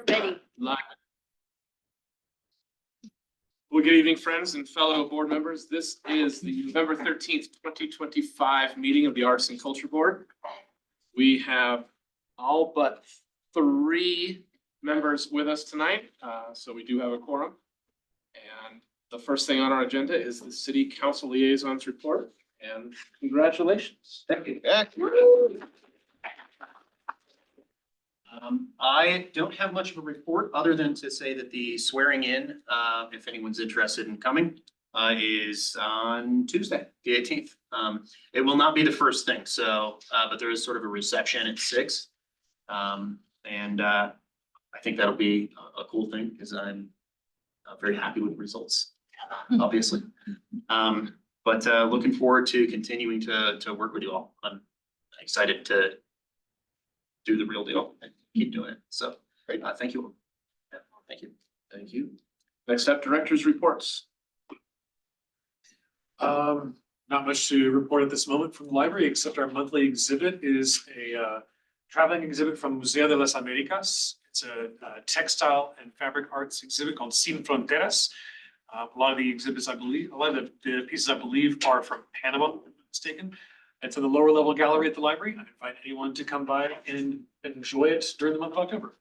Ready. Live. Well, good evening, friends and fellow board members. This is the November 13th, 2025 meeting of the Arts and Culture Board. We have all but 3 members with us tonight, so we do have a quorum. And the first thing on our agenda is the City Council Liaisons Report, and congratulations. Thank you. I don't have much of a report other than to say that the swearing in, if anyone's interested in coming, is on Tuesday, the 18th. It will not be the first thing, so, but there is sort of a reception at 6. And I think that'll be a cool thing because I'm very happy with the results, obviously. But looking forward to continuing to work with you all. I'm excited to do the real deal and keep doing it. So, thank you. Yeah, thank you. Thank you. Next up, directors' reports. Not much to report at this moment from the library, except our monthly exhibit is a traveling exhibit from Museo de las Americas. It's a textile and fabric arts exhibit called Sin Fronteras. A lot of the exhibits, I believe, a lot of the pieces, I believe, are from Panama, if I'm not mistaken. It's in the lower level gallery at the library. I invite anyone to come by and enjoy it during the month of October.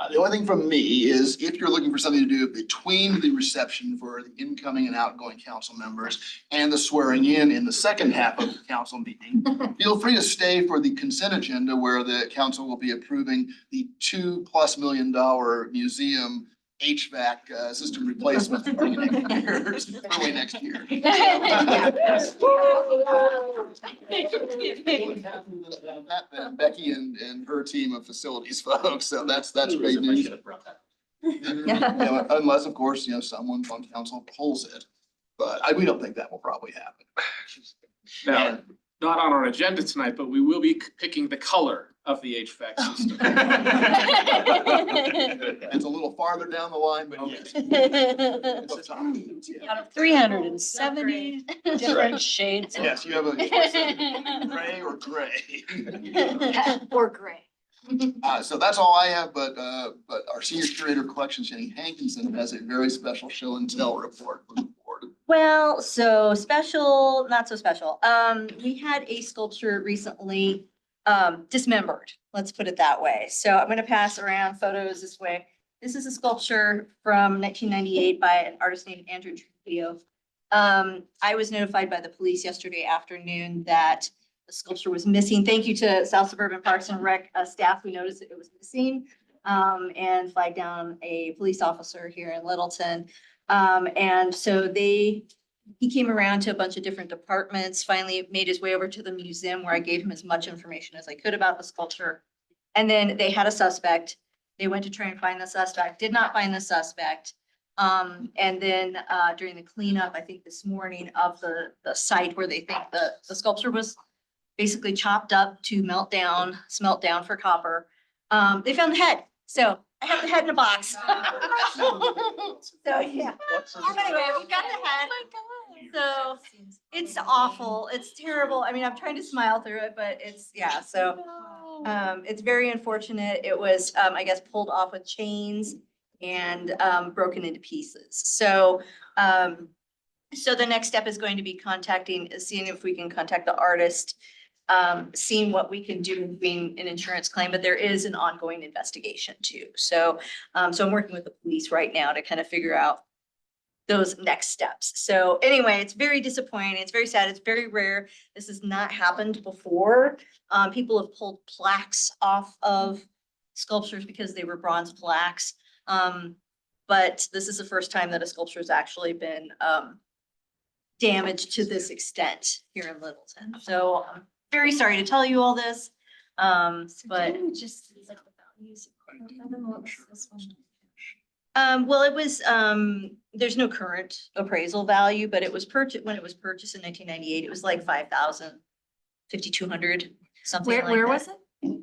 The only thing from me is if you're looking for something to do between the reception for the incoming and outgoing council members and the swearing in the second half of the council meeting, feel free to stay for the consent agenda where the council will be approving the $2+ million museum HVAC system replacement for early next year. Becky and her team of facilities folks, so that's great news. Unless, of course, someone on council pulls it, but we don't think that will probably happen. Now, not on our agenda tonight, but we will be picking the color of the HVAC system. It's a little farther down the line, but yes. Out of 370 different shades. Yes, you have a gray or gray. Or gray. So that's all I have, but our senior curator of collections, Jenny Hankinson, has a very special show and tell report from the board. Well, so special, not so special. We had a sculpture recently dismembered, let's put it that way. So I'm gonna pass around photos this way. This is a sculpture from 1998 by an artist named Andrew Trujillo. I was notified by the police yesterday afternoon that the sculpture was missing. Thank you to South Suburban Parks and Rec staff who noticed that it was missing and flagged down a police officer here in Littleton. And so he came around to a bunch of different departments, finally made his way over to the museum where I gave him as much information as I could about the sculpture. And then they had a suspect. They went to try and find the suspect, did not find the suspect. And then during the cleanup, I think this morning of the site where they think the sculpture was basically chopped up to melt down, smelt down for copper. They found the head. So I have the head in a box. So yeah. Anyway, we got the head. So it's awful. It's terrible. I mean, I'm trying to smile through it, but it's, yeah, so it's very unfortunate. It was, I guess, pulled off with chains and broken into pieces. So so the next step is going to be seeing if we can contact the artist, seeing what we can do being an insurance claim, but there is an ongoing investigation too. So, so I'm working with the police right now to kind of figure out those next steps. So anyway, it's very disappointing. It's very sad. It's very rare. This has not happened before. People have pulled plaques off of sculptures because they were bronze plaques. But this is the first time that a sculpture has actually been damaged to this extent here in Littleton. So I'm very sorry to tell you all this. But Just like the values. well, it was, there's no current appraisal value, but it was purchased, when it was purchased in 1998, it was like 5,000, 5,200, something like that. Where was it?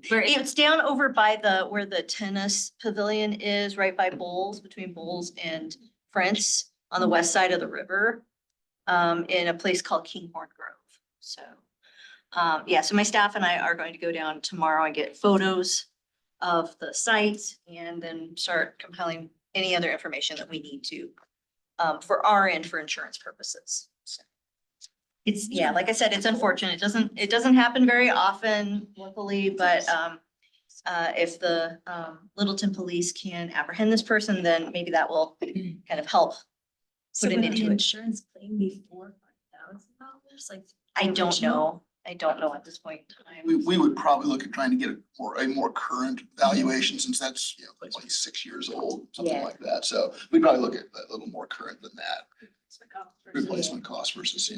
Where It's down over by where the tennis pavilion is, right by Bowles, between Bowles and Prince on the west side of the river, in a place called Kinghorn Grove. So, yeah, so my staff and I are going to go down tomorrow and get photos of the site and then start compiling any other information that we need to for our end for insurance purposes. So it's, yeah, like I said, it's unfortunate. It doesn't happen very often, luckily, but if the Littleton police can apprehend this person, then maybe that will kind of help put it into it. Insurance claim before $5,000, like. I don't know. I don't know at this point in time. We would probably look at trying to get a more current valuation since that's, 26 years old, something Yeah. like that. So we'd probably look at a little more current than that. Replacement cost versus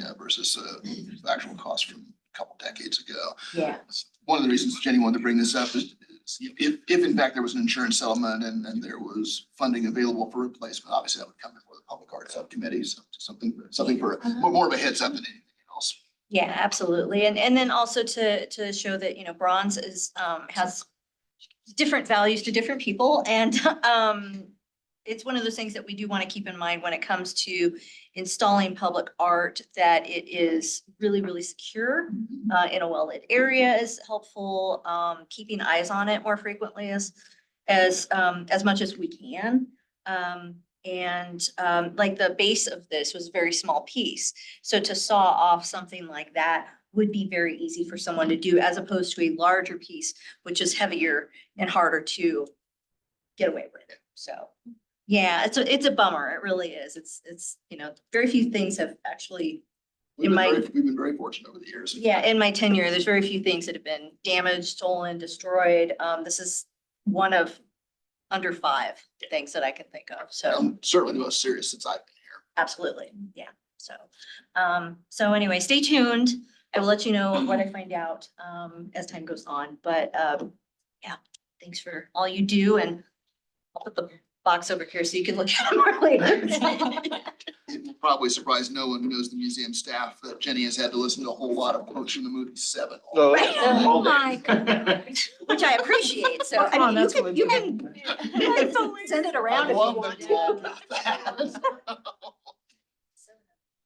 actual cost from a couple decades ago. Yeah. One of the reasons Jenny wanted to bring this up is if in fact there was an insurance settlement and there was funding available for replacement, obviously that would come before the public art subcommittee. So something for more of a heads up than anything else. Yeah, absolutely. And then also to show that, bronze is, has different values to different people. And, it's one of those things that we do want to keep in mind when it comes to installing public art, that it is really, really secure, in a well-lit area is helpful. Keeping eyes on it more frequently as much as we can. Like the base of this was a very small piece. So to saw off something like that would be very easy for someone to do, as opposed to a larger piece, which is heavier and harder to get away with. So, yeah, it's a bummer. It really is. It's, very few things have actually, We've In been very fortunate over the years. yeah, in my tenure, there's very few things that have been damaged, stolen, destroyed. This is one of under 5 things that I can think of. So Certainly the most serious since I've been here. absolutely, yeah. So anyway, stay tuned. I will let you know what I find out as time goes on. But yeah, thanks for all you do, and I'll put the box over here so you can look at it more later. It will probably surprise no one who knows the museum staff that Jenny has had to listen to a whole lot of quotes from the movie Seven. Right. Oh my God. Which I appreciate. So I mean, you can send it around if you want to.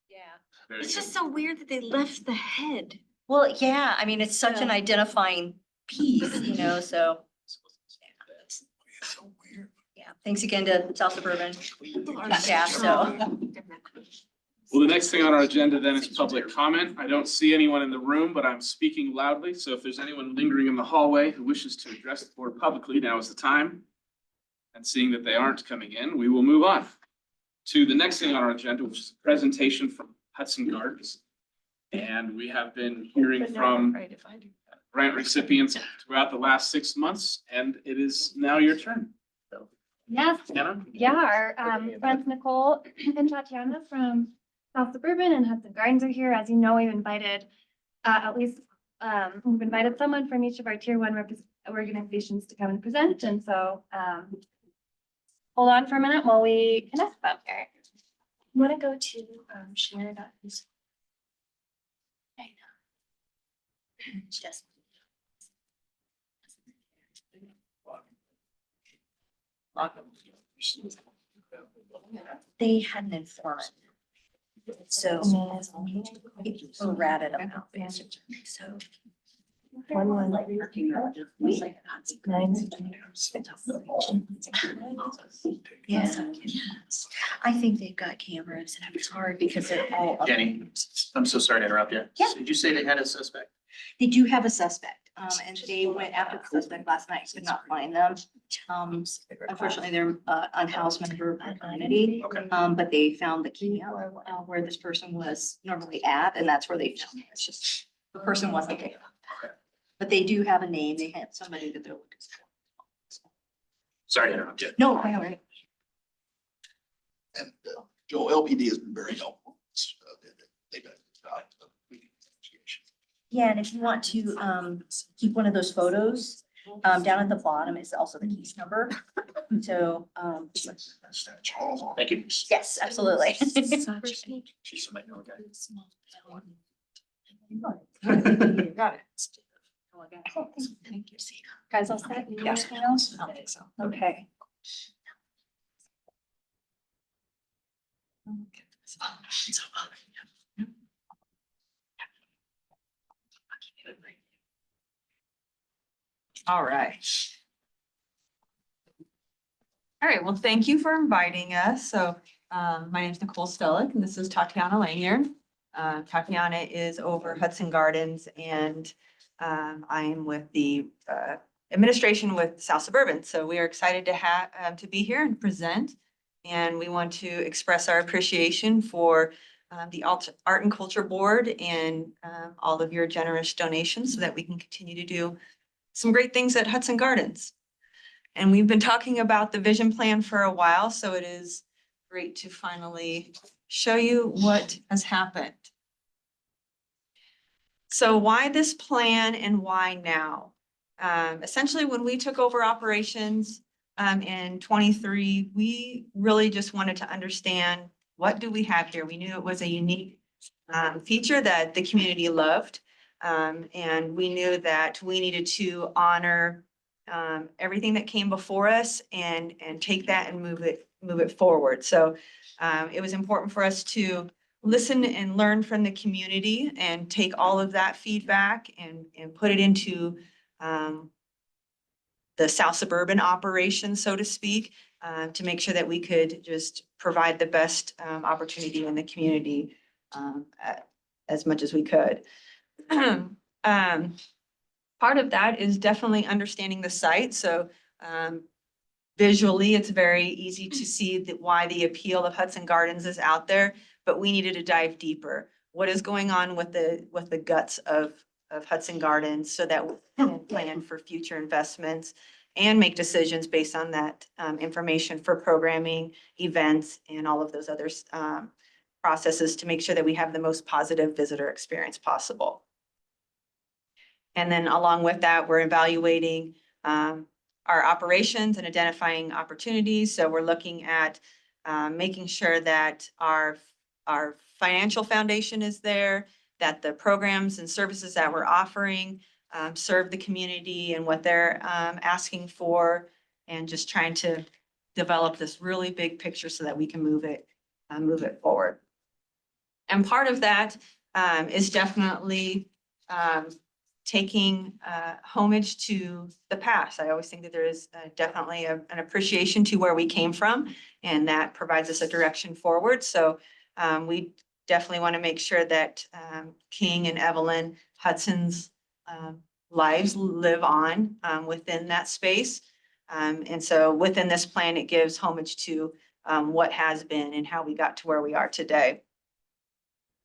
Yeah. Very It's good. just so weird that they left the head. Well, yeah, I mean, it's such an Yeah. identifying piece, so, So weird. yeah. Thanks again to South Suburban staff, so. Well, the next thing on our agenda then is public comment. I don't see anyone in the room, but I'm speaking loudly. So if there's anyone lingering in the hallway who wishes to address the board publicly, now is the time. And seeing that they aren't coming in, we will move on to the next thing on our agenda, which is a presentation from Hudson Gardens. And we have been hearing from grant recipients throughout the last 6 months, and it is now your turn. Yes, Anna? yeah, our friends Nicole and Tatiana from South Suburban and Hudson Gardens are here. As you know, we've invited we've invited someone from each of our tier 1 organizations to come and present. And so hold on for a minute while we connect them here. You want to go to share that? Just. They had an informant. So it ratted them out. So. Yeah. I think they've got cameras, and it's hard because they're all. up. Jenny, I'm so sorry to interrupt you. Yeah. Did you say they had a suspect? They do have a suspect, and they went after the suspect last night, could not find them. Unfortunately, they're unhoused member of the community. Okay. But they found the key where this person was normally at, and that's where they found it. It's just, the person wasn't there. But they do have a name. They have somebody that they're looking for. Sorry to interrupt you. No, quite all right. And Joel, LPD has been very helpful. They've done a good job of leading the investigation. Yeah, and if you want to keep one of those photos, down at the bottom is also the case number. So, Thank you. yes, absolutely. She's somebody know a guy. Got it. Thank you. Guys, all set? You need anything else? I don't think so. Okay. All right. All right, well, thank you for inviting us. So my name is Nicole Stellick and this is Tatiana Lanier. Tatiana is over Hudson Gardens and I am with the administration with South Suburban. So we are excited to have to be here and present. And we want to express our appreciation for the Art and Culture Board and all of your generous donations so that we can continue to do some great things at Hudson Gardens. And we've been talking about the vision plan for a while, so it is great to finally show you what has happened. So why this plan and why now? Essentially, when we took over operations in 23, we really just wanted to understand what do we have here? We knew it was a unique feature that the community loved. And we knew that we needed to honor everything that came before us and take that and move it forward. So it was important for us to listen and learn from the community and take all of that feedback and put it into the South Suburban operation, so to speak, to make sure that we could just provide the best opportunity in the community as much as we could. Part of that is definitely understanding the site. So visually, it's very easy to see why the appeal of Hudson Gardens is out there, but we needed to dive deeper. What is going on with the guts of Hudson Gardens so that we can plan for future investments and make decisions based on that information for programming, events, and all of those other processes to make sure that we have the most positive visitor experience possible. And then along with that, we're evaluating our operations and identifying opportunities. So we're looking at making sure that our financial foundation is there, that the programs and services that we're offering serve the community and what they're asking for, and just trying to develop this really big picture so that we can move it forward. And part of that is definitely taking homage to the past. I always think that there is definitely an appreciation to where we came from, and that provides us a direction forward. So we definitely want to make sure that King and Evelyn Hudson's lives live on within that space. And so within this plan, it gives homage to what has been and how we got to where we are today.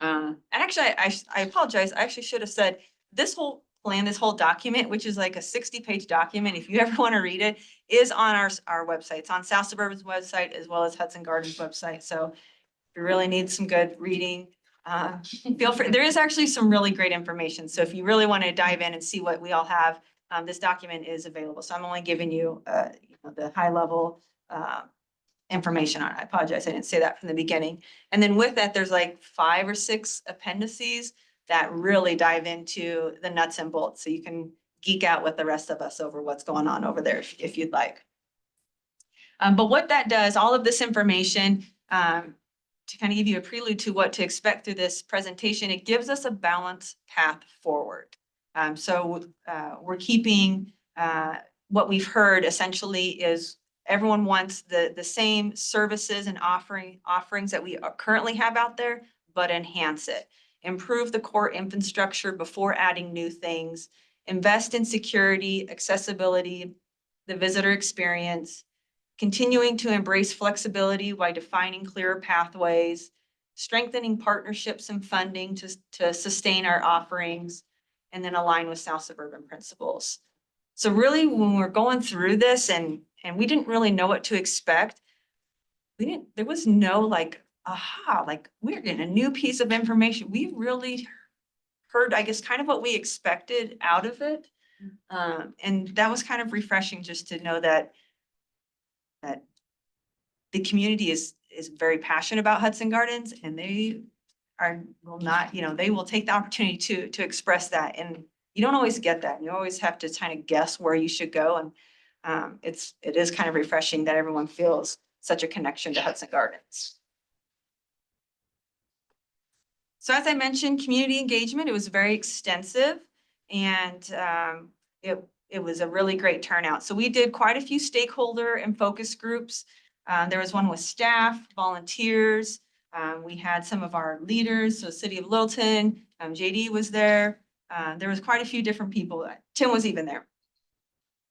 And actually, I apologize. I actually should have said this whole plan, this whole document, which is like a 60-page document, if you ever want to read it, is on our website. It's on South Suburban's website as well as Hudson Gardens website. So if you really need some good reading, feel free. There is actually some really great information. So if you really want to dive in and see what we all have, this document is available. So I'm only giving you, the high level information on it. I apologize. I didn't say that from the beginning. And then with that, there's like 5 or 6 appendices that really dive into the nuts and bolts. So you can geek out with the rest of us over what's going on over there if you'd like. But what that does, all of this information, to kind of give you a prelude to what to expect through this presentation, it gives us a balanced path forward. So we're keeping what we've heard essentially is everyone wants the same services and offerings that we currently have out there, but enhance it. Improve the core infrastructure before adding new things. Invest in security, accessibility, the visitor experience. Continuing to embrace flexibility while defining clearer pathways. Strengthening partnerships and funding to sustain our offerings. And then align with South Suburban principles. So really, when we're going through this and we didn't really know what to expect, there was no like, aha, like we're getting a new piece of information. We really heard, I guess, kind of what we expected out of it. And that was kind of refreshing just to know that the community is very passionate about Hudson Gardens, and they will take the opportunity to express that. And you don't always get that. You always have to kind of guess where you should go. And it is kind of refreshing that everyone feels such a connection to Hudson Gardens. So as I mentioned, community engagement, it was very extensive, and it was a really great turnout. So we did quite a few stakeholder and focus groups. There was one with staff, volunteers. We had some of our leaders, so City of Littleton, JD was there. There was quite a few different people. Tim was even there.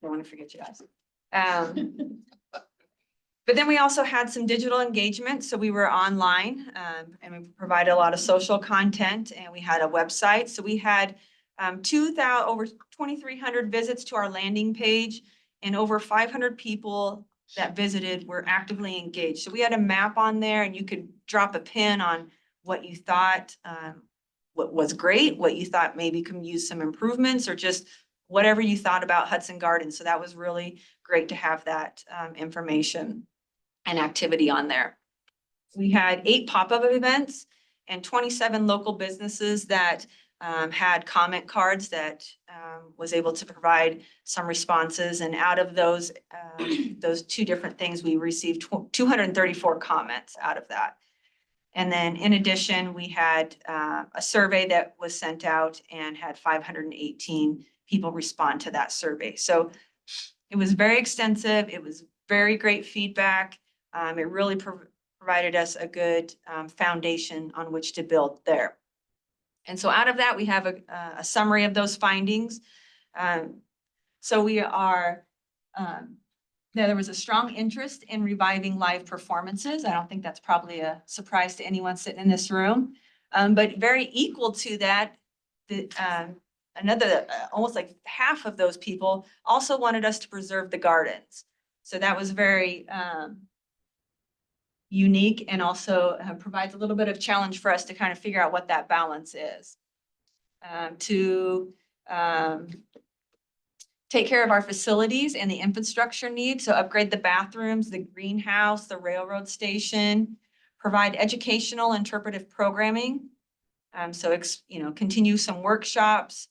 Don't want to forget you guys. But then we also had some digital engagement. So we were online and we provided a lot of social content, and we had a website. So we had over 2,300 visits to our landing page, and over 500 people that visited were actively engaged. So we had a map on there, and you could drop a pin on what you thought what was great, what you thought maybe could use some improvements, or just whatever you thought about Hudson Gardens. So that was really great to have that information and activity on there. We had 8 pop-up events and 27 local businesses that had comment cards that was able to provide some responses. And out of those 2 different things, we received 234 comments out of that. And then in addition, we had a survey that was sent out and had 518 people respond to that survey. So it was very extensive. It was very great feedback. It really provided us a good foundation on which to build there. And so out of that, we have a summary of those findings. So we are, there was a strong interest in reviving live performances. I don't think that's probably a surprise to anyone sitting in this room. But very equal to that, another, almost like half of those people also wanted us to preserve the gardens. So that was very unique, and also provides a little bit of challenge for us to kind of figure out what that balance is. To take care of our facilities and the infrastructure needs, so upgrade the bathrooms, the greenhouse, the railroad station, provide educational interpretive programming. So continue some workshops,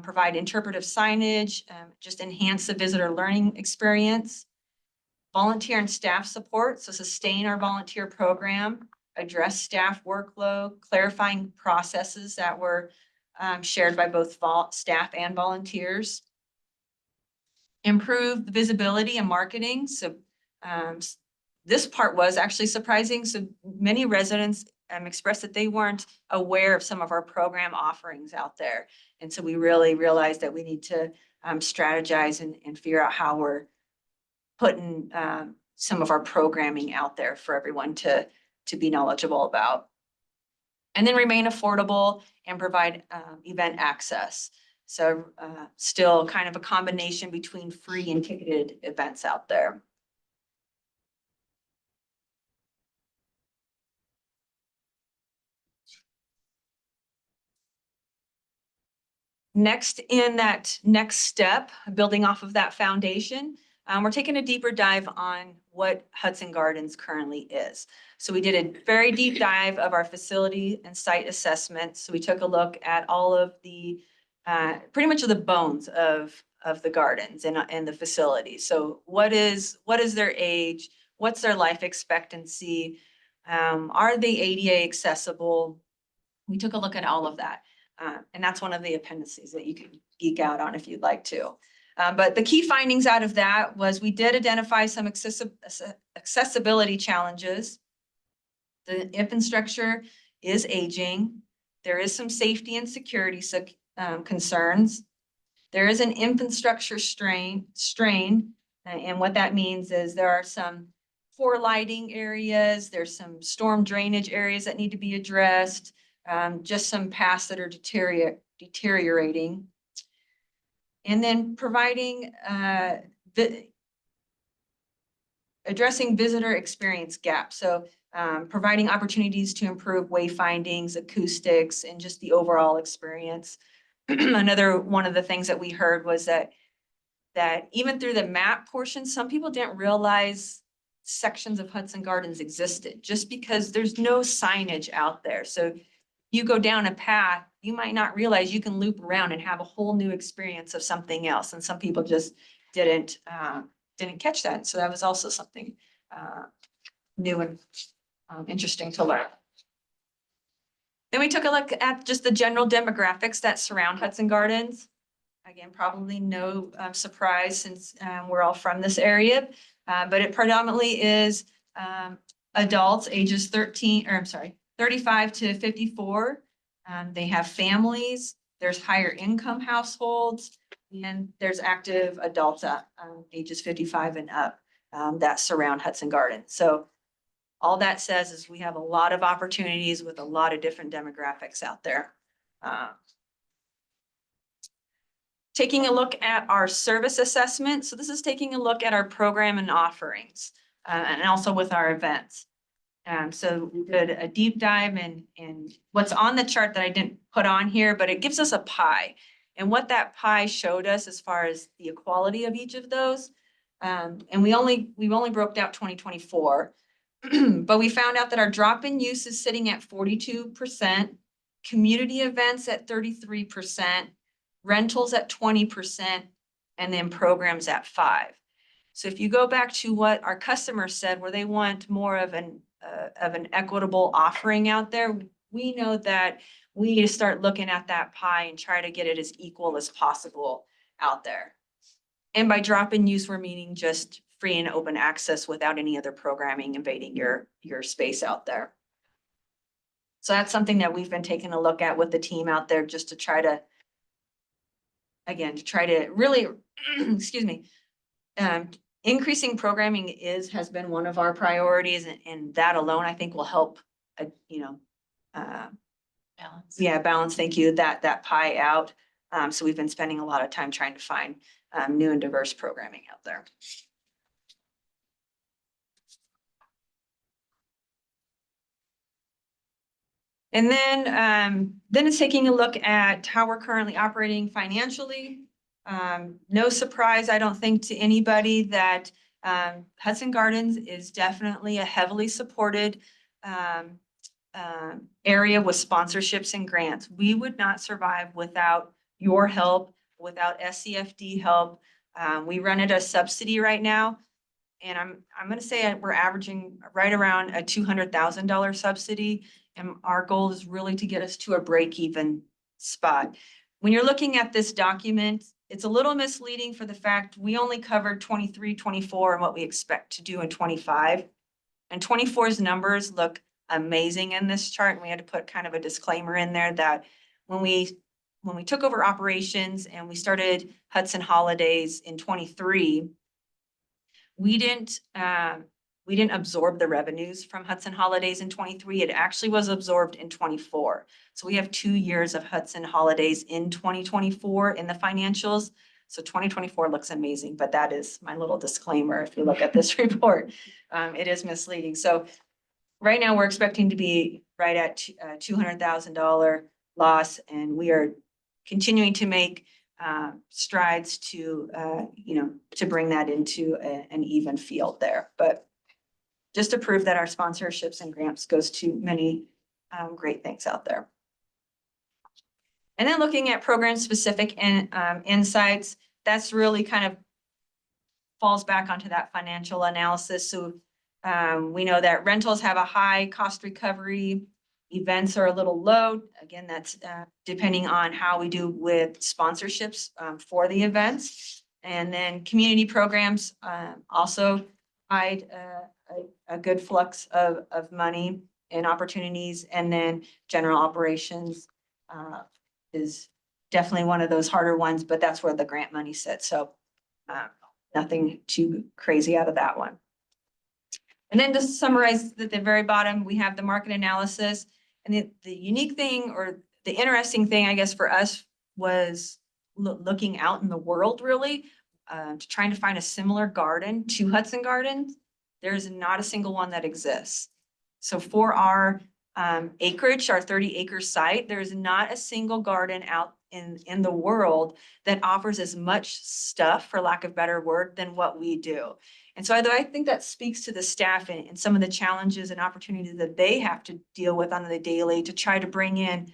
provide interpretive signage, just enhance the visitor learning experience. Volunteer and staff support, so sustain our volunteer program, address staff workload, clarifying processes that were shared by both staff and volunteers. Improve the visibility and marketing. So this part was actually surprising. So many residents expressed that they weren't aware of some of our program offerings out there. And so we really realized that we need to strategize and figure out how we're putting some of our programming out there for everyone to be knowledgeable about. And then remain affordable and provide event access. So still kind of a combination between free and ticketed events out there. Next, in that next step, building off of that foundation, we're taking a deeper dive on what Hudson Gardens currently is. So we did a very deep dive of our facility and site assessment. So we took a look at all of the, pretty much the bones of the gardens and the facility. So what is their age? What's their life expectancy? Are they ADA accessible? We took a look at all of that. And that's one of the appendices that you can geek out on if you'd like to. But the key findings out of that was we did identify some accessibility challenges. The infrastructure is aging. There is some safety and security concerns. There is an infrastructure strain, and what that means is there are some poor lighting areas. There's some storm drainage areas that need to be addressed. Just some paths that are deteriorating. And then providing, addressing visitor experience gaps. So providing opportunities to improve wayfindings, acoustics, and just the overall experience. Another one of the things that we heard was that even through the map portion, some people didn't realize sections of Hudson Gardens existed just because there's no signage out there. So you go down a path, you might not realize you can loop around and have a whole new experience of something else. And some people just didn't catch that. So that was also something new and interesting to learn. Then we took a look at just the general demographics that surround Hudson Gardens. Again, probably no surprise since we're all from this area, but it predominantly is adults ages 35 to 54. They have families, there's higher income households, and there's active adults ages 55 and up that surround Hudson Gardens. So all that says is we have a lot of opportunities with a lot of different demographics out there. Taking a look at our service assessment. So this is taking a look at our program and offerings and also with our events. So we did a deep dive in what's on the chart that I didn't put on here, but it gives us a pie. And what that pie showed us as far as the equality of each of those. And we've only broke out 2024, but we found out that our drop-in use is sitting at 42%, community events at 33%, rentals at 20%, and then programs at 5%. So if you go back to what our customers said, where they want more of an equitable offering out there, we know that we need to start looking at that pie and try to get it as equal as possible out there. And by drop-in use, we're meaning just free and open access without any other programming invading your space out there. So that's something that we've been taking a look at with the team out there just to try to, again, to try to really, excuse me, increasing programming has been one of our priorities, and that alone, I think, will help, balance, thank you, that pie out. So we've been spending a lot of time trying to find new and diverse programming out there. And then it's taking a look at how we're currently operating financially. No surprise, I don't think, to anybody that Hudson Gardens is definitely a heavily supported area with sponsorships and grants. We would not survive without your help, without SCFD help. We run at a subsidy right now, and I'm going to say we're averaging right around a $200,000 subsidy. And our goal is really to get us to a break-even spot. When you're looking at this document, it's a little misleading for the fact we only covered 23, 24 and what we expect to do in 25. And 24's numbers look amazing in this chart. And we had to put kind of a disclaimer in there that when we took over operations and we started Hudson Holidays in 23, we didn't absorb the revenues from Hudson Holidays in 23. It actually was absorbed in 24. So we have 2 years of Hudson Holidays in 2024 in the financials. So 2024 looks amazing, but that is my little disclaimer. If you look at this report, it is misleading. So right now we're expecting to be right at $200,000 loss, and we are continuing to make strides to bring that into an even field there. But just to prove that our sponsorships and grants goes to many great things out there. And then looking at program specific insights, that's really kind of falls back onto that financial analysis. So we know that rentals have a high cost recovery, events are a little low. Again, that's depending on how we do with sponsorships for the events. And then community programs also provide a good flux of money and opportunities. And then general operations is definitely one of those harder ones, but that's where the grant money sits. So nothing too crazy out of that one. And then to summarize at the very bottom, we have the market analysis. And the unique thing, or the interesting thing, I guess, for us was looking out in the world, really, trying to find a similar garden to Hudson Gardens. There is not a single one that exists. So for our acreage, our 30-acre site, there is not a single garden out in the world that offers as much stuff, for lack of better word, than what we do. And so I think that speaks to the staff and some of the challenges and opportunities that they have to deal with on the daily to try to bring in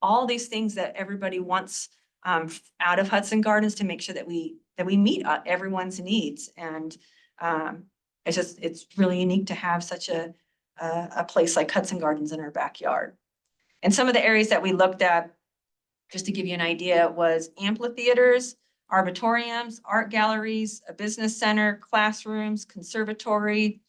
all these things that everybody wants out of Hudson Gardens to make sure that we meet everyone's needs. And it's really unique to have such a place like Hudson Gardens in our backyard. And some of the areas that we looked at, just to give you an idea, was amphitheaters, arbitoriums, art galleries, a business center, classrooms, conservatory,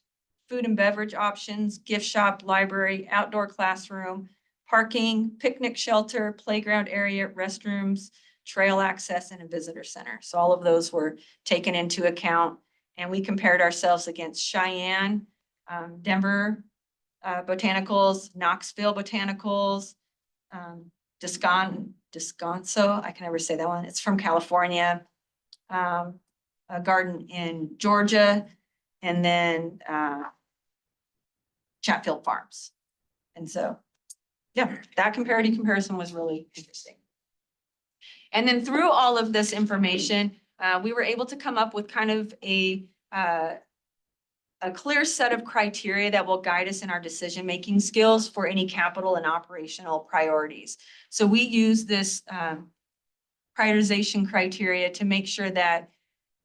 food and beverage options, gift shop, library, outdoor classroom, parking, picnic shelter, playground area, restrooms, trail access, and a visitor center. So all of those were taken into account. And we compared ourselves against Cheyenne, Denver Botanicals, Knoxville Botanicals, Descanso, I can never say that one. It's from California. A garden in Georgia, and then Chatfield Farms. And so, yeah, that comparative comparison was really interesting. And then through all of this information, we were able to come up with kind of a clear set of criteria that will guide us in our decision-making skills for any capital and operational priorities. So we use this prioritization criteria to make sure that,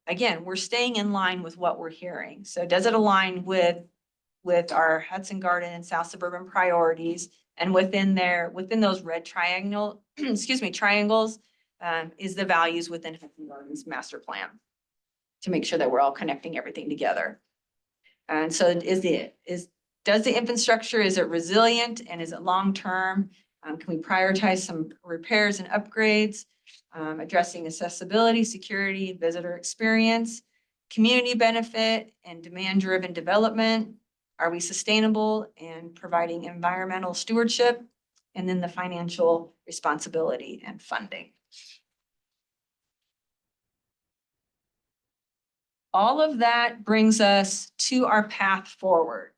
again, we're staying in line with what we're hearing. So does it align with our Hudson Garden and South Suburban priorities? And within those red triangle, triangles, is the values within Hudson Gardens master plan to make sure that we're all connecting everything together. And so does the infrastructure, is it resilient and is it long-term? Can we prioritize some repairs and upgrades? Addressing accessibility, security, visitor experience, community benefit, and demand-driven development. Are we sustainable and providing environmental stewardship? And then the financial responsibility and funding. All of that brings us to our path forward.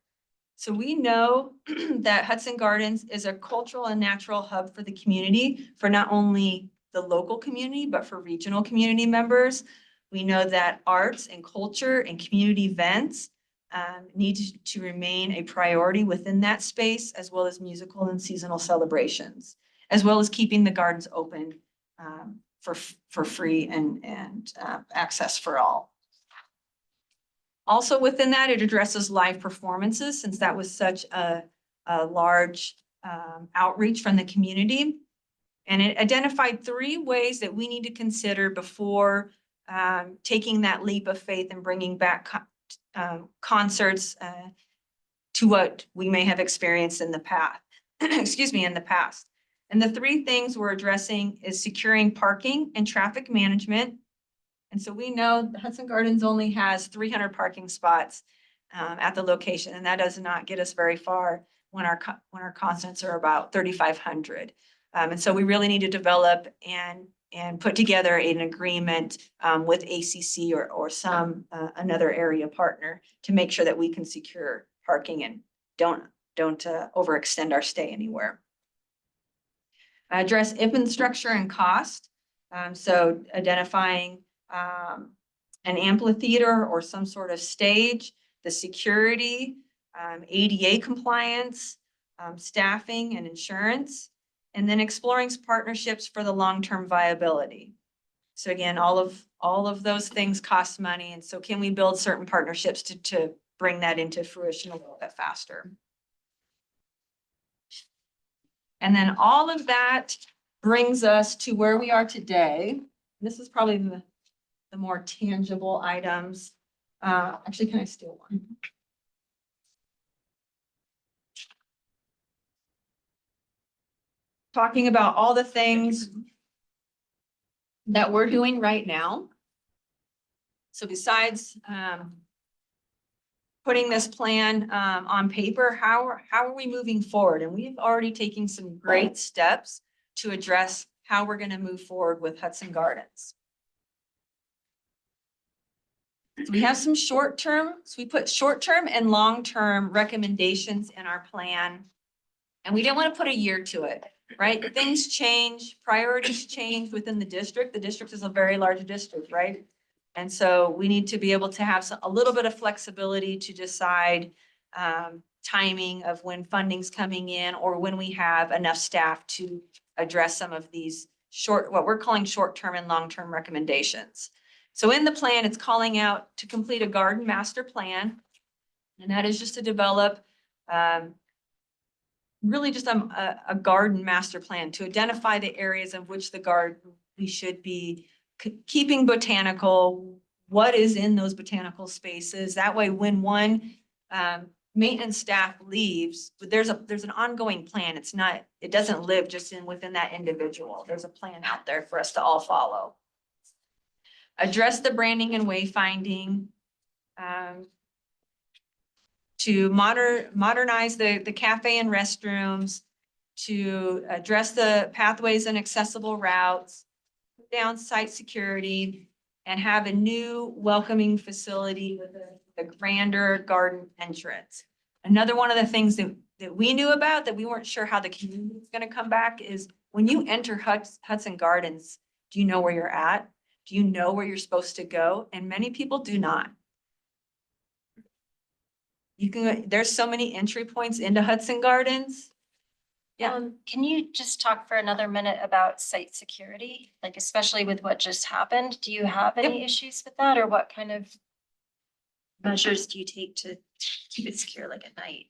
So we know that Hudson Gardens is a cultural and natural hub for the community, for not only the local community, but for regional community members. We know that arts and culture and community events need to remain a priority within that space, as well as musical and seasonal celebrations, as well as keeping the gardens open for free and access for all. Also within that, it addresses live performances, since that was such a large outreach from the community. And it identified 3 ways that we need to consider before taking that leap of faith and bringing back concerts to what we may have experienced in the past. In the past. And the 3 things we're addressing is securing parking and traffic management. And so we know Hudson Gardens only has 300 parking spots at the location, and that does not get us very far when our concerts are about 3,500. And so we really need to develop and put together an agreement with ACC or some another area partner to make sure that we can secure parking and don't overextend our stay anywhere. Address infrastructure and cost. So identifying an amphitheater or some sort of stage, the security, ADA compliance, staffing and insurance, and then exploring partnerships for the long-term viability. So again, all of those things cost money. And so can we build certain partnerships to bring that into fruition a little bit faster? And then all of that brings us to where we are today. This is probably the more tangible items. Actually, can I steal one? Talking about all the things that we're doing right now. So besides putting this plan on paper, how are we moving forward? And we've already taken some great steps to address how we're going to move forward with Hudson Gardens. So we have some short-term, so we put short-term and long-term recommendations in our plan. And we didn't want to put a year to it, right? Things change, priorities change within the district. The district is a very large district, right? And so we need to be able to have a little bit of flexibility to decide timing of when funding's coming in or when we have enough staff to address some of these what we're calling short-term and long-term recommendations. So in the plan, it's calling out to complete a garden master plan. And that is just to develop really just a garden master plan to identify the areas of which the garden we should be keeping botanical, what is in those botanical spaces. That way, when one maintenance staff leaves, but there's an ongoing plan. It doesn't live just within that individual. There's a plan out there for us to all follow. Address the branding and wayfinding. To modernize the cafe and restrooms, to address the pathways and accessible routes, put down site security, and have a new welcoming facility with a grander garden entrance. Another one of the things that we knew about that we weren't sure how the community is going to come back is when you enter Hudson Gardens, do you know where you're at? Do you know where you're supposed to go? And many people do not. There's so many entry points into Hudson Gardens. Yeah. Can you just talk for another minute about site security? Like especially with what just happened, do you have any issues with that or what kind of measures do you take to keep it secure like at night?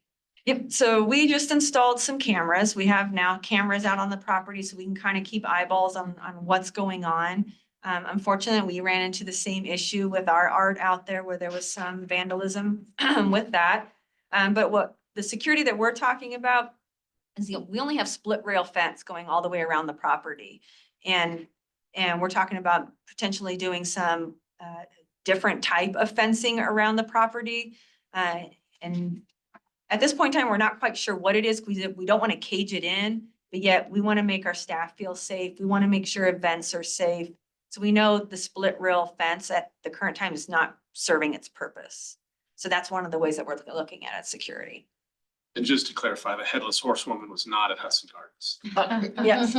Yep, so we just installed some cameras. We have now cameras out on the property so we can kind of keep eyeballs on what's going on. Unfortunately, we ran into the same issue with our art out there where there was some vandalism with that. But what the security that we're talking about is we only have split rail fence going all the way around the property. And we're talking about potentially doing some different type of fencing around the property. And at this point in time, we're not quite sure what it is. We don't want to cage it in, but yet we want to make our staff feel safe. We want to make sure events are safe. So we know the split rail fence at the current time is not serving its purpose. So that's one of the ways that we're looking at security. And just to clarify, the headless horsewoman was not at Hudson Gardens. Yes.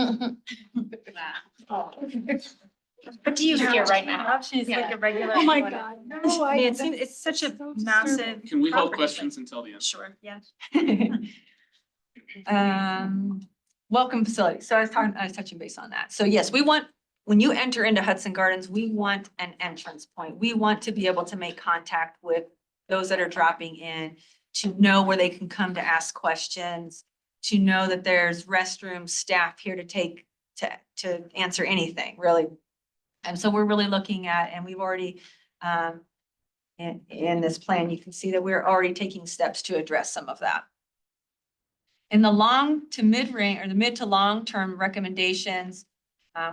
What do you hear right now? She's like a regular. Oh my God. No, I mean, it's such a massive. Can we hold property, questions until the end? Sure, yeah. Welcome facility. So I was touching base on that. So yes, when you enter into Hudson Gardens, we want an entrance point. We want to be able to make contact with those that are dropping in, to know where they can come to ask questions, to know that there's restrooms, staff here to answer anything, really. And so we're really looking at, and we've already, in this plan, you can see that we're already taking steps to address some of that. In the long to mid range, or the mid to long term recommendations,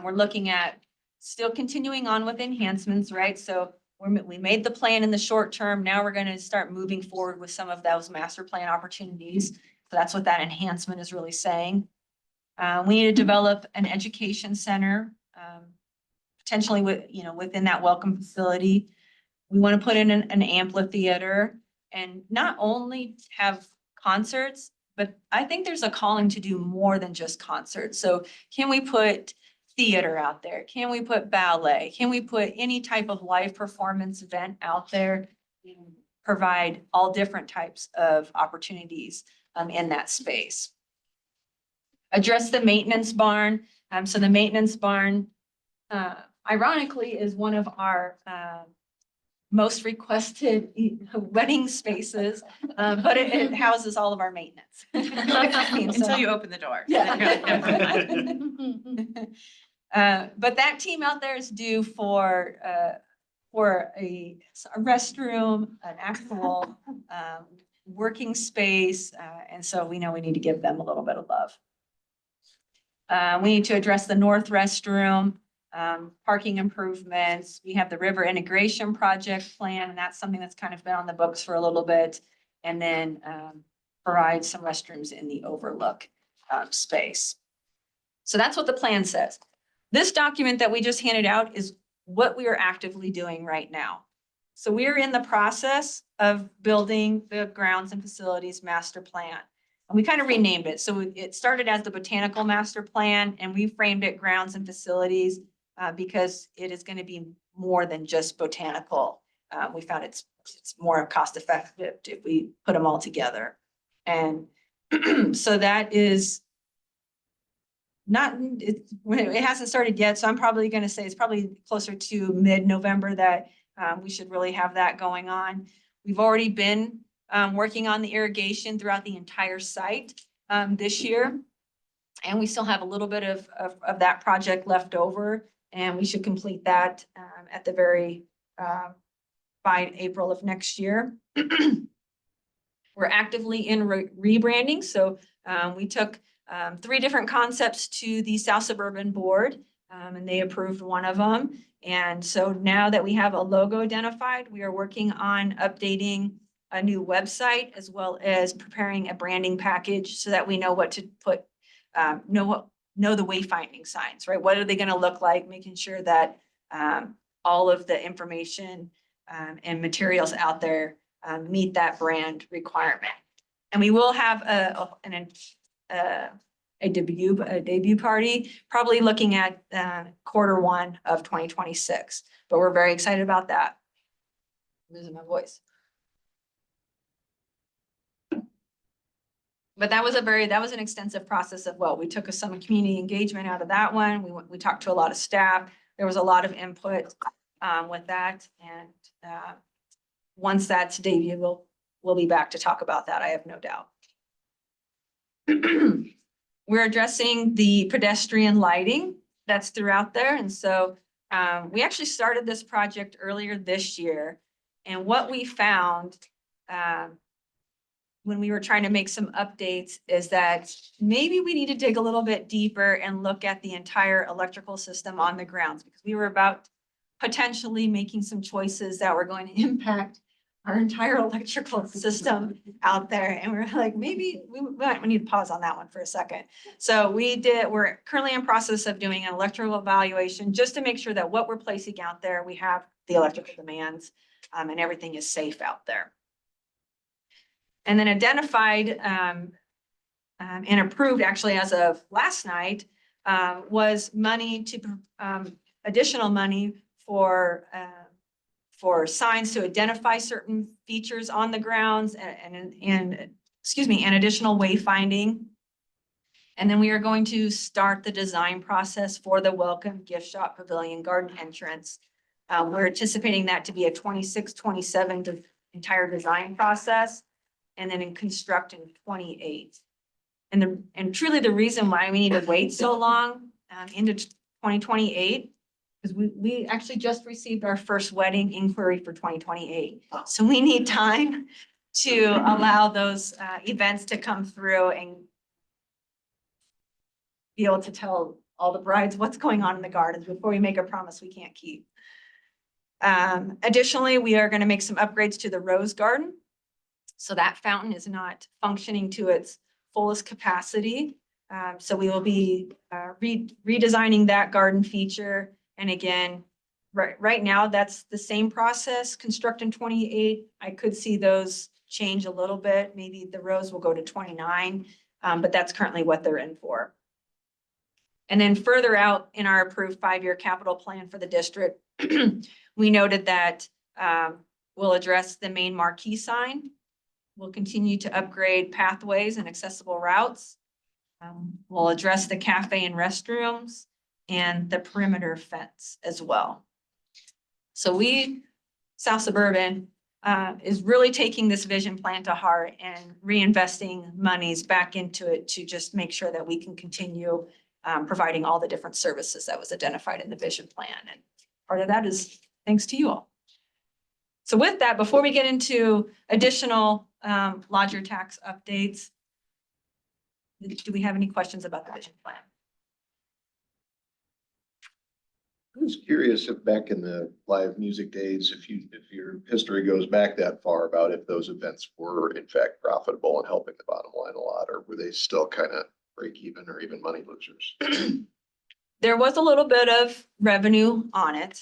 we're looking at still continuing on with enhancements, right? So we made the plan in the short term. Now we're going to start moving forward with some of those master plan opportunities. So that's what that enhancement is really saying. We need to develop an education center, potentially within that welcome facility. We want to put in an amphitheater and not only have concerts, but I think there's a calling to do more than just concerts. So can we put theater out there? Can we put ballet? Can we put any type of live performance event out there? Provide all different types of opportunities in that space. Address the maintenance barn. So the maintenance barn, ironically, is one of our most requested wedding spaces, but it houses all of our maintenance. Until you open the door. But that team out there is due for a restroom, an actual working space, and so we know we need to give them a little bit of love. We need to address the north restroom, parking improvements. We have the river integration project plan, and that's something that's kind of been on the books for a little bit. And then provide some restrooms in the overlook space. So that's what the plan says. This document that we just handed out is what we are actively doing right now. So we are in the process of building the grounds and facilities master plan. And we kind of renamed it. So it started as the botanical master plan, and we framed it grounds and facilities because it is going to be more than just botanical. We found it's more cost effective if we put them all together. And so that is it hasn't started yet. So I'm probably going to say it's probably closer to mid-November that we should really have that going on. We've already been working on the irrigation throughout the entire site. this year. And we still have a little bit of that project left over, and we should complete that at the very by April of next year. We're actively in rebranding, so we took 3 different concepts to the South Suburban Board, and they approved one of them. And so now that we have a logo identified, we are working on updating a new website as well as preparing a branding package so that we know what to put, know the wayfinding signs, right? What are they gonna look like? Making sure that all of the information and materials out there meet that brand requirement. And we will have a debut party, probably looking at Q1 of 2026. But we're very excited about that. I'm losing my voice. But that was an extensive process of, well, we took some community engagement out of that one. We talked to a lot of staff. There was a lot of input with that. And once that's debuted, we'll be back to talk about that. I have no doubt. We're addressing the pedestrian lighting that's throughout there. And so we actually started this project earlier this year. And what we found when we were trying to make some updates is that maybe we need to dig a little bit deeper and look at the entire electrical system on the grounds, because we were about potentially making some choices that were going to impact our entire electrical system out there. And we're like, maybe we need to pause on that one for a second. So we're currently in process of doing an electrical evaluation just to make sure that what we're placing out there, we have the electrical demands and everything is safe out there. And then identified and approved actually as of last night was money to additional money for signs to identify certain features on the grounds and additional wayfinding. And then we are going to start the design process for the Welcome Gift Shop Pavilion Garden entrance. We're anticipating that to be a 26-27 entire design process, and then construct in 28. And truly the reason why we need to wait so long into 2028 because we actually just received our first wedding inquiry for 2028. So we need time to allow those events to come through and be able to tell all the brides what's going on in the gardens before we make a promise we can't keep. Additionally, we are going to make some upgrades to the rose garden. So that fountain is not functioning to its fullest capacity. So we will be redesigning that garden feature. And again, right now, that's the same process, construct in 28. I could see those change a little bit. Maybe the rose will go to 29, but that's currently what they're in for. And then further out in our approved 5-year capital plan for the district, we noted that we'll address the main marquee sign. We'll continue to upgrade pathways and accessible routes. We'll address the cafe and restrooms and the perimeter fence as well. So South Suburban is really taking this vision plan to heart and reinvesting monies back into it to just make sure that we can continue providing all the different services that was identified in the vision plan. And part of that is thanks to you all. So with that, before we get into additional lodger tax updates, do we have any questions about the vision plan? I was curious if back in the live music days, if your history goes back that far, about if those events were in fact profitable and helping the bottom line a lot, or were they still kind of break even or even money losers? There was a little bit of revenue on it.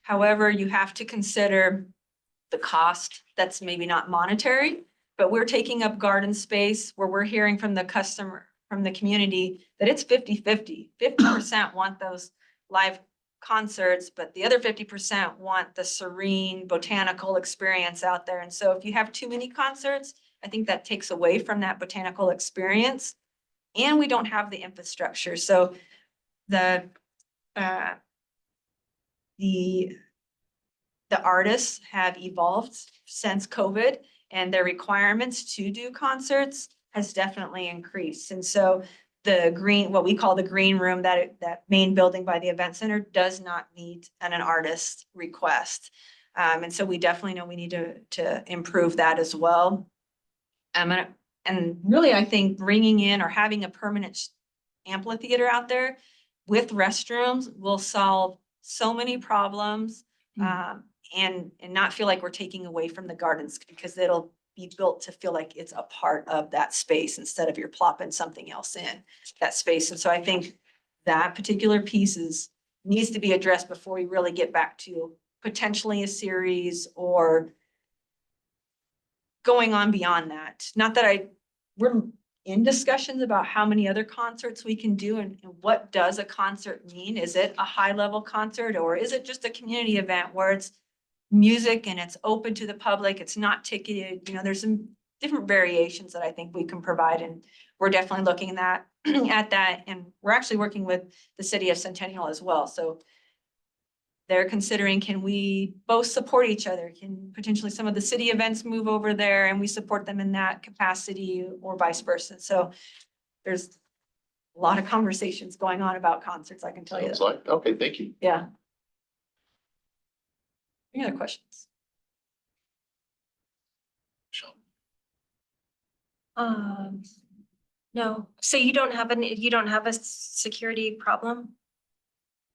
However, you have to consider the cost that's maybe not monetary, but we're taking up garden space where we're hearing from the customer, from the community, that it's 50-50. 50% want those live concerts, but the other 50% want the serene botanical experience out there. And so if you have too many concerts, I think that takes away from that botanical experience. And we don't have the infrastructure. So the artists have evolved since COVID, and their requirements to do concerts has definitely increased. And so the green, what we call the green room, that main building by the event center does not meet an artist request. And so we definitely know we need to improve that as well. And really, I think bringing in or having a permanent amphitheater out there with restrooms will solve so many problems. And not feel like we're taking away from the gardens, because it'll be built to feel like it's a part of that space instead of you're plopping something else in that space. And so I think that particular piece needs to be addressed before we really get back to potentially a series or going on beyond that. Not that we're in discussions about how many other concerts we can do and what does a concert mean? Is it a high level concert, or is it just a community event where it's music and it's open to the public? It's not ticketed. There's some different variations that I think we can provide, and we're definitely looking at that. And we're actually working with the city of Centennial as well. So they're considering, can we both support each other? Can potentially some of the city events move over there and we support them in that capacity, or vice versa? So there's a lot of conversations going on about concerts, I can tell you Sounds that. like, okay, thank you. Yeah. Any other questions? No, so you don't have a security problem?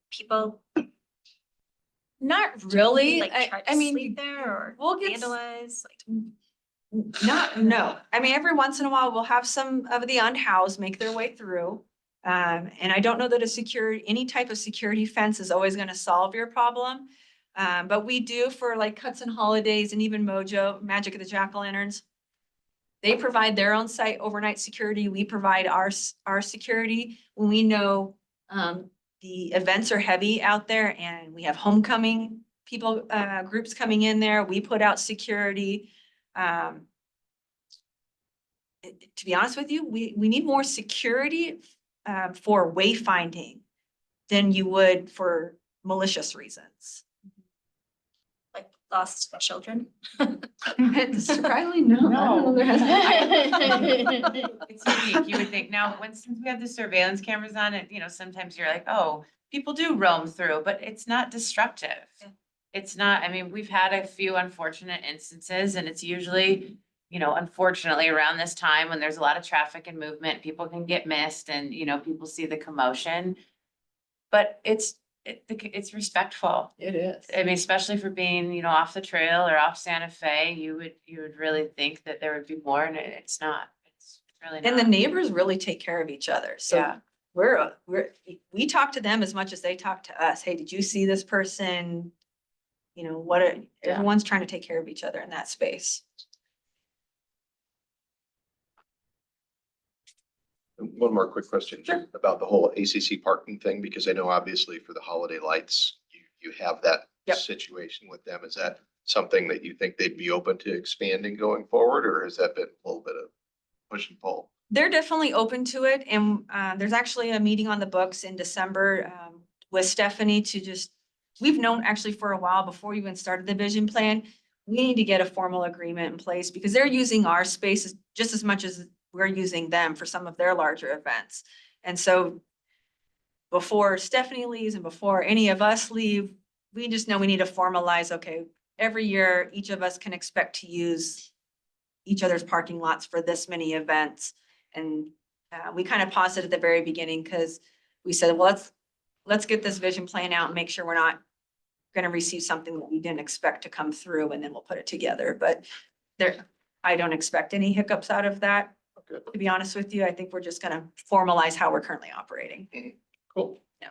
People Not really. like try to I mean, sleep there or we'll get vandalize, like. no. I mean, every once in a while, we'll have some of the unhoused make their way through. And I don't know that any type of security fence is always gonna solve your problem. But we do for like Hudson Holidays and even Mojo, Magic of the Jack-o'-lanterns. They provide their own site overnight security. We provide our security when we know, the events are heavy out there and we have homecoming people, groups coming in there. We put out security. To be honest with you, we need more security for wayfinding than you would for malicious reasons. Like lost children? Surprisingly, no. I don't know there hasn't- It's unique, you would think. Now, since we have the surveillance cameras on it, sometimes you're like, oh, people do roam through, but it's not destructive. Yeah. It's not, I mean, we've had a few unfortunate instances, and it's usually, unfortunately around this time when there's a lot of traffic and movement, people can get missed and, people see the commotion. But it's respectful. It is. I mean, especially for being, off the trail or off Santa Fe, you would really think that there would be more, and it's not. It's really not. And the neighbors really take care of each other. So Yeah. we talk to them as much as they talk to us. Hey, did you see this person? Everyone's trying to take care of each other in that space. One more quick question Sure. about the whole ACC parking thing, because I know obviously for the holiday lights, you have that Yep. situation with them. Is that something that you think they'd be open to expanding going forward, or has that been a little bit of push and pull? They're definitely open to it. And there's actually a meeting on the books in December with Stephanie we've known actually for a while before we even started the vision plan. We need to get a formal agreement in place because they're using our spaces just as much as we're using them for some of their larger events. And so before Stephanie leaves and before any of us leave, we just know we need to formalize, okay, every year, each of us can expect to use each other's parking lots for this many events. And we kind of paused it at the very beginning because we said, well, let's get this vision plan out and make sure we're not going to receive something that we didn't expect to come through, and then we'll put it together. But I don't expect any hiccups out of that. Okay. To be honest with you, I think we're just going to formalize how we're currently operating. Cool. Yeah.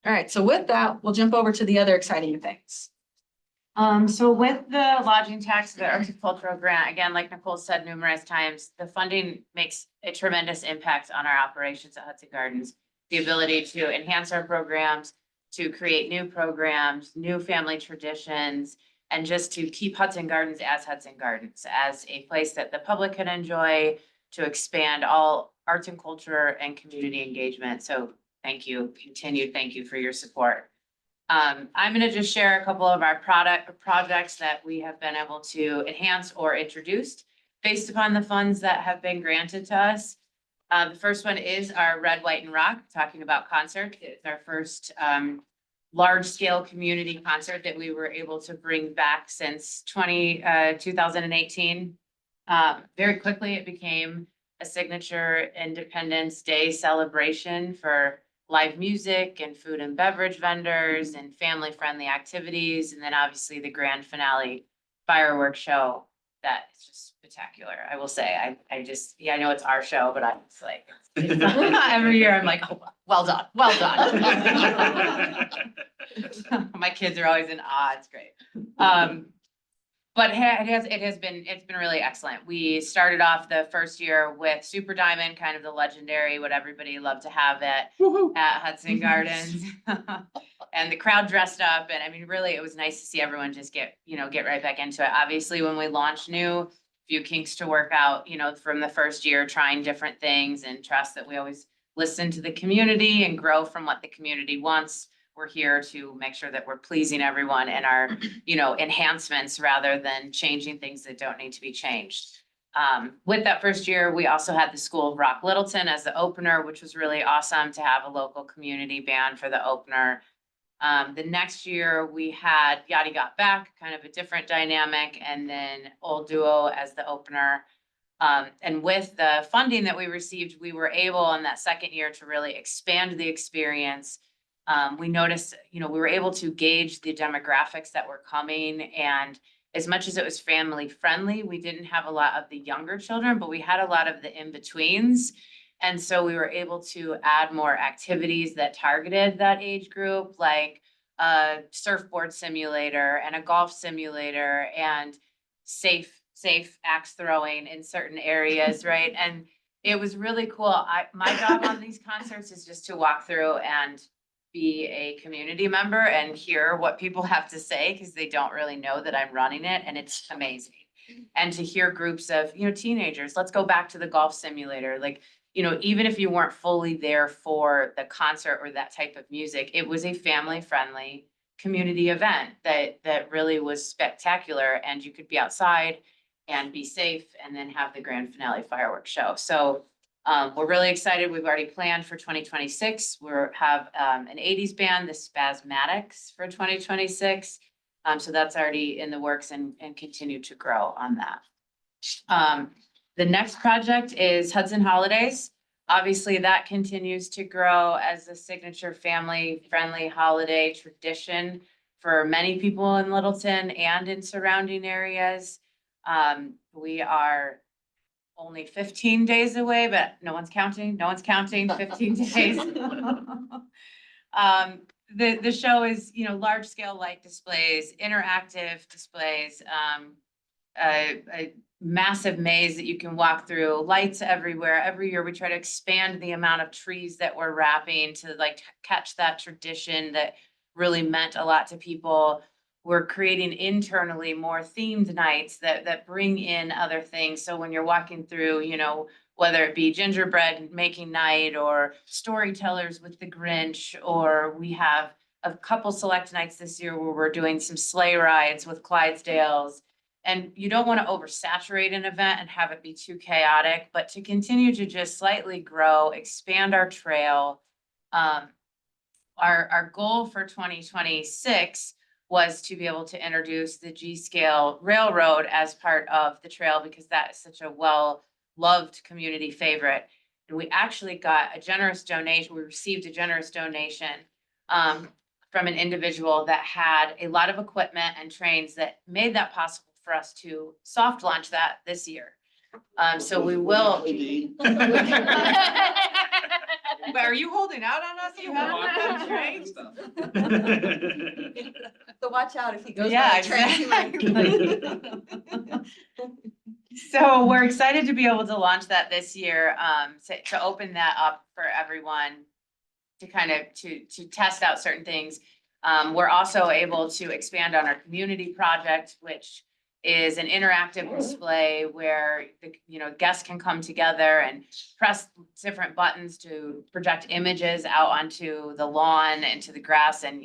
All right, so with that, we'll jump over to the other exciting things. So with the lodging tax, the horticultural grant, again, like Nicole said numerous times, the funding makes a tremendous impact on our operations at Hudson Gardens. The ability to enhance our programs, to create new programs, new family traditions, and just to keep Hudson Gardens, as a place that the public can enjoy, to expand all arts and culture and community engagement. So thank you, thank you for your support. I'm gonna just share a couple of our projects that we have been able to enhance or introduced based upon the funds that have been granted to us. The first one is our Red, White, and Rock, talking about concert. It's our first large-scale community concert that we were able to bring back since 2018. Very quickly, it became a signature Independence Day celebration for live music and food and beverage vendors and family-friendly activities. And then obviously the grand finale fireworks show that is just spectacular. I will say, I know it's our show, but I'm just like, every year I'm like, oh, well done, well done. My kids are always in awe. It's great. But it's been really excellent. We started off the first year with Super Diamond, kind of the legendary, what everybody loved to have at Hudson Gardens. And the crowd dressed up, and I mean, really, it was nice to see everyone just get right back into it. Obviously, when we launched new, few kinks to work out, from the first year, trying different things, and trust that we always listen to the community and grow from what the community wants. We're here to make sure that we're pleasing everyone and our, enhancements rather than changing things that don't need to be changed. With that first year, we also had the School of Rock Littleton as the opener, which was really awesome to have a local community band for the opener. The next year we had Yachty Got Back, kind of a different dynamic, and then Old Duo as the opener. And with the funding that we received, we were able in that second year to really expand the experience. We noticed, we were able to gauge the demographics that were coming, and as much as it was family friendly, we didn't have a lot of the younger children, but we had a lot of the in-betweens. And so we were able to add more activities that targeted that age group, like a surfboard simulator and a golf simulator and safe axe throwing in certain areas, right? And it was really cool. My job on these concerts is just to walk through and be a community member and hear what people have to say, because they don't really know that I'm running it, and it's amazing. And to hear groups of, teenagers, let's go back to the golf simulator. Like, even if you weren't fully there for the concert or that type of music, it was a family-friendly community event that really was spectacular, and you could be outside and be safe and then have the grand finale fireworks show. So we're really excited. We've already planned for 2026. We have an 80s band, the Spasmatics, for 2026. So that's already in the works and continue to grow on that. The next project is Hudson Holidays. Obviously, that continues to grow as a signature family-friendly holiday tradition for many people in Littleton and in surrounding areas. We are only 15 days away, but no one's counting, 15 days. The show is, large scale light displays, interactive displays, a massive maze that you can walk through, lights everywhere. Every year we try to expand the amount of trees that we're wrapping to catch that tradition that really meant a lot to people. We're creating internally more themed nights that bring in other things. So when you're walking through, whether it be gingerbread making night or storytellers with the Grinch, or we have a couple select nights this year where we're doing some sleigh rides with Clydesdales. And you don't want to oversaturate an event and have it be too chaotic, but to continue to just slightly grow, expand our trail. Our goal for 2026 was to be able to introduce the G-Scale Railroad as part of the trail, because that is such a well-loved community favorite. And we actually got a generous donation. We received a generous donation from an individual that had a lot of equipment and trains that made that possible for us to soft launch that this year. So we will. But are you holding out on us? You have trains? So watch out if he goes. Yeah, by the train, he might- exactly. So we're excited to be able to launch that this year, to open that up for everyone to kind of to test out certain things. We're also able to expand on our community project, which is an interactive display where the, guests can come together and press different buttons to project images out onto the lawn and to the grass. And,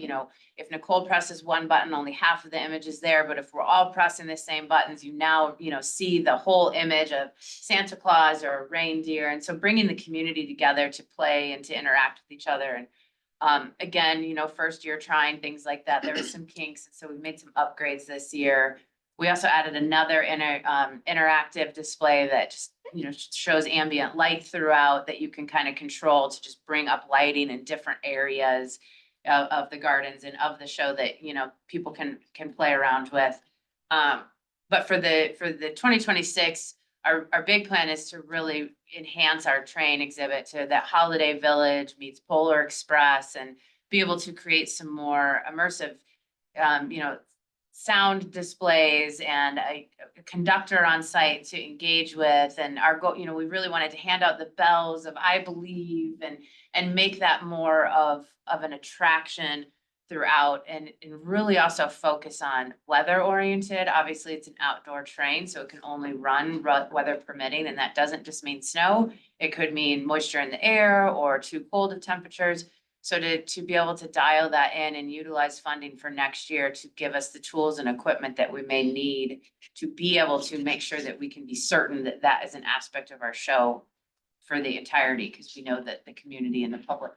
if Nicole presses one button, only half of the image is there. But if we're all pressing the same buttons, you now, see the whole image of Santa Claus or a reindeer. And so bringing the community together to play and to interact with each other. And again, first year trying things like that, there was some kinks. And so we made some upgrades this year. We also added another interactive display that just, shows ambient light throughout that you can kind of control to just bring up lighting in different areas of the gardens and of the show that, people can play around with. But for the 2026, our big plan is to really enhance our train exhibit to that Holiday Village meets Polar Express and be able to create some more immersive, sound displays and a conductor on site to engage with. And our goal, we really wanted to hand out the bells of I believe and make that more of an attraction throughout and really also focus on weather oriented. Obviously, it's an outdoor train, so it can only run weather permitting. And that doesn't just mean snow. It could mean moisture in the air or too cold of temperatures. So to be able to dial that in and utilize funding for next year to give us the tools and equipment that we may need to be able to make sure that we can be certain that that is an aspect of our show for the entirety, because we know that the community and the public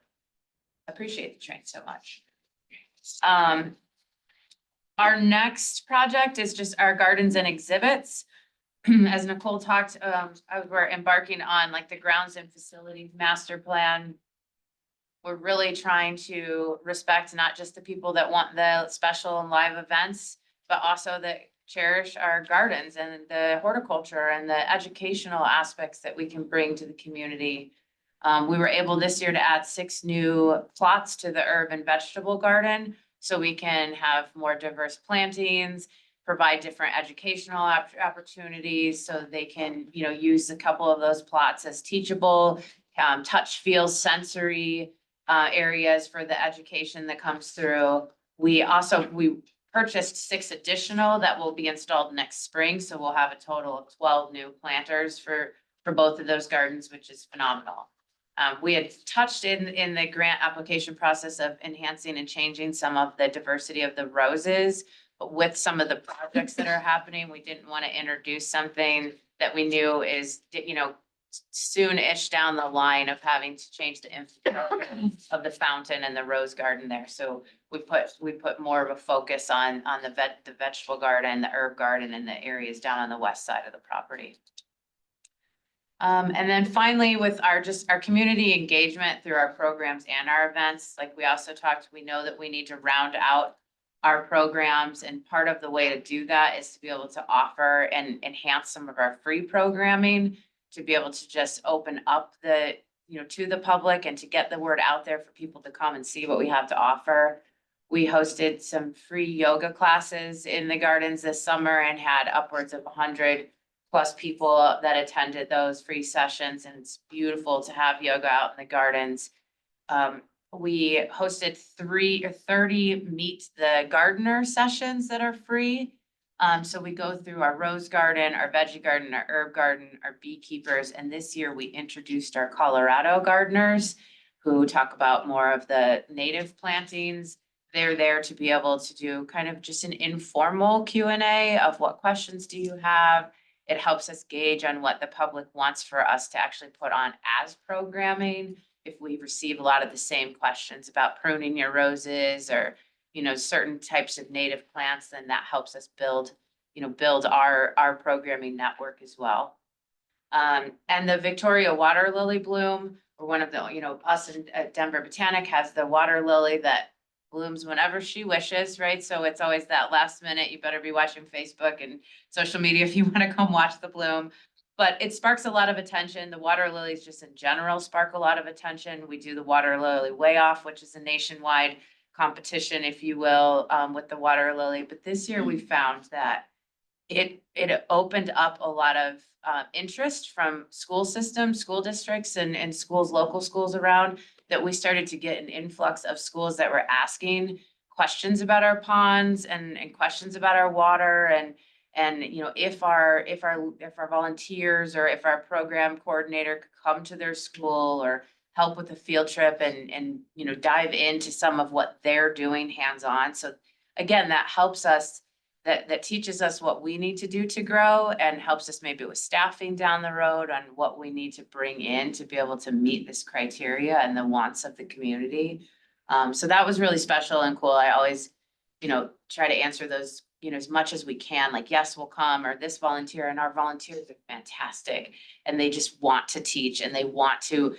appreciate the train so much. Our next project is just our gardens and exhibits. As Nicole talked, we're embarking on like the grounds and facilities master plan. We're really trying to respect not just the people that want the special and live events, but also that cherish our gardens and the horticulture and the educational aspects that we can bring to the community. We were able this year to add 6 new plots to the herb and vegetable garden, so we can have more diverse plantings, provide different educational opportunities, so they can, use a couple of those plots as teachable, touch, feel, sensory areas for the education that comes through. We purchased 6 additional that will be installed next spring. So we'll have a total of 12 new planters for both of those gardens, which is phenomenal. We had touched in the grant application process of enhancing and changing some of the diversity of the roses. But with some of the projects that are happening, we didn't want to introduce something that we knew is, soon-ish down the line of having to change the infrastructure of the fountain and the rose garden there. So we put more of a focus on the vegetable garden, the herb garden, and the areas down on the west side of the property. And then finally, with our community engagement through our programs and our events, like we also talked, we know that we need to round out our programs, and part of the way to do that is to be able to offer and enhance some of our free programming, to be able to just open up to the public and to get the word out there for people to come and see what we have to offer. We hosted some free yoga classes in the gardens this summer and had upwards of 100+ people that attended those free sessions. And it's beautiful to have yoga out in the gardens. We hosted 30 Meet the Gardener sessions that are free. So we go through our rose garden, our veggie garden, our herb garden, our beekeepers. And this year we introduced our Colorado gardeners who talk about more of the native plantings. They're there to be able to do kind of just an informal Q&A of what questions do you have. It helps us gauge on what the public wants for us to actually put on as programming. If we receive a lot of the same questions about pruning your roses or certain types of native plants, then that helps us build our programming network as well. And the Victoria water lily bloom, or one of the, us in Denver Botanic has the water lily that blooms whenever she wishes, right? So it's always that last minute, you better be watching Facebook and social media if you want to come watch the bloom. But it sparks a lot of attention. The water lilies just in general spark a lot of attention. We do the water lily way off, which is a nationwide competition, if you will, with the water lily. But this year we found that it opened up a lot of interest from school systems, school districts, and schools, local schools around, that we started to get an influx of schools that were asking questions about our ponds and questions about our water. And, you know, if our volunteers or if our program coordinator could come to their school or help with a field trip and, you know, dive into some of what they're doing hands-on. So again, that helps us, that teaches us what we need to do to grow and helps us maybe with staffing down the road on what we need to bring in to be able to meet this criteria and the wants of the community. So that was really special and cool. I always, you know, try to answer those, you know, as much as we can, like, yes, we'll come, or this volunteer, and our volunteers are fantastic. And they just want to teach and they want to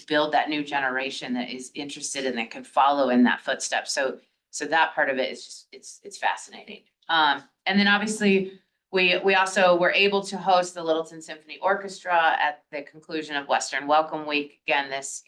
build that new generation that is interested and that can follow in that footstep. So that part of it is just, it's fascinating. And then obviously we also were able to host the Littleton Symphony Orchestra at the conclusion of Western Welcome Week again this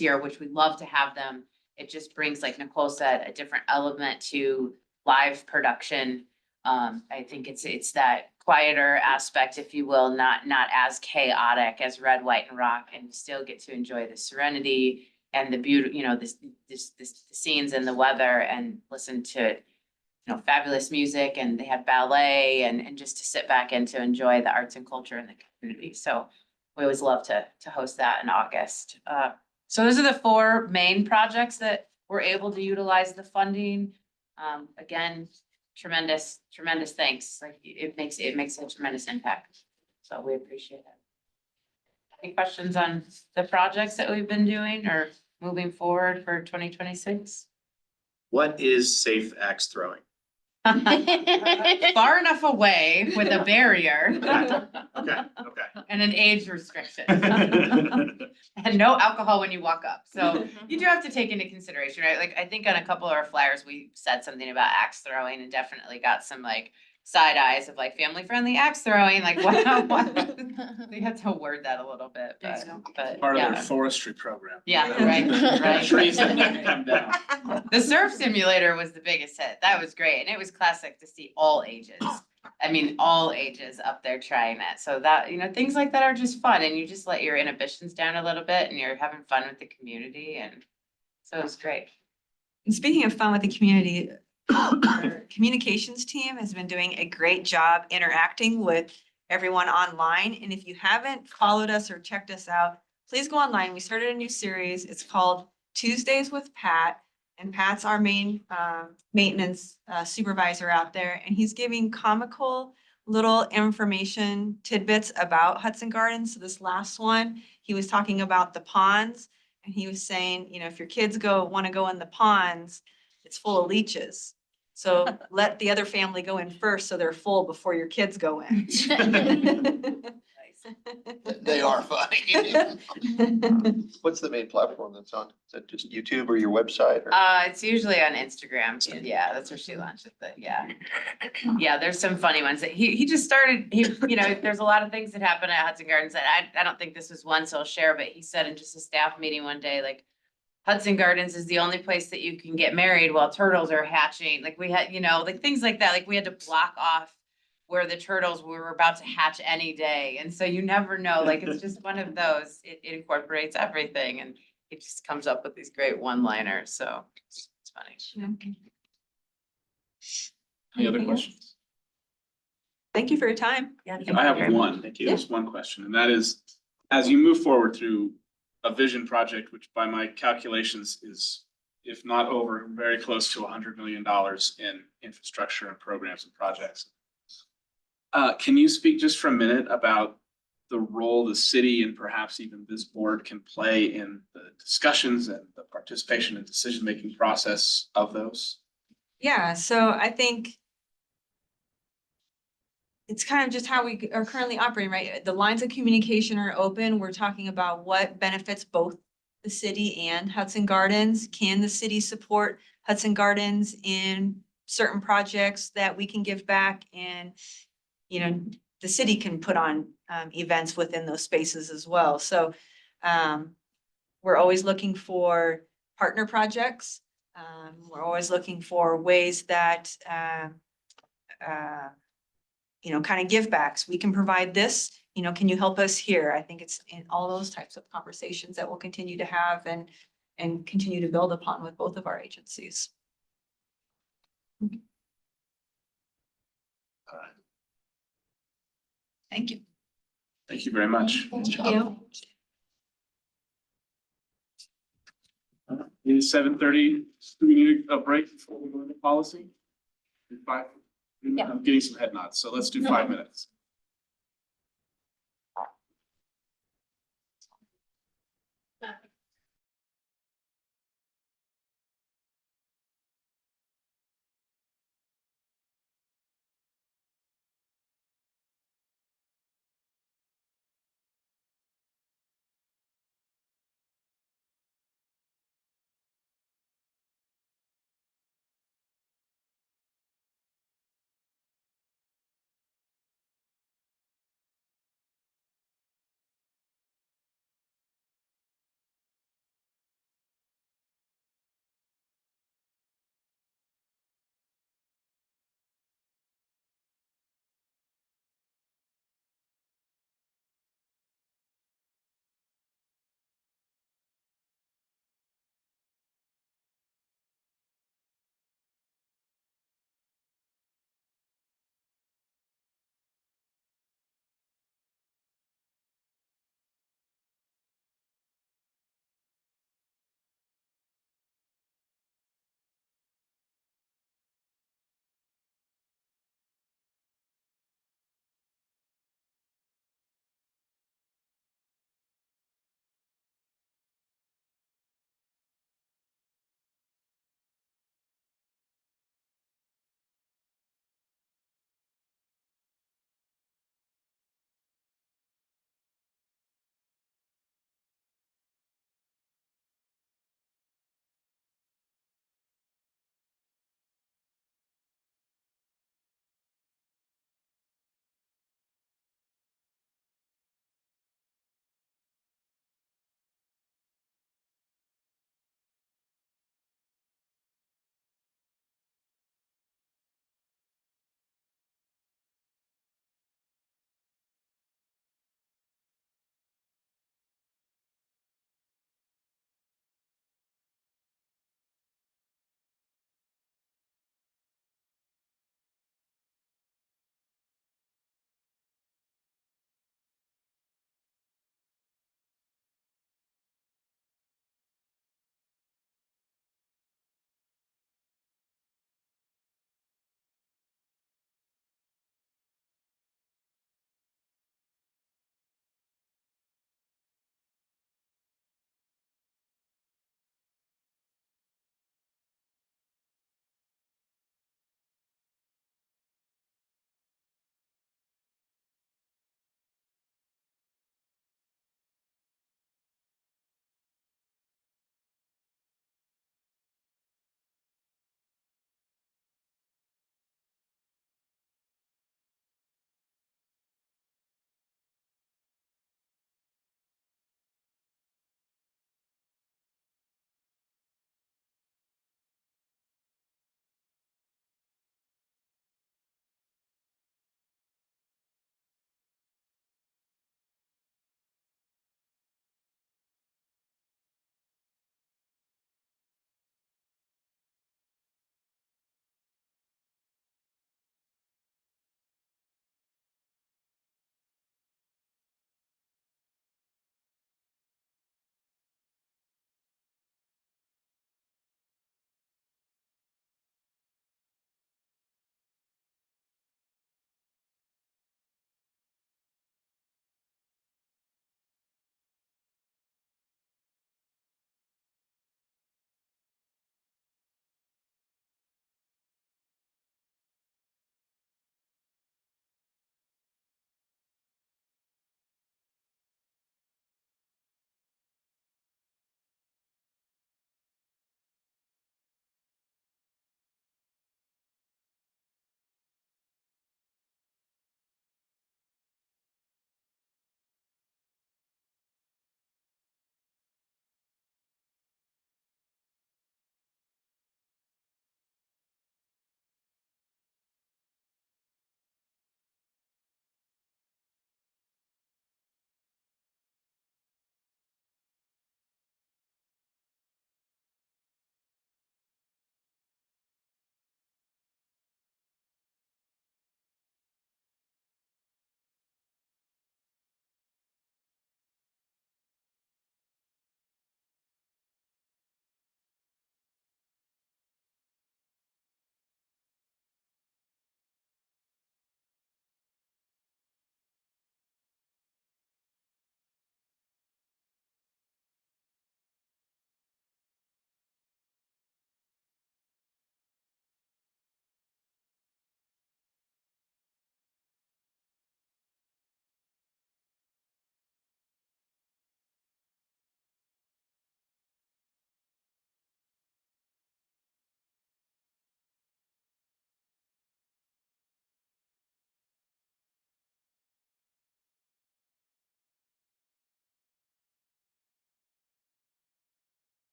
year, which we love to have them. It just brings, like Nicole said, a different element to live production. I think it's that quieter aspect, if you will, not as chaotic as Red, White, and Rock, and you still get to enjoy the serenity and the beauty, you know, the scenes and the weather, and listen to, you know, fabulous music, and they had ballet and just to sit back and to enjoy the arts and culture in the community. So we always love to host that in August. So those are the 4 main projects that we're able to utilize the funding. Again, tremendous thanks. Like it makes a tremendous impact. So we appreciate it. Any questions on the projects that we've been doing or moving forward for 2026? What is safe axe throwing? Far enough away with a barrier Okay. and an age restriction. And no alcohol when you walk up. So you do have to take into consideration, right? Like I think on a couple of our flyers, we said something about axe throwing and definitely got some like side eyes of like family friendly axe throwing, like what? We had to word that a little bit, but Part of yeah. their forestry program. Yeah, right. Trees that need to come down. The surf simulator was the biggest hit. That was great. And it was classic to see all ages. I mean, all ages up there trying it. So that, you know, things like that are just fun and you just let your inhibitions down a little bit and you're having fun with the community. And so it was great. And speaking of fun with the community, our communications team has been doing a great job interacting with everyone online. And if you haven't followed us or checked us out, please go online. We started a new series. It's called Tuesdays with Pat. And Pat's our main maintenance supervisor out there. And he's giving comical little information tidbits about Hudson Gardens. So this last one, he was talking about the ponds. And he was saying, you know, if your kids want to go in the ponds, it's full of leeches. So let the other family go in first so they're full before your kids go in. They are funny. What's the main platform that's on? Is that just YouTube or your website? Or? It's usually on Instagram. Yeah, that's where she launched it. But yeah. Yeah, there's some funny ones that he just started. You know, there's a lot of things that happen at Hudson Gardens that I don't think this was one, so I'll share, but he said in just a staff meeting one day, like, Hudson Gardens is the only place that you can get married while turtles are hatching. Like we had, you know, like things like that. Like we had to block off where the turtles were about to hatch any day. And so you never know, like it's just one of those, it incorporates everything and it just comes up with these great one-liners. So it's funny. Any other questions? Thank you for your time. Yeah. I have one, just one question, and that is, as you move forward through a vision project, which by my calculations is, if not over, very close to $100 million in infrastructure and programs and projects. Can you speak just for a minute about the role the city and perhaps even this board can play in the discussions and the participation and decision-making process of those? Yeah, so I think it's kind of just how we are currently operating, right? The lines of communication are open. We're talking about what benefits both the city and Hudson Gardens. Can the city support Hudson Gardens in certain projects that we can give back? And, you know, the city can put on events within those spaces as well. So we're always looking for partner projects. We're always looking for ways that you know, kind of give backs. We can provide this, you know, can you help us here? I think it's in all those types of conversations that we'll continue to have and continue to build upon with both of our agencies. Thank you. Thank you very much. Thank you. It is 7:30. Do we need a break before we go into policy? 5? Yeah. I'm getting some head nods, so let's do 5 minutes.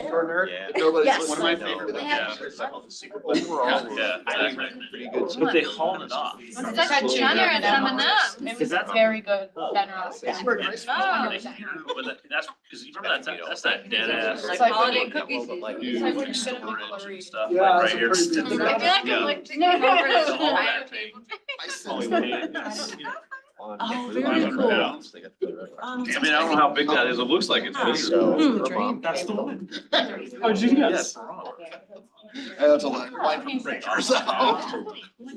Yeah. Nobody's Yes. One of my listening. favorite. Yeah. Overall, Yeah. pretty good. But they hauled it off. It's like generous M&M. It was very good, generous. But that's, because you remember that's that dead ass. It's like holiday cookie Like, season. huge It's like when you're storage gonna be and blurry. stuff, Yeah, like right it's here. pretty It's- good. I feel like Yeah. I'm like taking over the So all whole that thing. I sense All that. paid, you know, Oh, very 500 cool. pounds, they got the I mean, I don't know how big that is. It looks like it's bigger. So, Dream. That's the one. Oh, did you Yes. guess? That's a lot, quite from Fraser, so.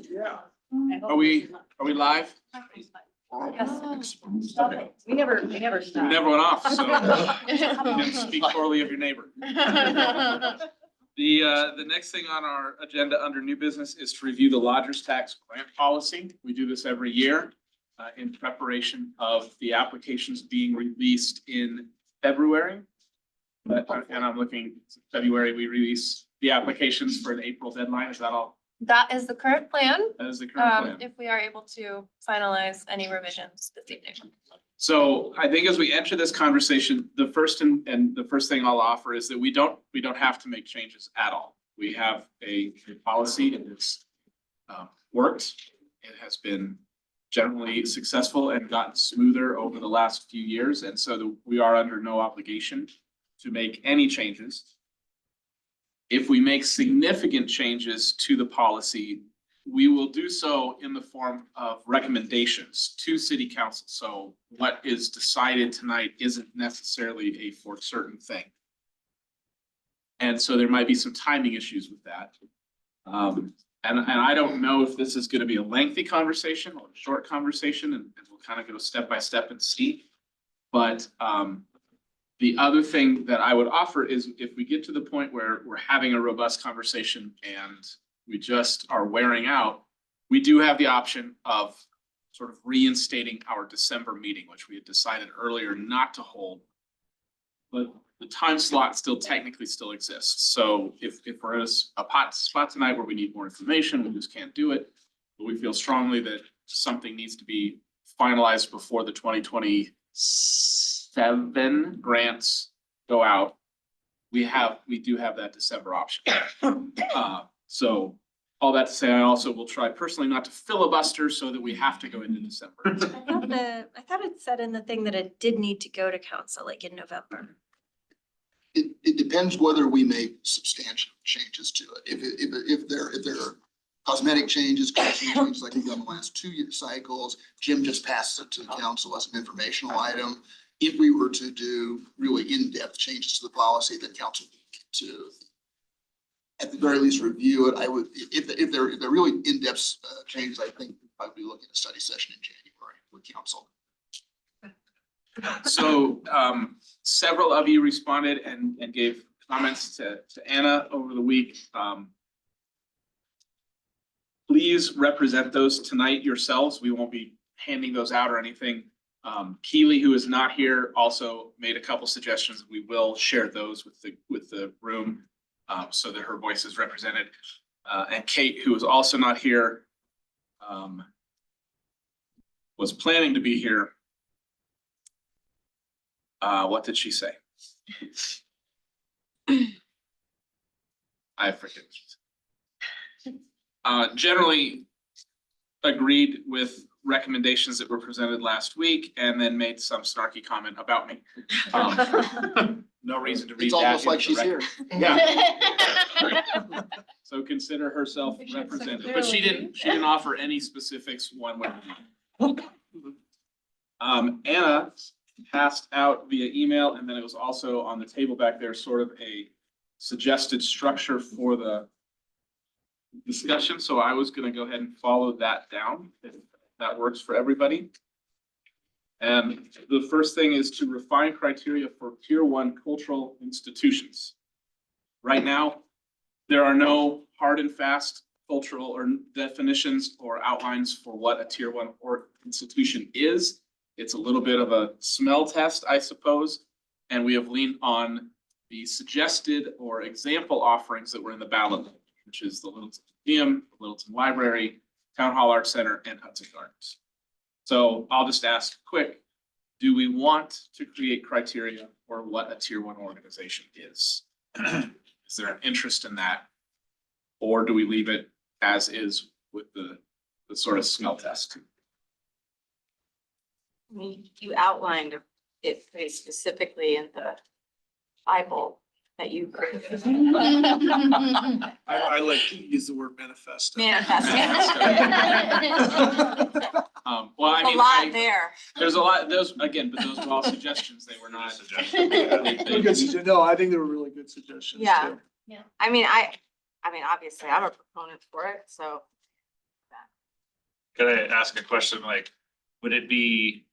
Yeah. Are we live? We never We stopped. never went off, so you can speak poorly of your neighbor. The next thing on our agenda under new business is to review the lodgers tax grant policy. We do this every year in preparation of the applications being released in February. And I'm looking, February, we release the applications for an April deadline. Is that all? That is the current plan, That is the current plan. if we are able to finalize any revisions this evening. So I think as we enter this conversation, the first and the first thing I'll offer is that we don't have to make changes at all. We have a policy and it's worked. It has been generally successful and gotten smoother over the last few years. And so we are under no obligation to make any changes. If we make significant changes to the policy, we will do so in the form of recommendations to city council. So what is decided tonight isn't necessarily a for certain thing. And so there might be some timing issues with that. And I don't know if this is going to be a lengthy conversation or a short conversation, and we'll kind of go step by step and see. But the other thing that I would offer is if we get to the point where we're having a robust conversation and we just are wearing out, we do have the option of sort of reinstating our December meeting, which we had decided earlier not to hold. But the time slot still technically still exists. So if we're at a hot spot tonight where we need more information, we just can't do it. But we feel strongly that something needs to be finalized before the 2027 grants go out. We do have that December option. So all that to say, I also will try personally not to filibuster so that we have to go into December. I thought it said in the thing that it did need to go to council like in November. It depends whether we make substantial changes to it. If there are cosmetic changes, cultural changes like we've done the last 2 year cycles, Jim just passes it to the council as an informational item. If we were to do really in-depth changes to the policy, then council to at the very least review it. I would, if they're really in-depth changes, I think I'd be looking at a study session in January with council. So several of you responded and gave comments to Anna over the week. Please represent those tonight yourselves. We won't be handing those out or anything. Keely, who is not here, also made a couple suggestions. We will share those with the room so that her voice is represented. And Kate, who is also not here, was planning to be here. What did she say? I forget. Generally agreed with recommendations that were presented last week and then made some snarky comment about me. No reason to read It's that. almost like into the she's here. record. Yeah. So consider herself represented, but she didn't offer any specifics one way or another. Anna passed out via email, and then it was also on the table back there, sort of a suggested structure for the discussion. So I was gonna go ahead and follow that down, if that works for everybody. And the first thing is to refine criteria for tier 1 cultural institutions. Right now, there are no hard and fast cultural or definitions or outlines for what a tier 1 or institution is. It's a little bit of a smell test, I suppose. And we have leaned on the suggested or example offerings that were in the ballot, which is the Littleton Museum, the Littleton Library, Town Hall Arts Center, and Hudson Gardens. So I'll just ask quick, do we want to create criteria for what a tier 1 organization is? Is there an interest in that? Or do we leave it as is with the sort of smell test? I mean, you outlined it pretty specifically in the Bible that you created. I like to use the word manifesto. Manifest. Well, I A mean, lot there. there's a lot, those, again, but those were all suggestions. They were not. No, I think they were really good suggestions. Yeah. too. I mean, obviously, I'm a proponent for it, so. Could I ask a question, like, would it be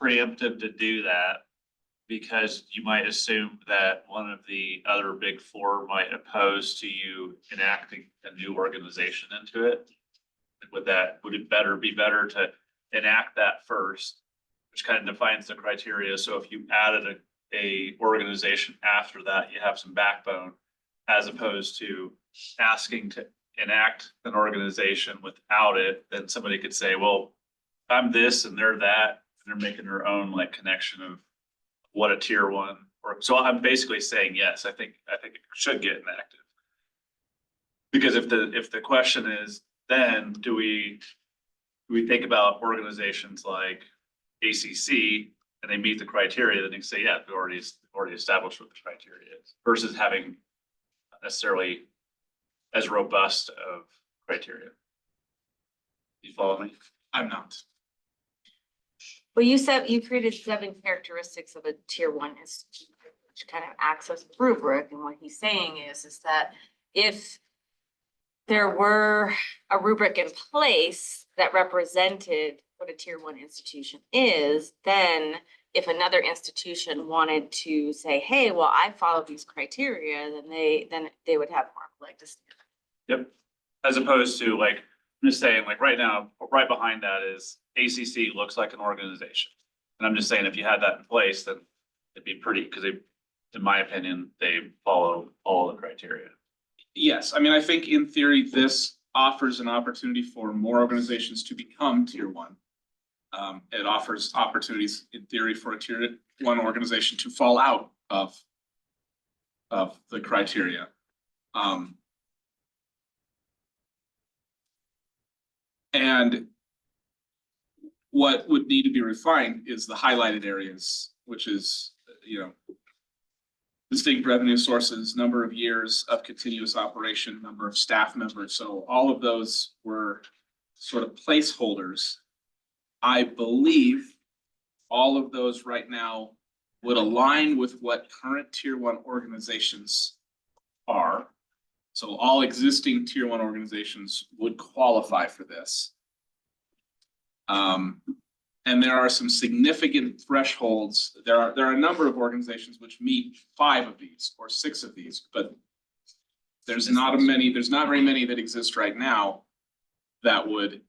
preemptive to do that? Because you might assume that one of the other big four might oppose to you enacting a new organization into it? Would it be better to enact that first, which kind of defines the criteria, so if you added a organization after that, you have some backbone, as opposed to asking to enact an organization without it, then somebody could say, well, I'm this and they're that, and they're making their own like connection of what a tier one, or, so I'm basically saying, yes, I think it should get enacted. Because if the question is, then do we think about organizations like ACC and they meet the criteria, then they say, yeah, we already established what the criteria is, versus having necessarily as robust of criteria. You follow me? I'm not. Well, you said you created 7 characteristics of a tier 1 institution, which kind of acts as a rubric. And what he's saying is that if there were a rubric in place that represented what a tier 1 institution is, then if another institution wanted to say, hey, well, I follow these criteria, then they would have more leg to stand. Yep. As opposed to like, I'm just saying, like right now, right behind that is ACC looks like an organization. And I'm just saying, if you had that in place, then it'd be pretty, because they, in my opinion, they follow all the criteria. Yes, I mean, I think in theory, this offers an opportunity for more organizations to become tier 1. It offers opportunities in theory for a tier 1 organization to fall out of the criteria. And what would need to be refined is the highlighted areas, which is, distinct revenue sources, number of years of continuous operation, number of staff members. So all of those were sort of placeholders. I believe all of those right now would align with what current tier 1 organizations are. So all existing tier 1 organizations would qualify for this. And there are some significant thresholds. There are a number of organizations which meet 5 of these or 6 of these, but there's not very many that exist right now that would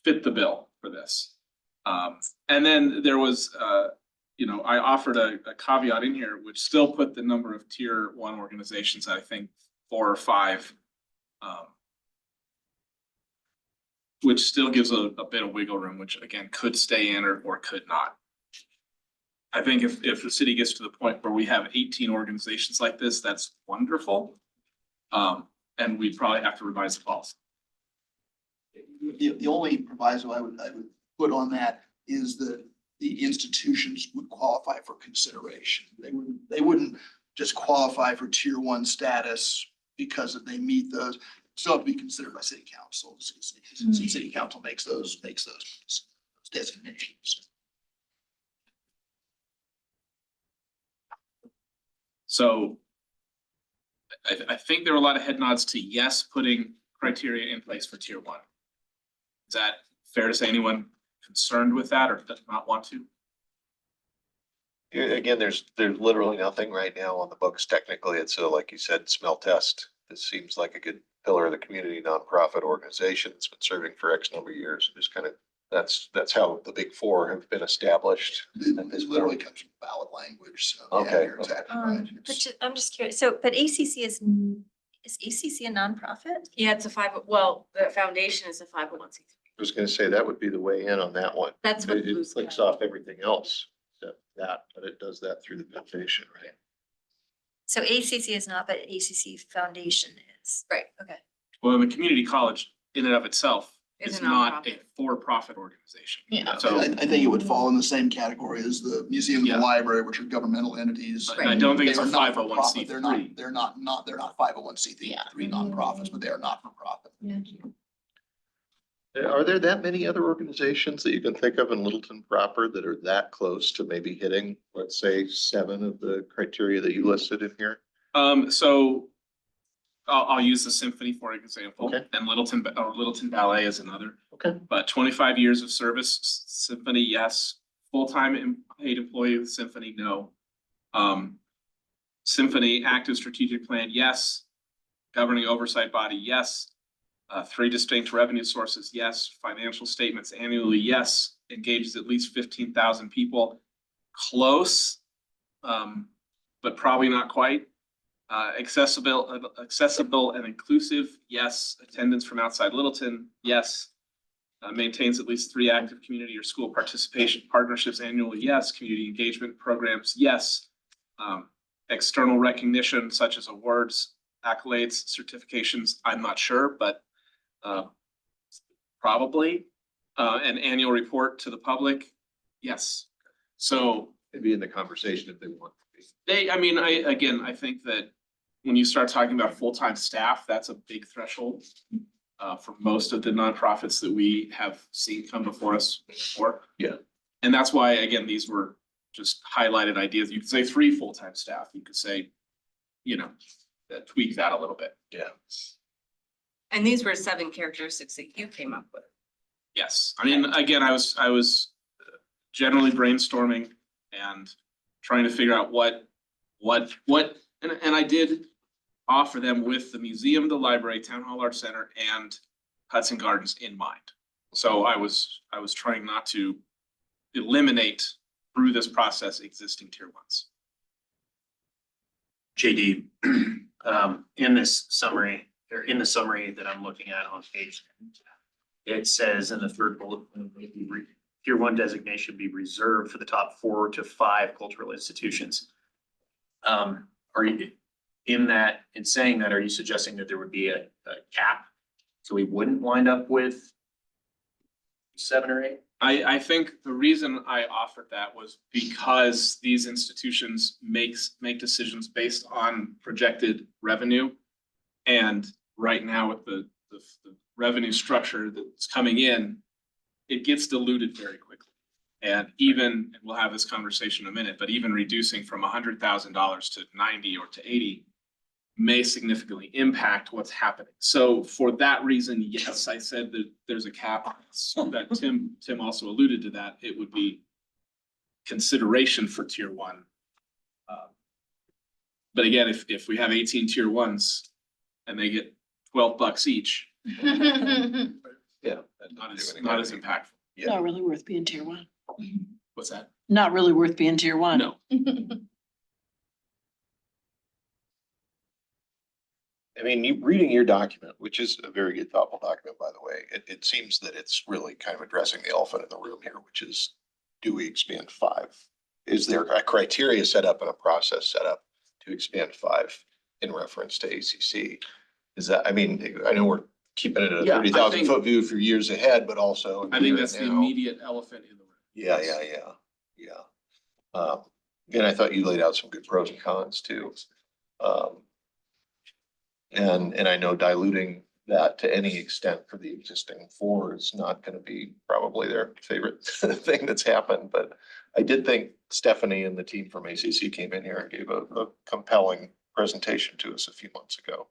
fit the bill for this. And then there was, I offered a caveat in here, which still put the number of tier 1 organizations, I think 4 or 5, which still gives a bit of wiggle room, which again, could stay in or could not. I think if the city gets to the point where we have 18 organizations like this, that's wonderful. And we probably have to revise the policy. The only proviso I would put on that is that the institutions would qualify for consideration. They wouldn't just qualify for tier 1 status because they meet those. Still have to be considered by city council. City council makes those designations. So I think there were a lot of head nods to yes, putting criteria in place for tier 1. Is that fair to say? Anyone concerned with that or does not want to? Again, there's literally nothing right now on the books. Technically, it's a, like you said, smell test. This seems like a good pillar of the community nonprofit organization. It's been serving for X number of years. Just kind of, that's how the big 4 have been established. This literally comes from ballot language. So, yeah, Okay. you're exactly right. I'm just curious, but ACC is ACC a nonprofit? Yeah, it's a the foundation is a 501c3. I was gonna say that would be the way in on that one. That's what It Blue's clicks got. off everything else. that, but it does that through the foundation, right? So ACC is not, but ACC Foundation is. Right. Okay. Well, the community college in and of itself It's is a not a nonprofit. for-profit organization. Yeah. So I think it would fall in the same category as the museum and Yeah. the library, which are governmental entities. I don't think it's a They are not for 501c3. profit. They're not 501c3 Yeah. nonprofits, but they are not for profit. Are there that many other organizations that you can think of in Littleton proper that are that close to maybe hitting, let's say, 7 of the criteria that you listed in here? So I'll use the symphony for example, Okay. and Littleton Ballet is another. Okay. But 25 years of service, symphony, yes. Full-time paid employee of the symphony, no. Symphony active strategic plan, yes. Governing oversight body, yes. 3 distinct revenue sources, yes. Financial statements annually, yes. Engages at least 15,000 people. Close, but probably not quite. Accessible and inclusive, yes. Attendance from outside Littleton, yes. Maintains at least 3 active community or school participation partnerships annually, yes. Community engagement programs, yes. External recognition such as awards, accolades, certifications, I'm not sure, but probably. An annual report to the public, yes. So Maybe in the conversation if they want to be. I think that when you start talking about full-time staff, that's a big threshold for most of the nonprofits that we have seen come before us before. Yeah. And that's why, again, these were just highlighted ideas. You could say 3 full-time staff. You could say, tweak that a little bit. Yeah. And these were 7 characteristics that you came up with. Yes. I mean, again, I was generally brainstorming and trying to figure out what, and I did offer them with the museum, the library, town hall art center, and Hudson Gardens in mind. So I was trying not to eliminate through this process existing tier 1s. JD, in this summary, or in the summary that I'm looking at on page 10, it says in the 3rd bullet point, tier 1 designation be reserved for the top 4 to 5 cultural institutions. Are you, in saying that, are you suggesting that there would be a cap? So we wouldn't wind up with 7 or 8? I think the reason I offered that was because these institutions make decisions based on projected revenue. And right now with the revenue structure that's coming in, it gets diluted very quickly. And we'll have this conversation in a minute, but even reducing from $100,000 to 90 or to 80 may significantly impact what's happening. So for that reason, yes, I said that there's a cap. So that Tim also alluded to that. It would be consideration for tier 1. But again, if we have 18 tier 1s and they get $12 each, Yeah. not as impactful. Yeah. Not really worth being tier 1. What's that? Not really worth being tier 1. No. I mean, reading your document, which is a very good thoughtful document, by the way, it seems that it's really kind of addressing the elephant in the room here, which is, do we expand 5? Is there a criteria set up and a process set up to expand 5 in reference to ACC? Is that, I mean, I know we're keeping it at a Yeah, I 30,000 think- foot view for years ahead, but also. I think that's the immediate elephant in the room. Yeah. And I thought you laid out some good pros and cons too. And I know diluting that to any extent for the existing 4 is not gonna be probably their favorite thing that's happened, but I did think Stephanie and the team from ACC came in here and gave a compelling presentation to us a few months ago.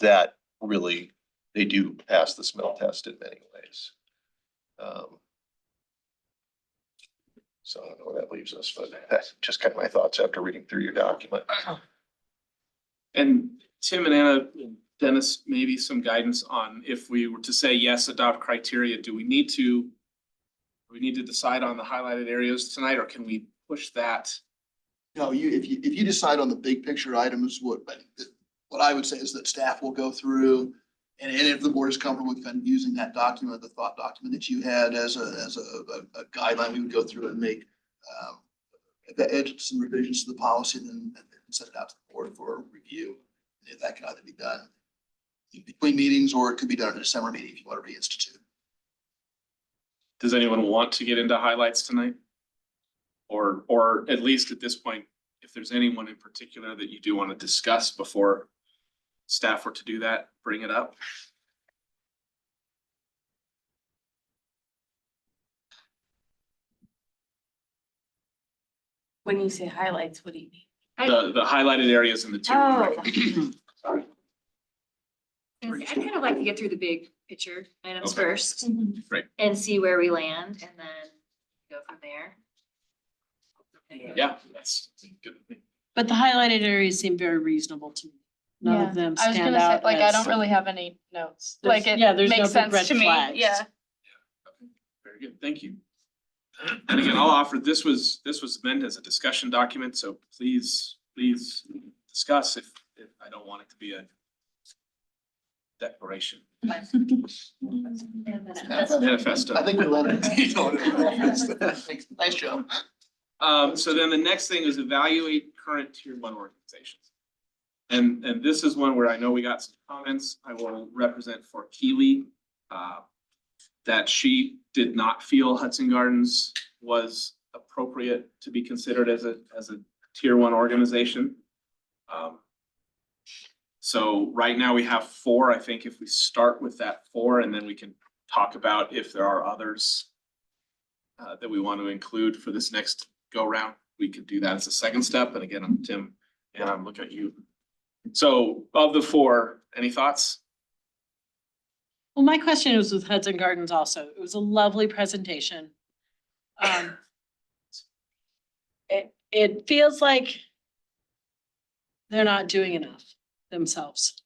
That really, they do pass the smell test in many ways. So I don't know where that leaves us, but that's just kind of my thoughts after reading through your document. And Tim and Anna, Dennis, maybe some guidance on if we were to say, yes, adopt criteria, do we need to decide on the highlighted areas tonight, or can we push that? No, if you decide on the big picture items, what I would say is that staff will go through, and if the board is comfortable with kind of using that document, the thought document that you had as a guideline, we would go through and make if that edged some revisions to the policy, then send it out to the board for review. If that can either be done in between meetings, or it could be done at a December meeting if you want to reinstitute. Does anyone want to get into highlights tonight? Or at least at this point, if there's anyone in particular that you do want to discuss before staff were to do that, bring it up. When you say highlights, what do you mean? The highlighted areas in the tier one recommendation. Sorry. I'd kind of like to get through the big picture items Okay. first. Right. And see where we land and then go from there. Yeah, that's good. But the highlighted areas seem very reasonable to me. None of them I was stand gonna say, out like, I as- don't really have any notes. There's- Like, it yeah, there's no makes big sense red to me. flags. Yeah. Very good, thank you. And again, I'll offer, this was meant as a discussion document, so please discuss if I don't want it to be a declaration. Manifesto. I think we let it. Nice job. So then the next thing is evaluate current tier one organizations. And this is one where I know we got some comments. I will represent for Keely. That she did not feel Hudson Gardens was appropriate to be considered as a tier one organization. So right now we have 4. I think if we start with that 4, and then we can talk about if there are others that we want to include for this next go round, we could do that as a second step. And again, I'm Tim and I'm looking at you. So of the 4, any thoughts? Well, my question was with Hudson Gardens also. It was a lovely presentation. It feels like they're not doing enough themselves,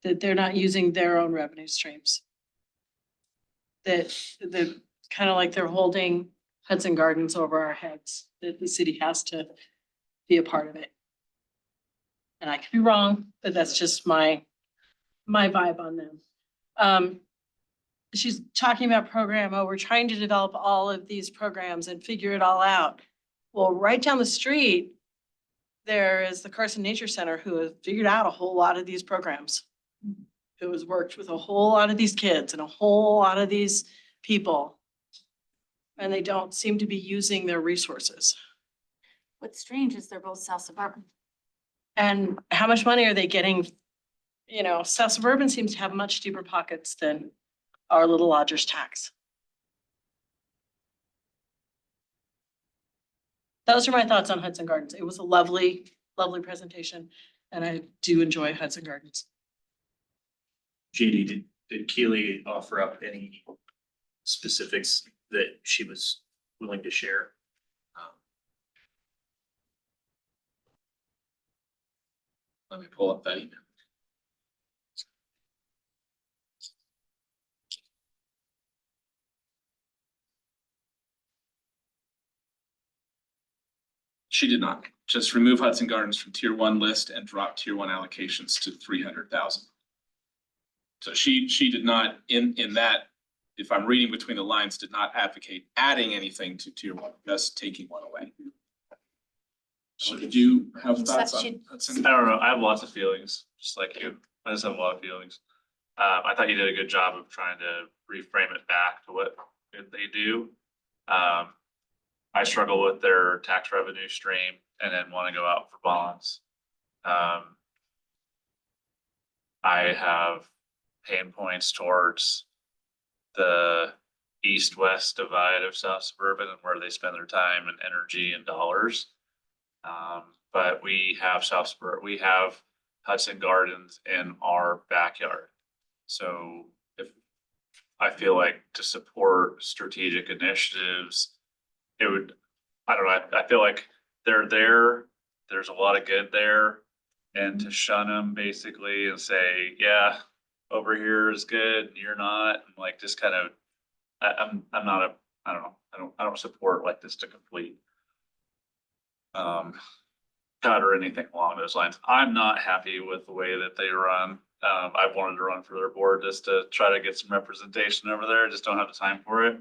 that they're not using their own revenue streams. That kind of like they're holding Hudson Gardens over our heads, that the city has to be a part of it. And I could be wrong, but that's just my vibe on them. She's talking about program, we're trying to develop all of these programs and figure it all out. Well, right down the street, there is the Carson Nature Center who has figured out a whole lot of these programs. Who has worked with a whole lot of these kids and a whole lot of these people. And they don't seem to be using their resources. What's strange is they're both South Suburban. And how much money are they getting? You know, South Suburban seems to have much deeper pockets than our little lodger's tax. Those are my thoughts on Hudson Gardens. It was a lovely, lovely presentation, and I do enjoy Hudson Gardens. JD, did Keely offer up any specifics that she was willing to share? Let me pull up that email. She did not. Just remove Hudson Gardens from tier 1 list and drop tier 1 allocations to 300,000. So she did not in that, if I'm reading between the lines, did not advocate adding anything to tier 1, just taking one away. So did you have thoughts on Hudson? I don't know. I have lots of feelings, just like you. I just have a lot of feelings. I thought you did a good job of trying to reframe it back to what they do. I struggle with their tax revenue stream and then want to go out for bonds. I have pain points towards the east-west divide of South Suburban and where they spend their time and energy and dollars. But we have we have Hudson Gardens in our backyard. So if I feel like to support strategic initiatives, it would, I don't know, I feel like they're there, there's a lot of good there. And to shun them basically and say, yeah, over here is good, and you're not, and like just kind of, I'm not I don't know, I don't support like this to complete. Cut or anything along those lines. I'm not happy with the way that they run. I've wanted to run for their board just to try to get some representation over there. Just don't have the time for it.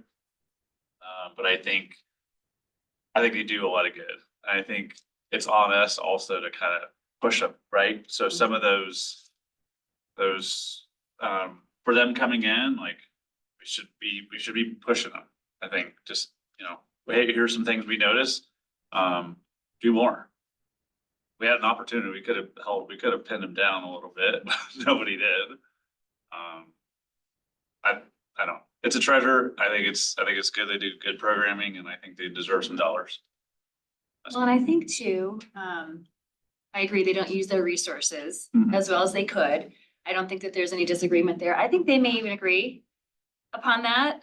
But I think they do a lot of good. I think it's on us also to kind of push them, right? So some of those, for them coming in, like, we should be pushing them. I think just, hey, here's some things we noticed, do more. We had an opportunity, we could have helped, we could have pinned them down a little bit, but nobody did. I don't, it's a treasure. I think it's good. They do good programming and I think they deserve some dollars. Well, and I think too, I agree, they don't use their resources Mhm. as well as they could. I don't think that there's any disagreement there. I think they may even agree upon that.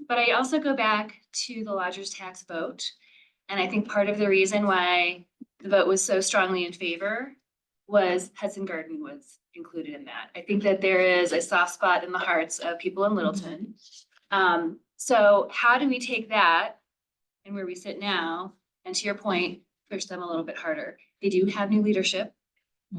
But I also go back to the lodger's tax vote. And I think part of the reason why the vote was so strongly in favor was Hudson Garden was included in that. I think that there is a soft spot in the hearts of people in Littleton. So how do we take that and where we sit now, and to your point, push them a little bit harder? They do have new leadership.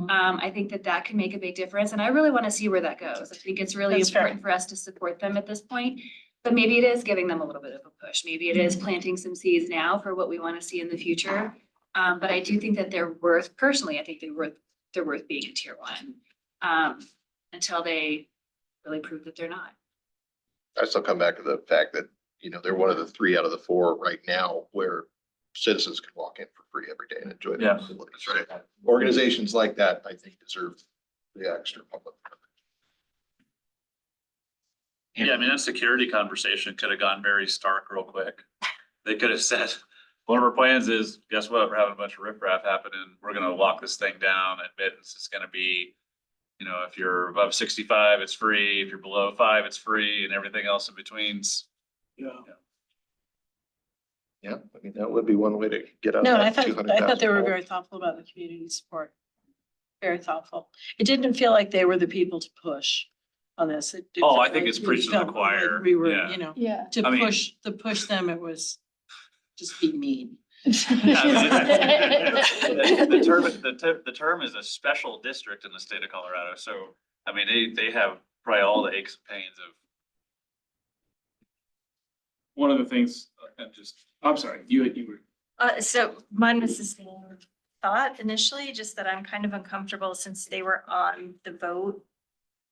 I think that that can make a big difference, and I really want to see where that goes. I think it's really That's fair. important for us to support them at this point. But maybe it is giving them a little bit of a push. Maybe it is planting some seeds now for what we want to see in the future. But I do think that they're worth, personally, I think they're worth being a tier one. Until they really prove that they're not. I still come back to the fact that, they're one of the 3 out of the 4 right now where citizens can walk in for free every day and enjoy the Yeah. facilities, right? Organizations like that, I think, deserve the extra public. Yeah, I mean, that security conversation could have gone very stark real quick. They could have said, one of our plans is, guess what? We're having a bunch of riffraff happening. We're gonna lock this thing down. Admittance is gonna be, if you're above 65, it's free. If you're below 5, it's free, and everything else in between's. Yeah, I mean, that would be one way to get out. No, that I thought they were 200,000. very thoughtful about the community support. Very thoughtful. It didn't feel like they were the people to push on this. It Oh, I felt think like it's we preaching to the felt like choir. We were, Yeah. Yeah. to I mean- push them, it was just be mean. Yeah, I mean, the term is a special district in the state of Colorado. So, I mean, they have probably all the aches and pains of. One of the things, I'm sorry, you were. So mine was the same thought initially, just that I'm kind of uncomfortable since they were on the vote.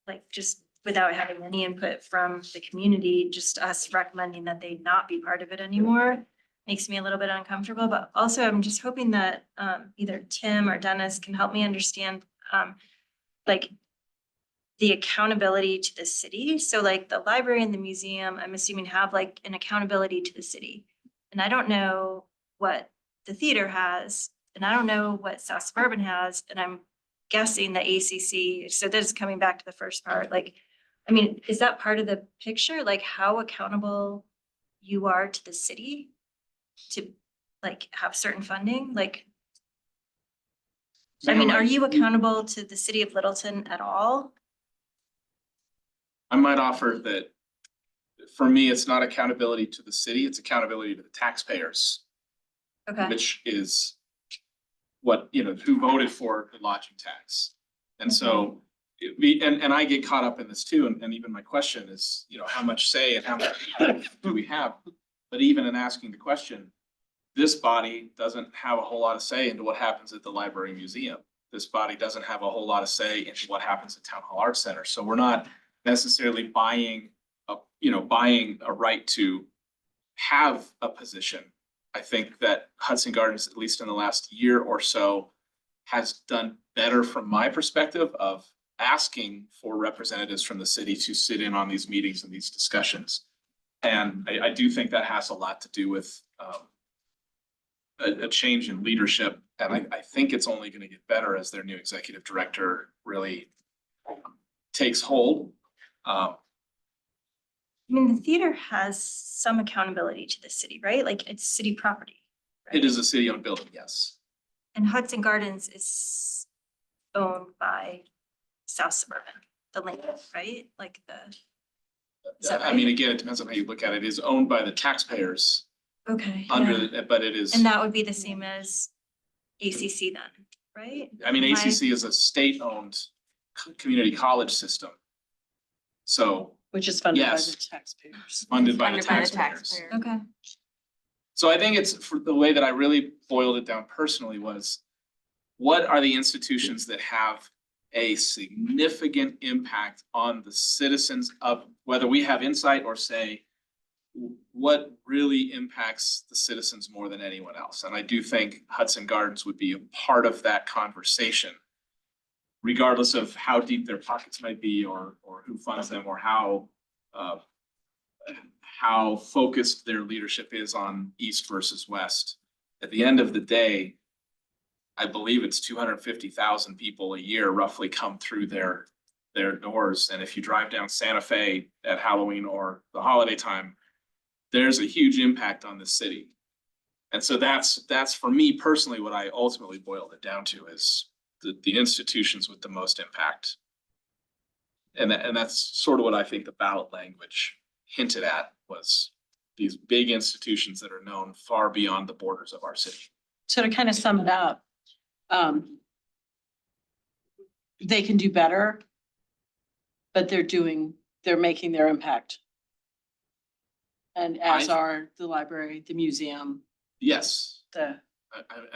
Like just without having any input from the community, just us recommending that they not be part of it anymore. Makes me a little bit uncomfortable, but also I'm just hoping that either Tim or Dennis can help me understand like the accountability to the city. So like the library and the museum, I'm assuming have like an accountability to the city. And I don't know what the theater has, and I don't know what South Suburban has, and I'm guessing the ACC, so this is coming back to the first part, like, I mean, is that part of the picture? Like how accountable you are to the city to like have certain funding? Like, I mean, are you accountable to the city of Littleton at all? I might offer that for me, it's not accountability to the city, it's accountability to the taxpayers, Okay, which is what, who voted for the lodging tax. And so, and I get caught up in this too, and even my question is, how much say and how much do we have? But even in asking the question, this body doesn't have a whole lot of say into what happens at the library and museum. This body doesn't have a whole lot of say into what happens at Town Hall Arts Center. So we're not necessarily buying a right to have a position. I think that Hudson Gardens, at least in the last year or so, has done better from my perspective of asking for representatives from the city to sit in on these meetings and these discussions. And I do think that has a lot to do with a change in leadership. And I think it's only going to get better as their new executive director really takes hold. I mean, the theater has some accountability to the city, right? Like it's city property. right? It is a city-owned building, yes. And Hudson Gardens is owned by South Suburban, the land, right? Like is that I mean, right? again, it depends on how you look at it. It is owned by the taxpayers Okay. under, but it is, And that would be the same as ACC then, right? I mean, Am I- ACC is a state-owned community college system. So Which is funded by Yes. the taxpayers. funded by the Funded by the taxpayers. taxpayer. Okay, So I think it's, for the way that I really boiled it down personally was, what are the institutions that have a significant impact on the citizens of, whether we have insight or say, what really impacts the citizens more than anyone else? And I do think Hudson Gardens would be a part of that conversation, regardless of how deep their pockets might be, or who funds them, or how focused their leadership is on east versus west. At the end of the day, I believe it's 250,000 people a year roughly come through their doors. And if you drive down Santa Fe at Halloween or the holiday time, there's a huge impact on the city. And so that's for me personally, what I ultimately boiled it down to, is the institutions with the most impact. And that's sort of what I think the ballot language hinted at, was these big institutions that are known far beyond the borders of our city. So to kind of sum it up, they can do better, but they're making their impact. And as are the library, the museum, Yes, and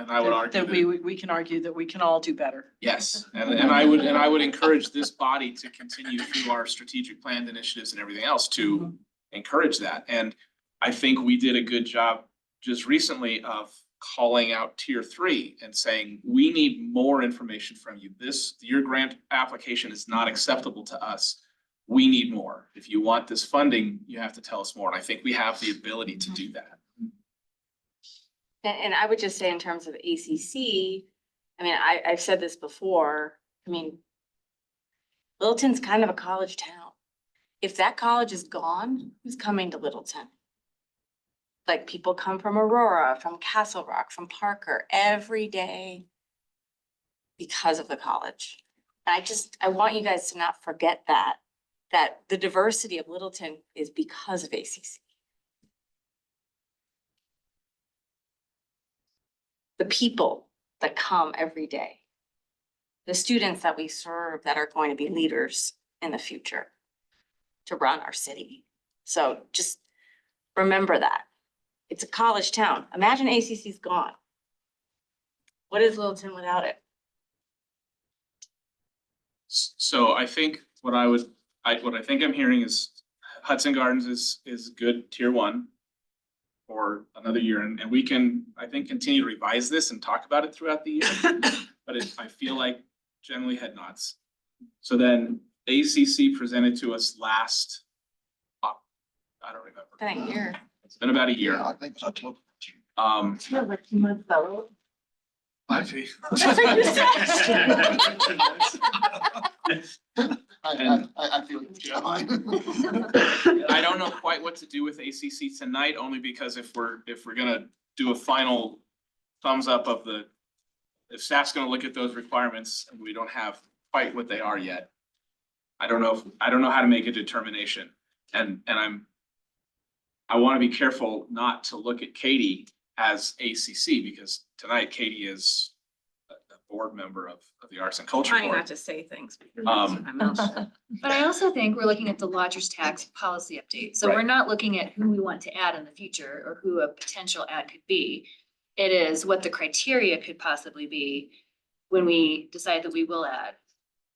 I would argue that we can argue that we can all do better. yes, and I would encourage this body to continue through our strategic plan initiatives and everything else to encourage that. And I think we did a good job just recently of calling out tier 3 and saying, we need more information from you. Your grant application is not acceptable to us. We need more. If you want this funding, you have to tell us more. And I think we have the ability to do that. And I would just say, in terms of ACC, I mean, I've said this before, I mean, Littleton's kind of a college town. If that college is gone, who's coming to Littleton? Like, people come from Aurora, from Castle Rock, from Parker every day because of the college. And I want you guys to not forget that the diversity of Littleton is because of ACC. The people that come every day, the students that we serve that are going to be leaders in the future to run our city. So just remember that. It's a college town. Imagine ACC's gone. What is Littleton without it? So I think what I think I'm hearing is Hudson Gardens is good tier 1 for another year, and we can, I think, continue to revise this and talk about it throughout the year. But I feel like generally head nods. So then ACC presented to us last, I don't remember. Been a year. It's been about a year. Yeah, I think it's October. I think. I feel it's good. I don't know quite what to do with ACC tonight, only because if we're gonna do a final thumbs up of if staff's gonna look at those requirements and we don't have quite what they are yet, I don't know how to make a determination. And I want to be careful not to look at Katie as ACC, because tonight Katie is a board member of the Arts and Culture Trying Board. not to say things. But I also think we're looking at the lodger's tax policy update. So we're Right. not looking at who we want to add in the future or who a potential add could be. It is what the criteria could possibly be when we decide that we will add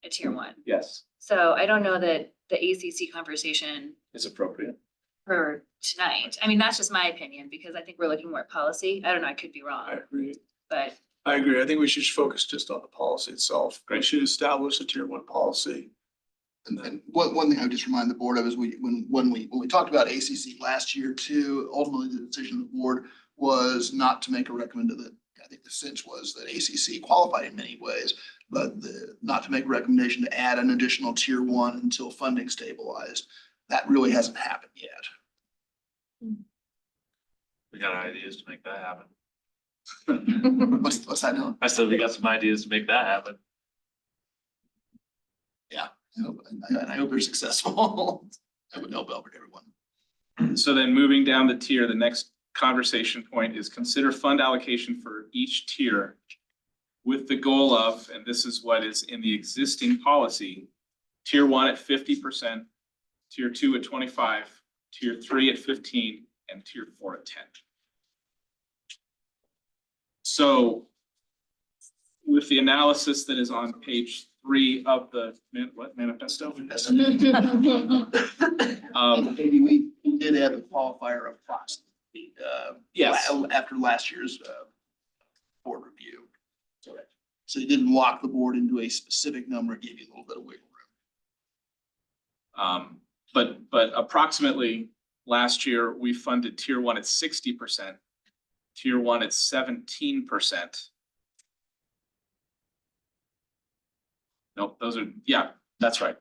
a tier 1. Yes, So I don't know that the ACC conversation it's appropriate. for tonight, I mean, that's just my opinion, because I think we're looking more at policy. I don't know, I could be I wrong, agree. but I agree. I think we should focus just on the policy itself. We Great. should establish a tier 1 policy. And one thing I would just remind the board of is when we talked about ACC last year too, ultimately the decision of the board was not to make a recommendation. I think the sense was that ACC qualified in many ways, but not to make a recommendation to add an additional tier 1 until funding stabilized. That really hasn't happened yet. We got ideas to make that happen. What's that now? I said we got some ideas to make that happen. I hope they're successful. I would help everyone. So then moving down the tier, the next conversation point is consider fund allocation for each tier with the goal of, and this is what is in the existing policy, tier 1 at 50%, tier 2 at 25, tier 3 at 15, and tier 4 at 10. So with the analysis that is on page 3 of the manifesto? Maybe we did add the qualifier of approximately, Yes. after last year's, board review. So you didn't lock the board into a specific number, it gave you a little bit of wiggle room. But approximately last year, we funded tier 1 at 60%, tier 1 at 17%. Nope, those are, yeah, that's right.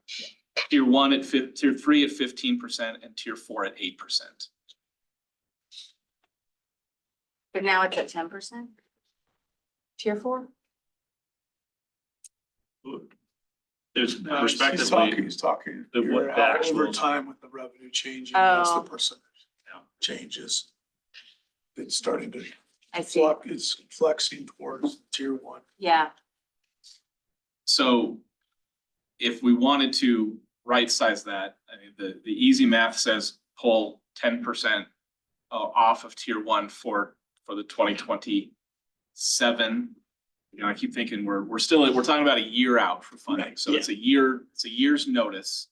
Tier 1 at tier 3 at 15% and tier 4 at 8%. But now it's at 10%? Tier 4? There's No, he's talking, prospectively, he's talking. the- what You're the out actual- Over time with the revenue changing, that's the Oh. percentage changes. It's starting to I see. it's flexing towards tier 1. Yeah. So if we wanted to right size that, I mean, the easy math says pull 10% off of tier 1 for the 2027. You know, I keep thinking we're talking about a year out for funding, so it's a year's notice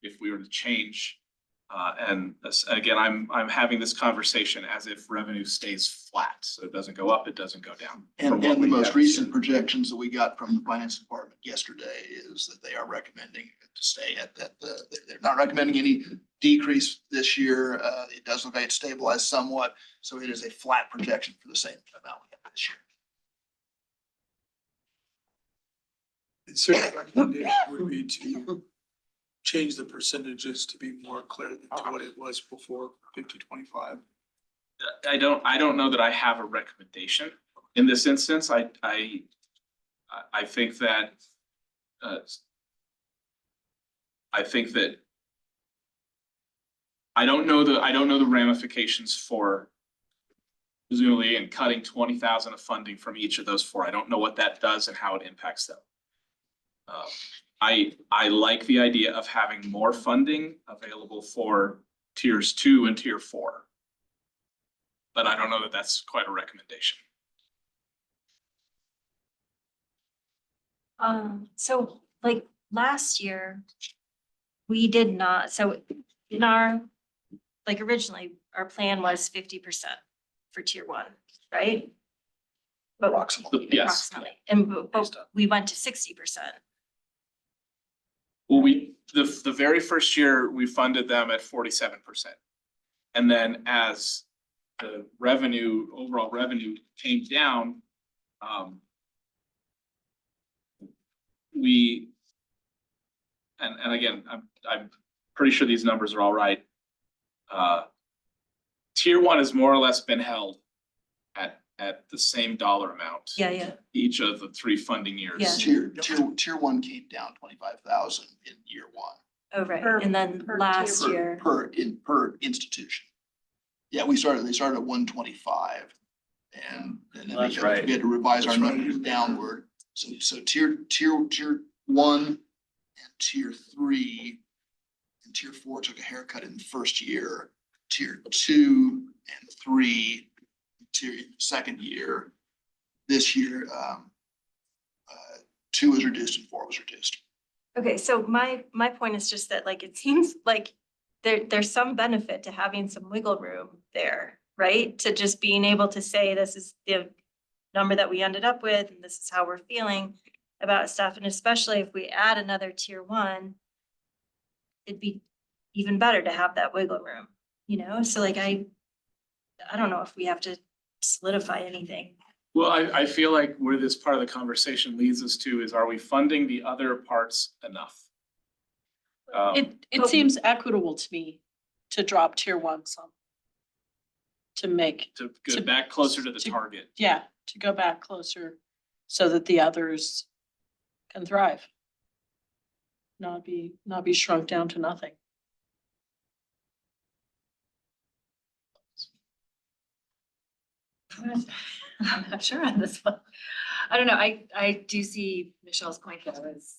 if we were to change. And again, I'm having this conversation as if revenue stays flat, so it doesn't go up, it doesn't go down. And from what the we most have recent seen. projections that we got from the finance department yesterday is that they are recommending it to stay at that, they're not recommending any decrease this year. It does look like it's stabilized somewhat, so it is a flat projection for the same amount we have this year. It's certainly recommendation would be to change the percentages to be more clear than to what it was before 50-25. I don't know that I have a recommendation in this instance. I think that I don't know the ramifications for presumably in cutting 20,000 of funding from each of those 4. I don't know what that does and how it impacts them. I like the idea of having more funding available for tiers 2 and tier 4. But I don't know that that's quite a recommendation. So like last year, we did not, so in our, like originally, our plan was 50% for tier 1, right? But Approximately. Yes. approximately, and but we went to 60%. Well, the very first year, we funded them at 47%. And then as the overall revenue came down, and again, I'm pretty sure these numbers are all right. Tier 1 has more or less been held at the same dollar amount. Yeah. Each of the 3 funding years. Yeah. Tier 1 came down 25,000 in year 1. Oh, right. Per- And then per last tier. year, Per institution. Yeah, they started at 125. And then That's right. we had to revise our That's right. numbers downward. So tier 1 and tier 3 and tier 4 took a haircut in the first year. Tier 2 and 3, second year. This year, 2 was reduced and 4 was reduced. okay, so my point is just that like, it seems like there's some benefit to having some wiggle room there, right? To just being able to say, this is the number that we ended up with, and this is how we're feeling about stuff, and especially if we add another tier 1, it'd be even better to have that wiggle room, you know? So like, I don't know if we have to solidify anything. Well, I feel like where this part of the conversation leads us to is, are we funding the other parts enough? It seems equitable to me to drop tier 1 some. To make, To get back closer to the to- target. yeah, to go back closer so that the others can thrive. Not be shrunk down to nothing. I'm not sure on this one. I don't know. I do see Michelle's point though is,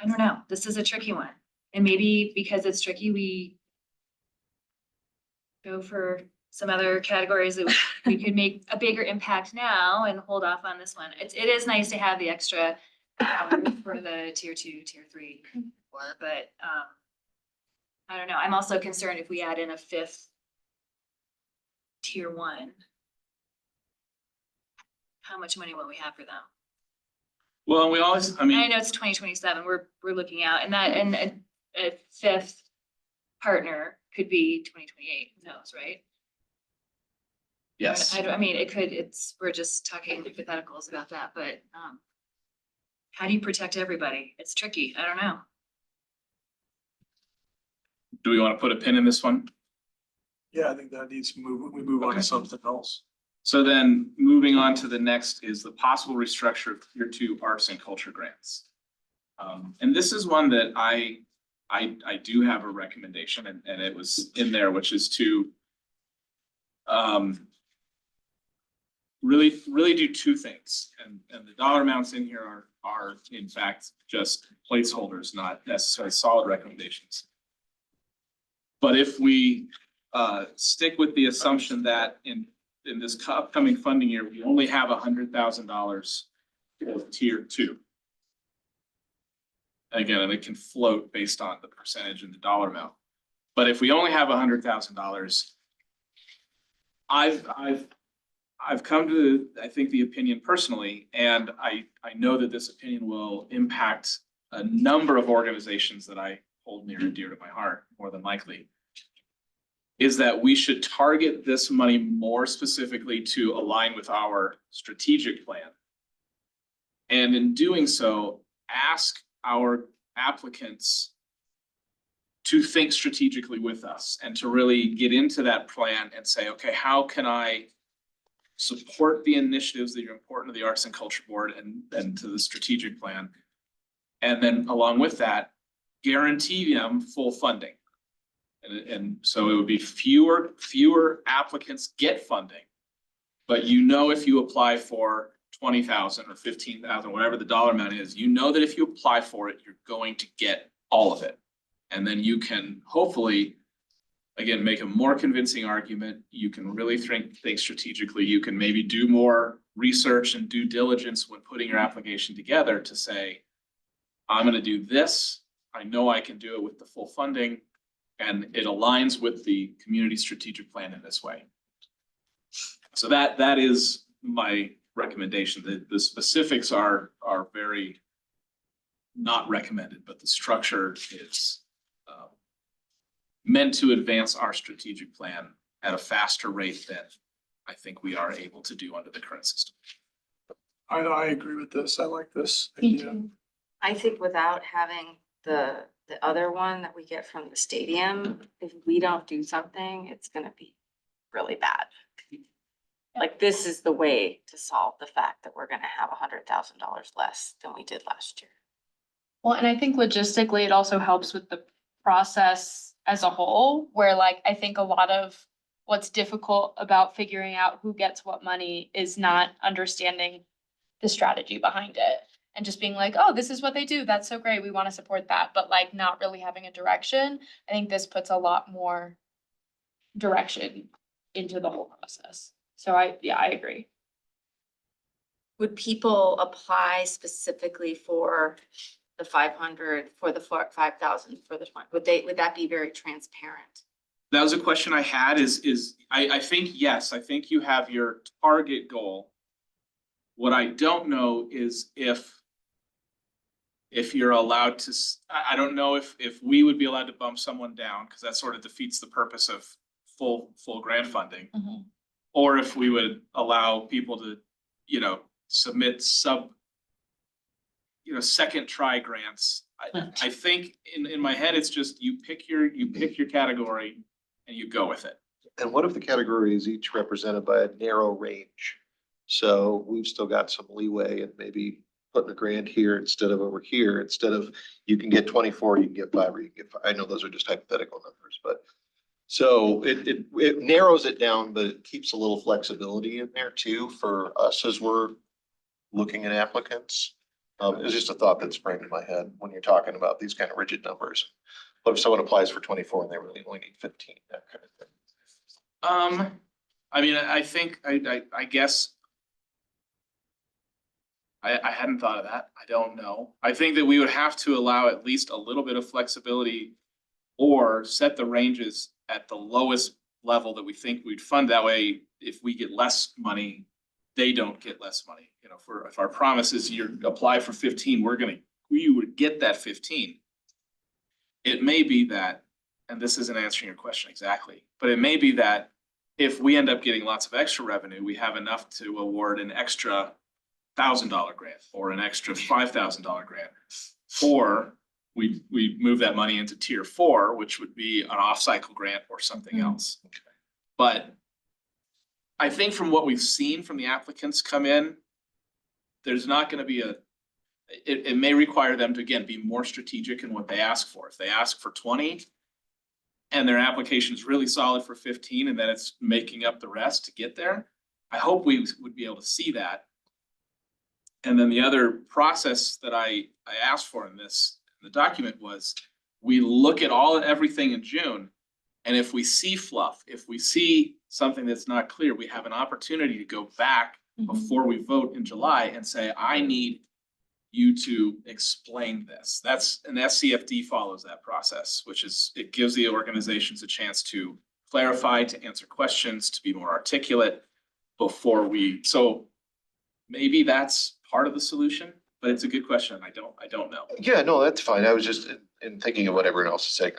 I don't know. This is a tricky one. And maybe because it's tricky, we go for some other categories that we could make a bigger impact now and hold off on this one. It is nice to have the extra for the tier 2, tier 3, but I don't know. I'm also concerned if we add in a 5th tier 1, how much money will we have for them? Well, we always, I And I mean, know it's 2027, we're looking out, and that, and a 5th partner could be 2028, who knows, right? yes. I mean, we're just talking hypotheticals about that, but, how do you protect everybody? It's tricky. I don't know. Do we want to put a pin in this one? Yeah, I think that needs to move, we move on Okay. to something else. So then moving on to the next is the possible restructure of tier 2 arts and culture grants. And this is one that I do have a recommendation and it was in there, which is to really do 2 things. And the dollar amounts in here are in fact just placeholders, not necessarily solid recommendations. But if we stick with the assumption that in this upcoming funding year, we only have $100,000 for tier 2. Again, and it can float based on the percentage and the dollar amount. But if we only have $100,000, I've come to, I think, the opinion personally, and I know that this opinion will impact a number of organizations that I hold near and dear to my heart, more than likely, is that we should target this money more specifically to align with our strategic plan. And in doing so, ask our applicants to think strategically with us and to really get into that plan and say, okay, how can I support the initiatives that are important to the Arts and Culture Board and to the strategic plan? And then along with that, guarantee them full funding. And so it would be fewer applicants get funding. But you know, if you apply for 20,000 or 15,000, whatever the dollar amount is, you know that if you apply for it, you're going to get all of it. And then you can hopefully, again, make a more convincing argument. You can really think strategically. You can maybe do more research and due diligence when putting your application together to say, I'm going to do this. I know I can do it with the full funding. And it aligns with the community strategic plan in this way. So that is my recommendation. The specifics are very not recommended, but the structure is meant to advance our strategic plan at a faster rate than I think we are able to do under the current system. I agree with this. I like this Me idea. too. I think without having the other one that we get from the stadium, if we don't do something, it's gonna be really bad. Like, this is the way to solve the fact that we're gonna have $100,000 less than we did last year. Well, and I think logistically, it also helps with the process as a whole, where like, I think a lot of what's difficult about figuring out who gets what money is not understanding the strategy behind it. And just being like, oh, this is what they do. That's so great. We want to support that. But like not really having a direction. I think this puts a lot more direction into the whole process. So I agree. Would people apply specifically for the 500, for the 5,000, for the 20? Would that be very transparent? That was a question I had I think, yes, I think you have your target goal. What I don't know is if you're allowed to, I don't know if we would be allowed to bump someone down, because that sort of defeats the purpose of full grant funding. Mhm. Or if we would allow people to, submit second try grants. I think in my head, it's just you pick your category and you go with it. And what if the category is each represented by a narrow range? So we've still got some leeway and maybe putting a grant here instead of over here, instead of you can get 24, you can get 5, or you can get 5. I know those are just hypothetical numbers, but so it narrows it down, but it keeps a little flexibility in there too for us as we're looking at applicants. It's just a thought that sprang to my head when you're talking about these kind of rigid numbers. What if someone applies for 24 and they really only need 15, that kind of thing? I mean, I think, I guess. I hadn't thought of that. I don't know. I think that we would have to allow at least a little bit of flexibility or set the ranges at the lowest level that we think we'd fund. That way, if we get less money, they don't get less money. You know, if our promise is you apply for 15, we would get that 15. It may be that, and this isn't answering your question exactly, but it may be that if we end up getting lots of extra revenue, we have enough to award an extra $1,000 grant or an extra $5,000 grant. Or we move that money into tier 4, which would be an off-cycle grant or something else. But I think from what we've seen from the applicants come in, there's not gonna be it may require them to, again, be more strategic in what they ask for. If they ask for 20 and their application is really solid for 15 and then it's making up the rest to get there, I hope we would be able to see that. And then the other process that I asked for in the document was, we look at everything in June. And if we see fluff, if we see something that's not clear, we have an opportunity to go back before we vote in July and say, I need you to explain this. And SCFD follows that process, which is, it gives the organizations a chance to clarify, to answer questions, to be more articulate before so maybe that's part of the solution, but it's a good question. I don't know. Yeah, no, that's fine. I was just in thinking of what everyone else is saying.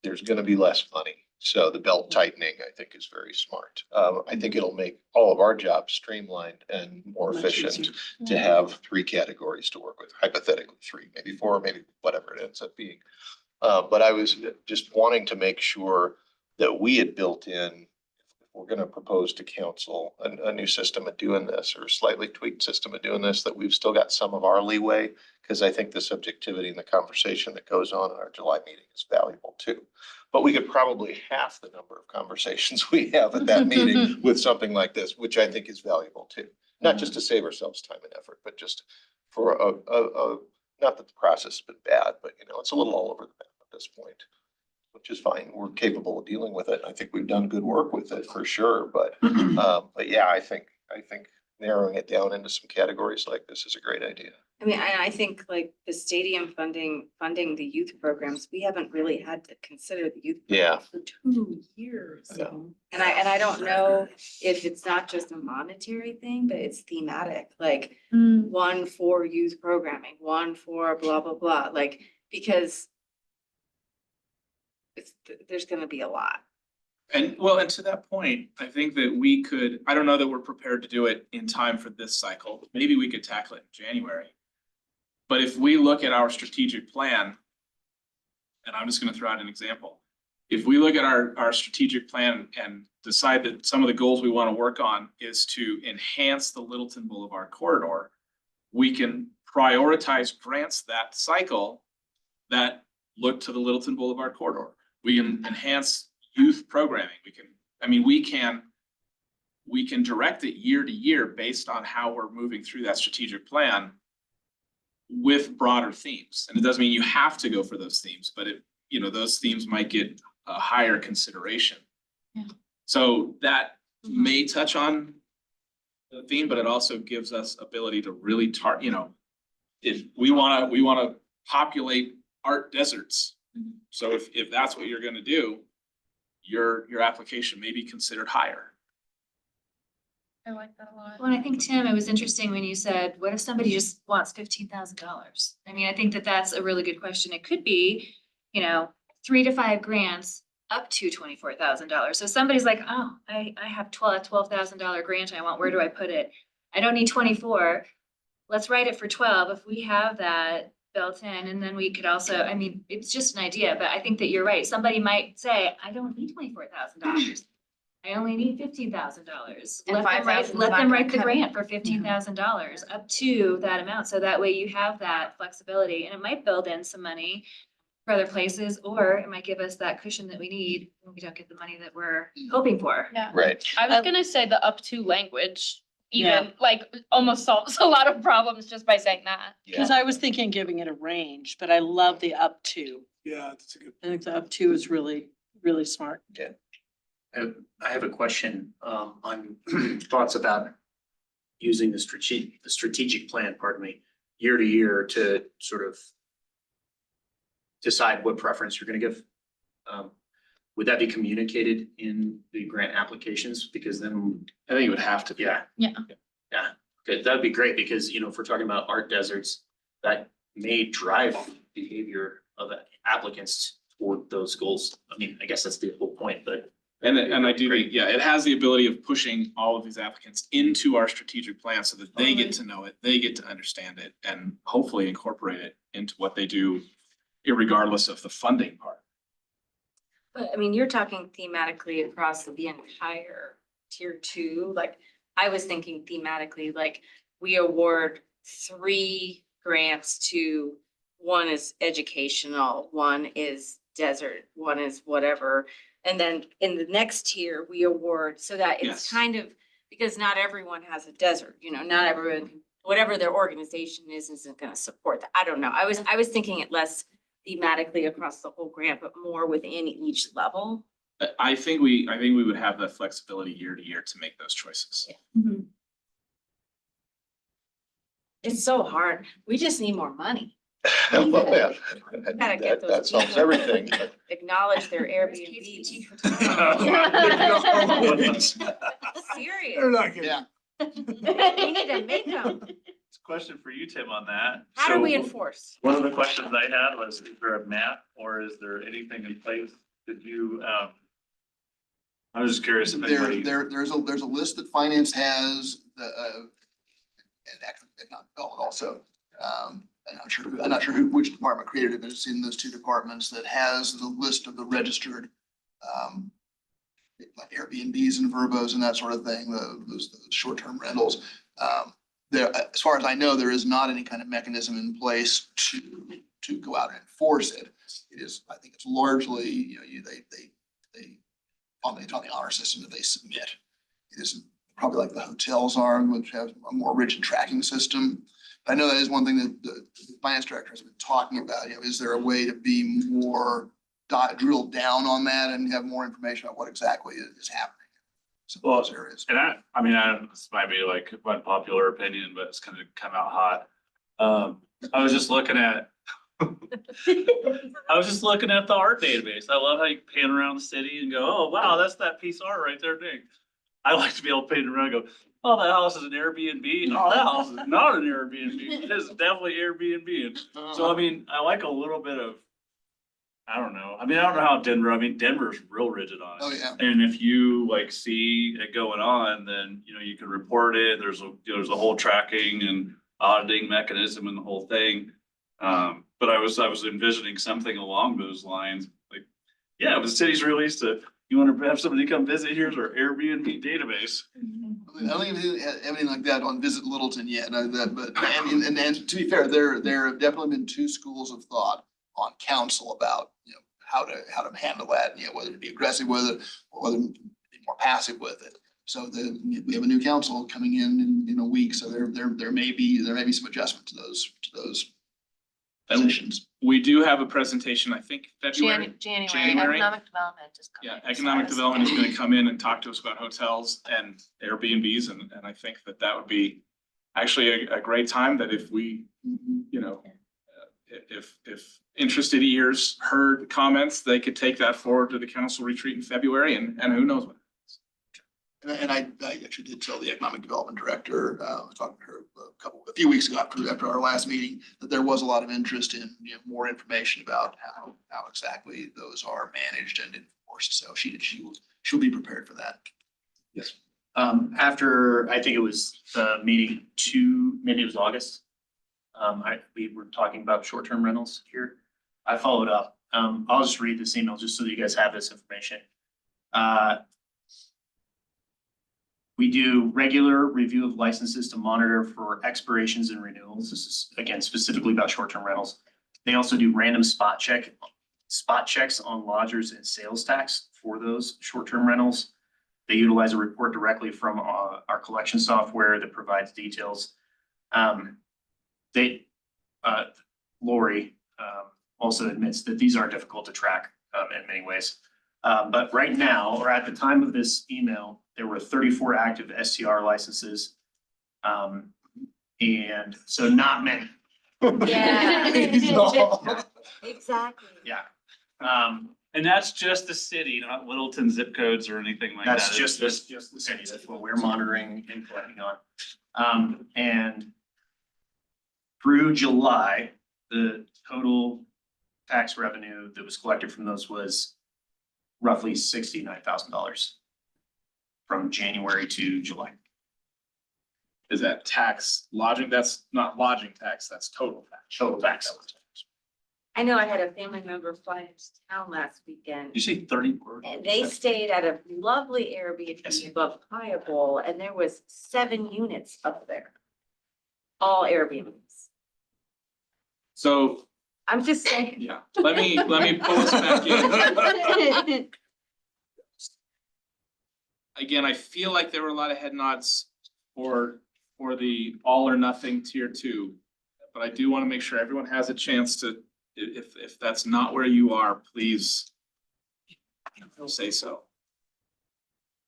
There's gonna be less money. So the belt tightening, I think, is very smart. I think it'll make all of our jobs streamlined and more Much efficient easier. to have 3 categories to work with, hypothetically 3, maybe 4, maybe whatever it ends up being. But I was just wanting to make sure that we had built in, if we're gonna propose to council a new system of doing this or a slightly tweaked system of doing this, that we've still got some of our leeway. Cause I think the subjectivity and the conversation that goes on in our July meeting is valuable too. But we could probably half the number of conversations we have at that meeting with something like this, which I think is valuable too. Not just to save ourselves time and effort, but just for not that the process has been bad, but it's a little all over the map at this point, which is fine. We're capable of dealing with it. I think we've done good work with it for sure, but yeah, I think narrowing it down into some categories like this is a great idea. I mean, I think like the stadium funding the youth programs, we haven't really had to consider the youth. Yeah. programs For 2 years. Yeah. And I don't know if it's not just a monetary thing, but it's thematic, like one for youth programming, one for blah, blah, blah, like, because there's gonna be a lot. And to that point, I think that I don't know that we're prepared to do it in time for this cycle. Maybe we could tackle it in January. But if we look at our strategic plan, and I'm just gonna throw out an example. If we look at our strategic plan and decide that some of the goals we want to work on is to enhance the Littleton Boulevard corridor, we can prioritize grants that cycle that look to the Littleton Boulevard corridor. We can enhance youth programming. We can direct it year to year based on how we're moving through that strategic plan with broader themes. And it doesn't mean you have to go for those themes, but those themes might get a higher consideration. Yeah. So that may touch on the theme, but it also gives us ability to really if we wanna populate art deserts. So if that's what you're gonna do, your application may be considered higher. I like that a lot. Well, and I think, Tim, it was interesting when you said, what if somebody just wants $15,000? I mean, I think that that's a really good question. It could be, 3 to 5 grants up to $24,000. So somebody's like, oh, I have $12,000 grant I want. Where do I put it? I don't need 24. Let's write it for 12. If we have that built in, and then we could also, it's just an idea, but I think that you're right. Somebody might say, I don't need $24,000. I only need $15,000. And Let them write the grant for $15,000 up to that amount. So that way you have that flexibility, and it might build in some money for other places, or it might give us that cushion that we need when we don't get the money that we're hoping for. Yeah. Right. I was gonna say the up to language even almost solves a lot of problems just by saying that. Cause I was thinking giving it a range, but I love the up to. Yeah, that's a good. I think the up to is really, really smart. Yeah. I have a question, on thoughts about using the strategic plan, pardon me, year to year to sort of decide what preference you're gonna give. Would that be communicated in the grant applications? Because then, I think it would have to be. yeah. Yeah. Yeah, good. That'd be great because, if we're talking about art deserts, that may drive behavior of applicants toward those goals. I mean, I guess that's the whole point, but. And I do think, yeah, it has the ability of pushing all of these applicants into our strategic plan so that they get to know it, they get to understand it, and hopefully incorporate it into what they do, irregardless of the funding part. But I mean, you're talking thematically across the entire tier two, like, I was thinking thematically, like, we award 3 grants to, one is educational, one is desert, one is whatever. And then in the next tier, we award so that it's Yes. kind of, because not everyone has a desert, not everyone, whatever their organization is, isn't gonna support that. I don't know. I was thinking it less thematically across the whole grant, but more within each level. I think we would have that flexibility year to year to make those choices. It's so hard. We just need more money. Well, yeah, Gotta get that those solves people. everything, but Acknowledge their KTT Airbnb. Serious. They're not getting. Yeah. We need to make them. Question for you, Tim, on that. How do we So, enforce? one of the questions I had was, is there a map or is there anything in place that you, I was just curious if anybody. There's a list that finance has, and economic development also. I'm not sure which department created it, but it's in those 2 departments that has the list of the registered, like Airbnbs and Verbos and that sort of thing, those short-term rentals. There, as far as I know, there is not any kind of mechanism in place to go out and enforce it. It is, I think it's largely, it's on the honor system that they submit. It isn't probably like the hotels are, which have a more rigid tracking system. I know that is one thing that the finance director has been talking about. Is there a way to be more drill down on that and have more information about what exactly is happening? in some of those areas. And this might be like one popular opinion, but it's kind of come out hot. I was just looking at the art database. I love how you pan around the city and go, oh, wow, that's that piece of art right there. Dang. I like to be able to pan around and go, oh, that house is an Airbnb. Oh, that house is not an Airbnb. It is definitely Airbnb. So, I mean, I like a little bit of, I don't know. I don't know how Denver's real rigid on it. Oh, yeah. And if you like see it going on, then, you can report it. There's a whole tracking and auditing mechanism and the whole thing. But I was envisioning something along those lines, like, yeah, if the city's released you want to have somebody come visit, here's our Airbnb database. I don't think we have anything like that on Visit Littleton yet, and to be fair, there have definitely been 2 schools of thought on council about, how to handle that, whether to be aggressive with it or whether to be more passive with it. So we have a new council coming in a week, so there may be some adjustment to those positions. We do have a presentation, I think, February. January. Economic development is coming. Yeah, economic development is gonna come in and talk to us about hotels and Airbnbs, and I think that would be actually a great time that if we, if interested ears heard comments, they could take that forward to the council retreat in February, and who knows what. And I actually did tell the economic development director, I was talking to her a few weeks ago after our last meeting, that there was a lot of interest in, more information about how exactly those are managed and enforced. So she'll be prepared for that. Yes. After, I think it was the meeting maybe it was August. We were talking about short-term rentals here. I followed up. I'll just read this email just so that you guys have this information. We do regular review of licenses to monitor for expirations and renewals. This is, again, specifically about short-term rentals. They also do random spot checks on lodgers and sales tax for those short-term rentals. They utilize a report directly from our collection software that provides details. Lori also admits that these are difficult to track in many ways. But right now, or at the time of this email, there were 34 active STR licenses. And so not many. Yeah. Exactly. Yeah. And that's just the city, not Littleton zip codes or anything like that. That's It's just the city. That's what we're monitoring and collecting on. And through July, the total tax revenue that was collected from those was roughly $69,000 from January to July. Is that tax lodging? That's not lodging tax, that's total tax. Total tax. I know I had a family member fly into town last weekend. You say 30 words? And they stayed at a lovely Airbnb above Playa Bowl, and there was 7 units up there. All Airbnbs. So, I'm just saying. yeah, let me pull us back in. Again, I feel like there were a lot of head nods for the all or nothing tier 2. But I do want to make sure everyone has a chance to, if that's not where you are, please say so.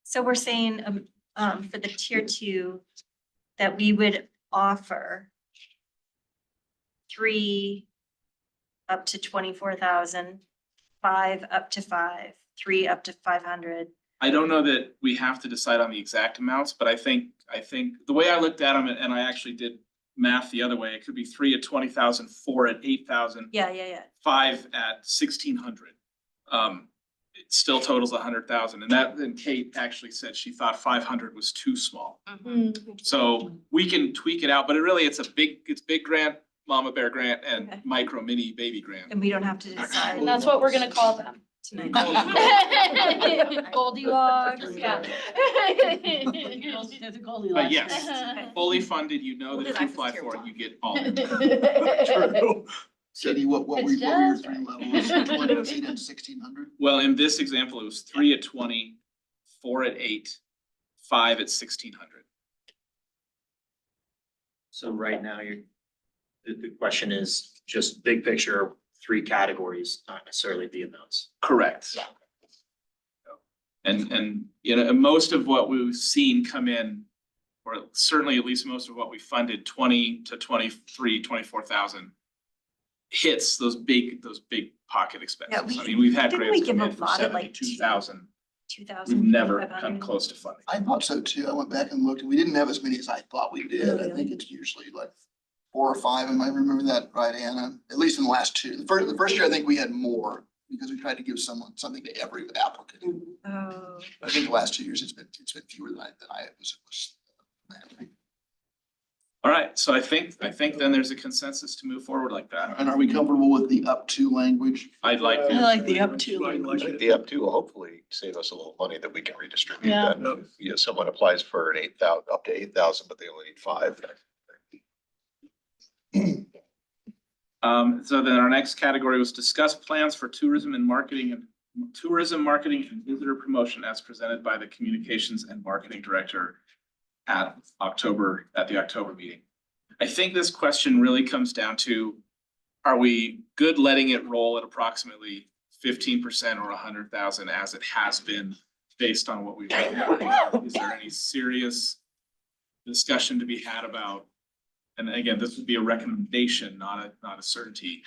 So we're saying, for the tier 2, that we would offer 3 up to 24,000, 5 up to 5, 3 up to 500. I don't know that we have to decide on the exact amounts, but I think the way I looked at them, and I actually did math the other way, it could be 3 at 20,000, 4 at 8,000. Yeah. 5 at 1,600. It still totals 100,000, and Kate actually said she thought 500 was too small. So we can tweak it out, but it's big grant, mama bear grant, and Okay. micro mini baby grant. And we don't have to decide. And that's what we're gonna call them. tonight. Goldilocks, yeah. But yes, fully funded, you know that if you apply for it, you get all of it. True. Katie, what were It's your just 3 levels? 8 and 1,600? Well, in this example, it was 3 at 20, 4 at 8, 5 at 1,600. So right now, the question is just big picture, 3 categories, not necessarily the amounts. Correct. And most of what we've seen come in, or certainly at least most of what we funded, 20 to 23, 24,000, hits those big pocket expenses. Yeah, I mean, we've had didn't we grants come give in a for lot of, like, 72,000. 2,000. We've never 500. come close to funding. I thought so too. I went back and looked, and we didn't have as many as I thought we did. I think it's usually like 4 or 5. Am I remember that right, Anna? At least in the last 2. The first year, I think we had more because we tried to give something to every applicant. Oh. I think the last 2 years, it's been fewer than I was. All right, so I think then there's a consensus to move forward like that. And are we comfortable with the up to language? I'd like I to. like the up to I language. think the up to will hopefully save us a little money that we can redistribute Yeah. then. If, someone applies for an 8,000, up to 8,000, but they only need 5. So then our next category was discuss plans for tourism marketing and visitor promotion as presented by the communications and marketing director at the October meeting. I think this question really comes down to, are we good letting it roll at approximately 15% or 100,000 as it has been based on what we've done? Is there any serious discussion to be had about, and again, this would be a recommendation, not a certainty,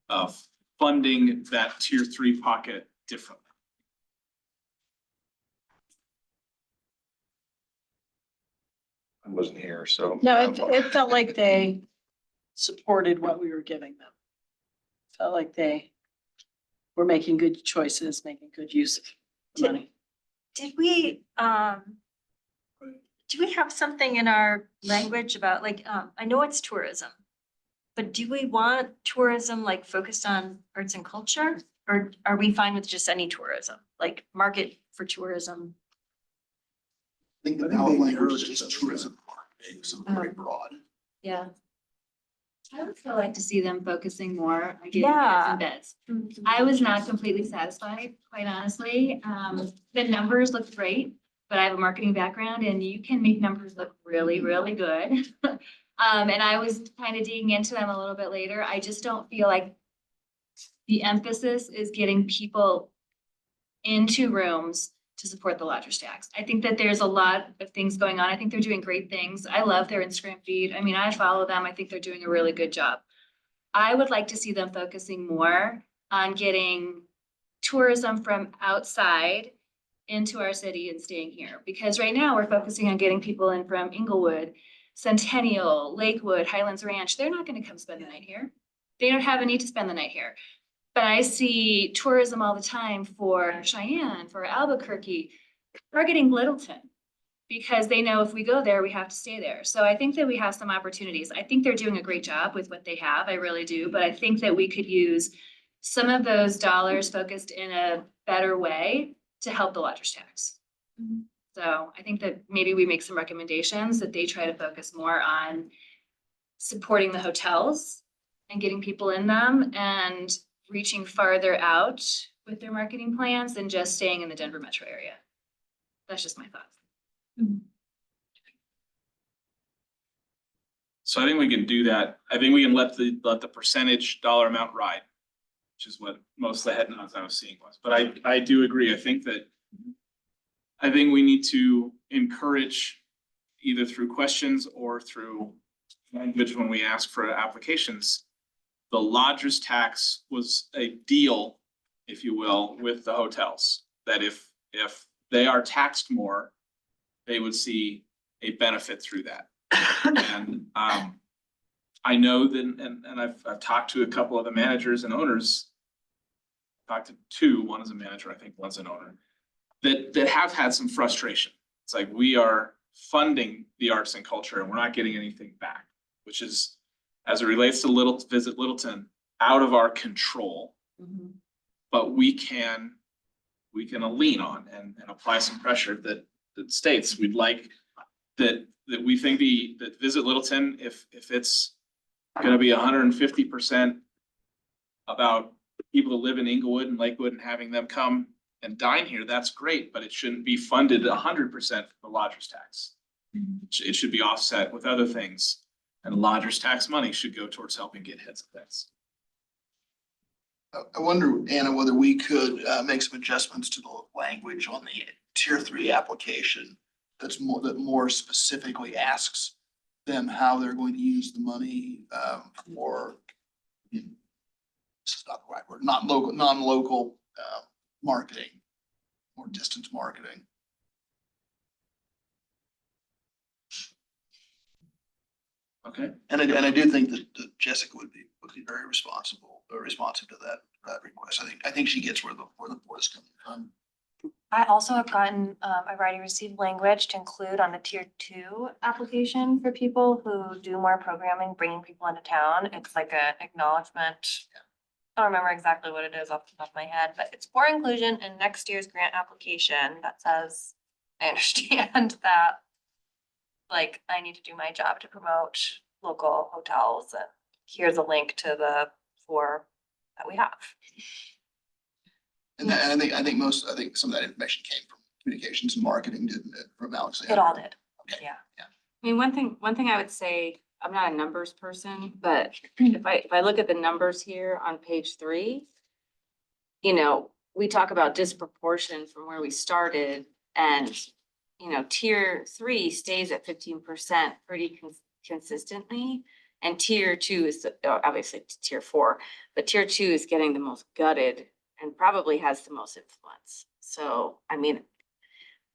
of funding that tier 3 pocket differently? I wasn't here, so. No, it felt like they supported what we were giving them. Felt like they were making good choices, making good use of money. Did we have something in our language about I know it's tourism, but do we want tourism like focused on arts and culture? Or are we fine with just any tourism, like market for tourism? I think the ballot language is just tourism marketing, so very broad. Yeah. I would still like to see them focusing more on getting Yeah. beds and beds. I was not completely satisfied, quite honestly. The numbers looked great, but I have a marketing background and you can make numbers look really, really good. And I was kind of digging into them a little bit later. I just don't feel like the emphasis is getting people into rooms to support the lodger's tax. I think that there's a lot of things going on. I think they're doing great things. I love their Instagram feed. I mean, I follow them. I think they're doing a really good job. I would like to see them focusing more on getting tourism from outside into our city and staying here. Because right now we're focusing on getting people in from Inglewood, Centennial, Lakewood, Highlands Ranch. They're not going to come spend the night here. They don't have a need to spend the night here. But I see tourism all the time for Cheyenne, for Albuquerque, targeting Littleton. Because they know if we go there, we have to stay there. So I think that we have some opportunities. I think they're doing a great job with what they have. I really do. But I think that we could use some of those dollars focused in a better way to help the lodger's tax. So I think that maybe we make some recommendations that they try to focus more on supporting the hotels and getting people in them and reaching farther out with their marketing plans than just staying in the Denver metro area. That's just my thoughts. So I think we can do that. I think we can let the percentage dollar amount ride, which is what most of the head nods I was seeing was. But I do agree. I think we need to encourage either through questions or through language when we ask for applications. The lodger's tax was a deal, if you will, with the hotels, that if they are taxed more, they would see a benefit through that. And I know that, and I've talked to a couple of the managers and owners, talked to two, one is a manager, I think one's an owner, that have had some frustration. It's like, we are funding the arts and culture and we're not getting anything back, which is, as it relates to Visit Littleton, out of our control. But we can lean on and apply some pressure that states we'd like that we think that Visit Littleton, if it's gonna be 150% about people who live in Inglewood and Lakewood and having them come and dine here, that's great, but it shouldn't be funded 100% for the lodger's tax. It should be offset with other things, and lodger's tax money should go towards helping get heads of things. I wonder, Anna, whether we could make some adjustments to the language on the tier 3 application that more specifically asks them how they're going to use the money for, this is not the right word, non-local marketing or distance marketing. Okay. And I do think that Jessica would be very responsive to that request. I think she gets where the board is coming from. I also have gotten, I've already received language to include on the tier 2 application for people who do more programming, bringing people into town. It's like an acknowledgement. I don't remember exactly what it is off the top of my head, but it's for inclusion in next year's grant application that says, I understand that, like, I need to do my job to promote local hotels, and here's a link to the 4 that we have. And I think some of that information came from communications and marketing, didn't it, from Alexander? It all did. Okay. Yeah. I mean, one thing I would say, I'm not a numbers person, but if I look at the numbers here on page 3, you know, we talk about disproportion from where we started, and, you know, tier 3 stays at 15% pretty consistently. And tier 2 is obviously tier 4, but tier 2 is getting the most gutted and probably has the most influence. So, I mean,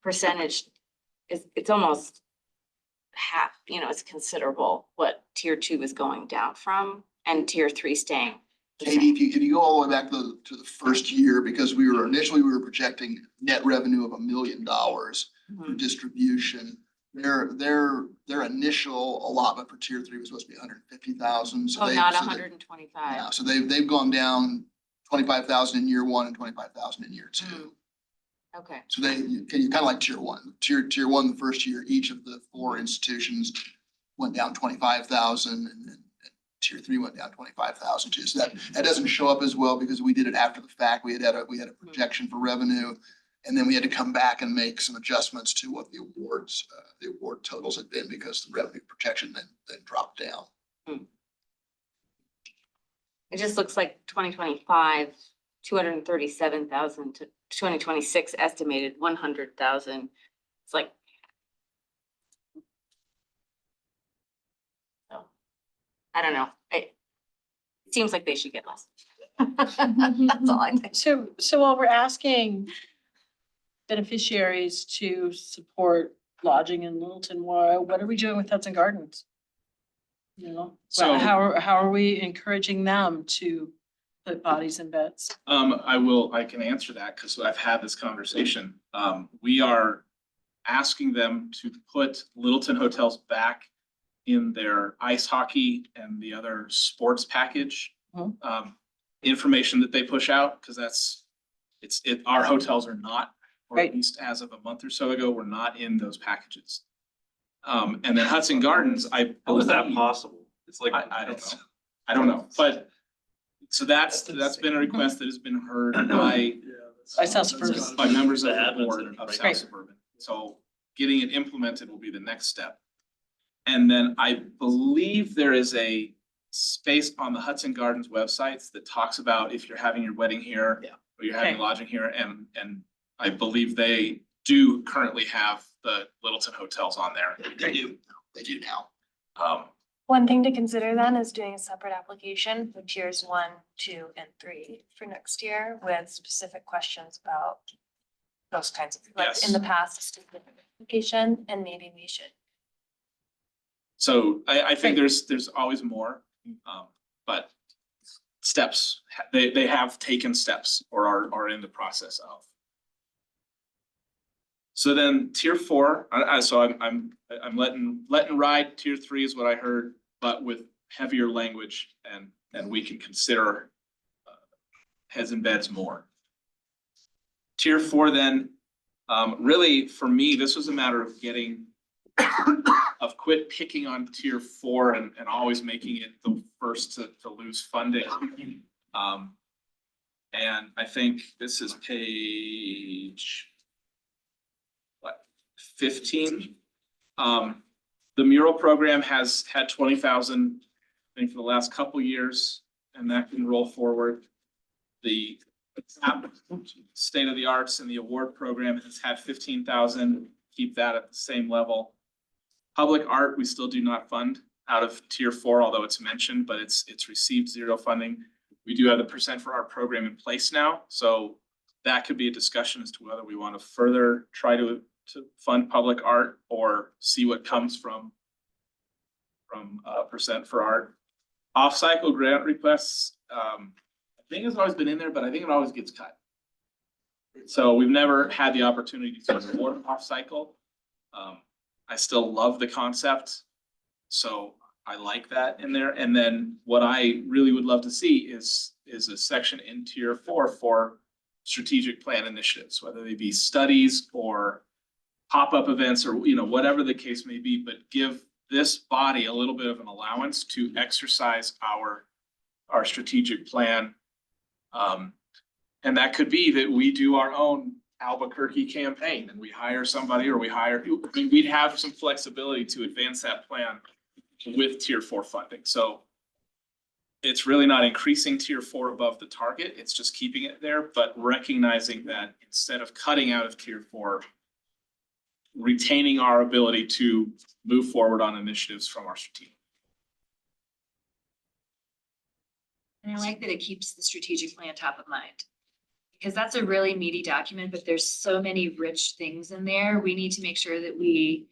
percentage it's almost half, you know, it's considerable what tier 2 is going down from and tier 3 staying the Katie, same. if you go all the way back to the first year, because we were projecting net revenue of $1 million for distribution. Their initial allotment for tier 3 was supposed to be 150,000. So Not 125. Yeah, so they've gone down 25,000 in year 1 and 25,000 in year 2. Okay. So you kind of like tier 1. Tier 1, the first year, each of the 4 institutions went down 25,000, and tier 3 went down 25,000 too. So that doesn't show up as well because we did it after the fact. We had a projection for revenue, and then we had to come back and make some adjustments to what the award totals had been because the revenue projection then dropped down. It just looks like 2025 237,000 to 2026 estimated 100,000. It's like. So, I don't know. It seems like they should get less. That's all I think. So while we're asking beneficiaries to support lodging in Littleton, what are we doing with Hudson Gardens? You know, So- how are we encouraging them to put bodies in beds? I can answer that because I've had this conversation. We are asking them to put Littleton hotels back in their ice hockey and the other sports package. Information that they push out, because our hotels are not, or Right. at least as of a month or so ago, we're not in those packages. And then Hudson Gardens, I How is that believe- possible? It's like. I don't know, but, so that's been a request that has been heard by By South Suburban. by members of the Admins board and- of South Right. Suburban. So getting it implemented will be the next step. And then I believe there is a space on the Hudson Gardens websites that talks about if you're having your wedding here. Yeah. Or you're having Okay. lodging here, and I believe they do currently have the Littleton hotels on there. They do now. One thing to consider then is doing a separate application for tiers 1, 2, and 3 for next year with specific questions about those kinds of, like in the Yes. past, a specific application, and maybe we should. So I think there's always more, but steps, they have taken steps or are in the process of. So then tier 4, so I'm letting ride. Tier 3 is what I heard, but with heavier language and we can consider heads and beds more. Tier 4 then, really for me, this was a matter of of quit picking on tier 4 and always making it the first to lose funding. And I think this is page 15. The mural program has had 20,000, I think, for the last couple years, and that can roll forward. The state of the arts and the award program has had 15,000, keep that at the same level. Public art, we still do not fund out of tier 4, although it's mentioned, but it's received 0 funding. We do have the percent for art program in place now, so that could be a discussion as to whether we want to further try to fund public art or see what comes from percent for art. Off-cycle grant requests, I think it's always been in there, but I think it always gets cut. So we've never had the opportunity to award off-cycle. I still love the concept, so I like that in there. And then what I really would love to see is a section in tier 4 for strategic plan initiatives, whether they be studies or pop-up events or, whatever the case may be, but give this body a little bit of an allowance to exercise our strategic plan. And that could be that we do our own Albuquerque campaign and we hire somebody or we'd have some flexibility to advance that plan with tier 4 funding. So it's really not increasing tier 4 above the target. It's just keeping it there, but recognizing that instead of cutting out of tier 4, retaining our ability to move forward on initiatives from our strategic. And I like that it keeps the strategic plan top of mind. Because that's a really meaty document, but there's so many rich things in there. We need to make sure that we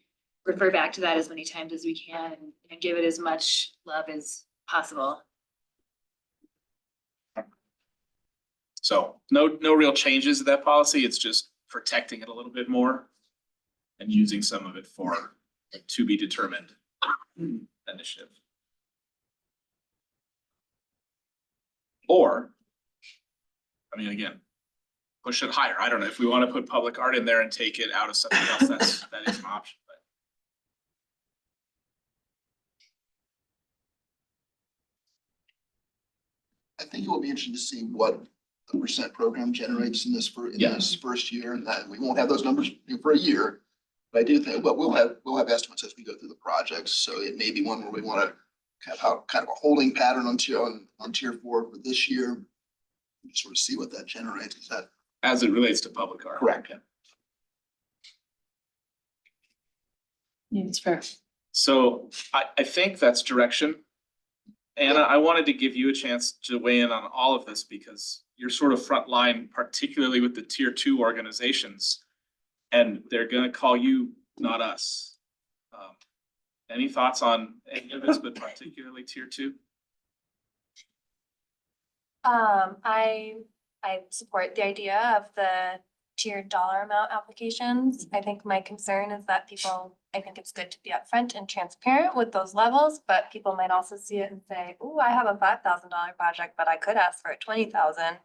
refer back to that as many times as we can and give it as much love as possible. So no real changes to that policy. It's just protecting it a little bit more and using some of it for to be determined initiative. Or, again, push it higher. I don't know if we want to put public art in there and take it out of something else, that is an option, but. I think it will be interesting to see what the percent program generates in this first year, and that we won't have those numbers for a year. But I do think, but we'll have estimates as we go through the projects, so it may be one where we want to have kind of a holding pattern on tier 4 for this year. sort of see what that generates. Is that As it relates to public art. correct? Yeah, it's fair. So I think that's direction. Anna, I wanted to give you a chance to weigh in on all of this because you're sort of frontline, particularly with the tier 2 organizations. And they're gonna call you, not us. Any thoughts on any of this, but particularly tier 2? I support the idea of the tiered dollar amount applications. I think my concern is that I think it's good to be upfront and transparent with those levels, but people might also see it and say, oh, I have a $5,000 project, but I could ask for a 20,000.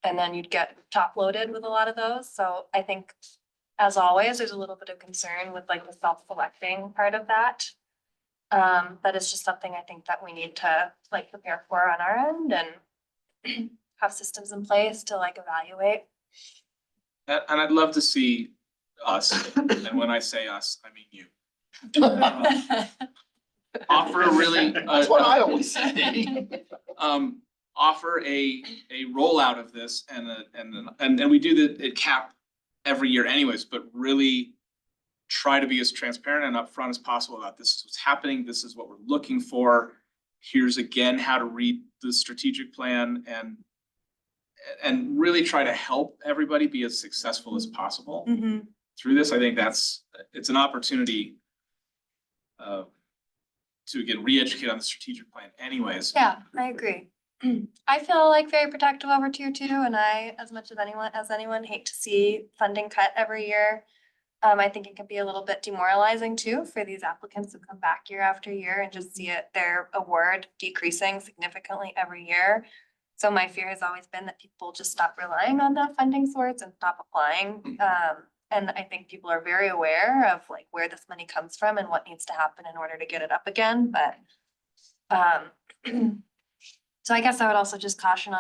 And then you'd get top loaded with a lot of those. So I think, as always, there's a little bit of concern with like the self-selecting part of that. But it's just something I think that we need to like prepare for on our end and have systems in place to like evaluate. And I'd love to see us, and when I say us, I mean you. Offer a really. That's what I always say. Offer a rollout of this and we do the cap every year anyways, but really try to be as transparent and upfront as possible about this is what's happening, this is what we're looking for. Here's again how to read the strategic plan and really try to help everybody be as successful as possible through this. I think it's an opportunity to again re-educate on the strategic plan anyways. Yeah, I agree. I feel like very protective over tier 2 and I, as much as anyone, hate to see funding cut every year. I think it can be a little bit demoralizing too for these applicants who come back year after year and just see their award decreasing significantly every year. So my fear has always been that people just stop relying on that funding source and stop applying. And I think people are very aware of like where this money comes from and what needs to happen in order to get it up again, but so I guess I would also just caution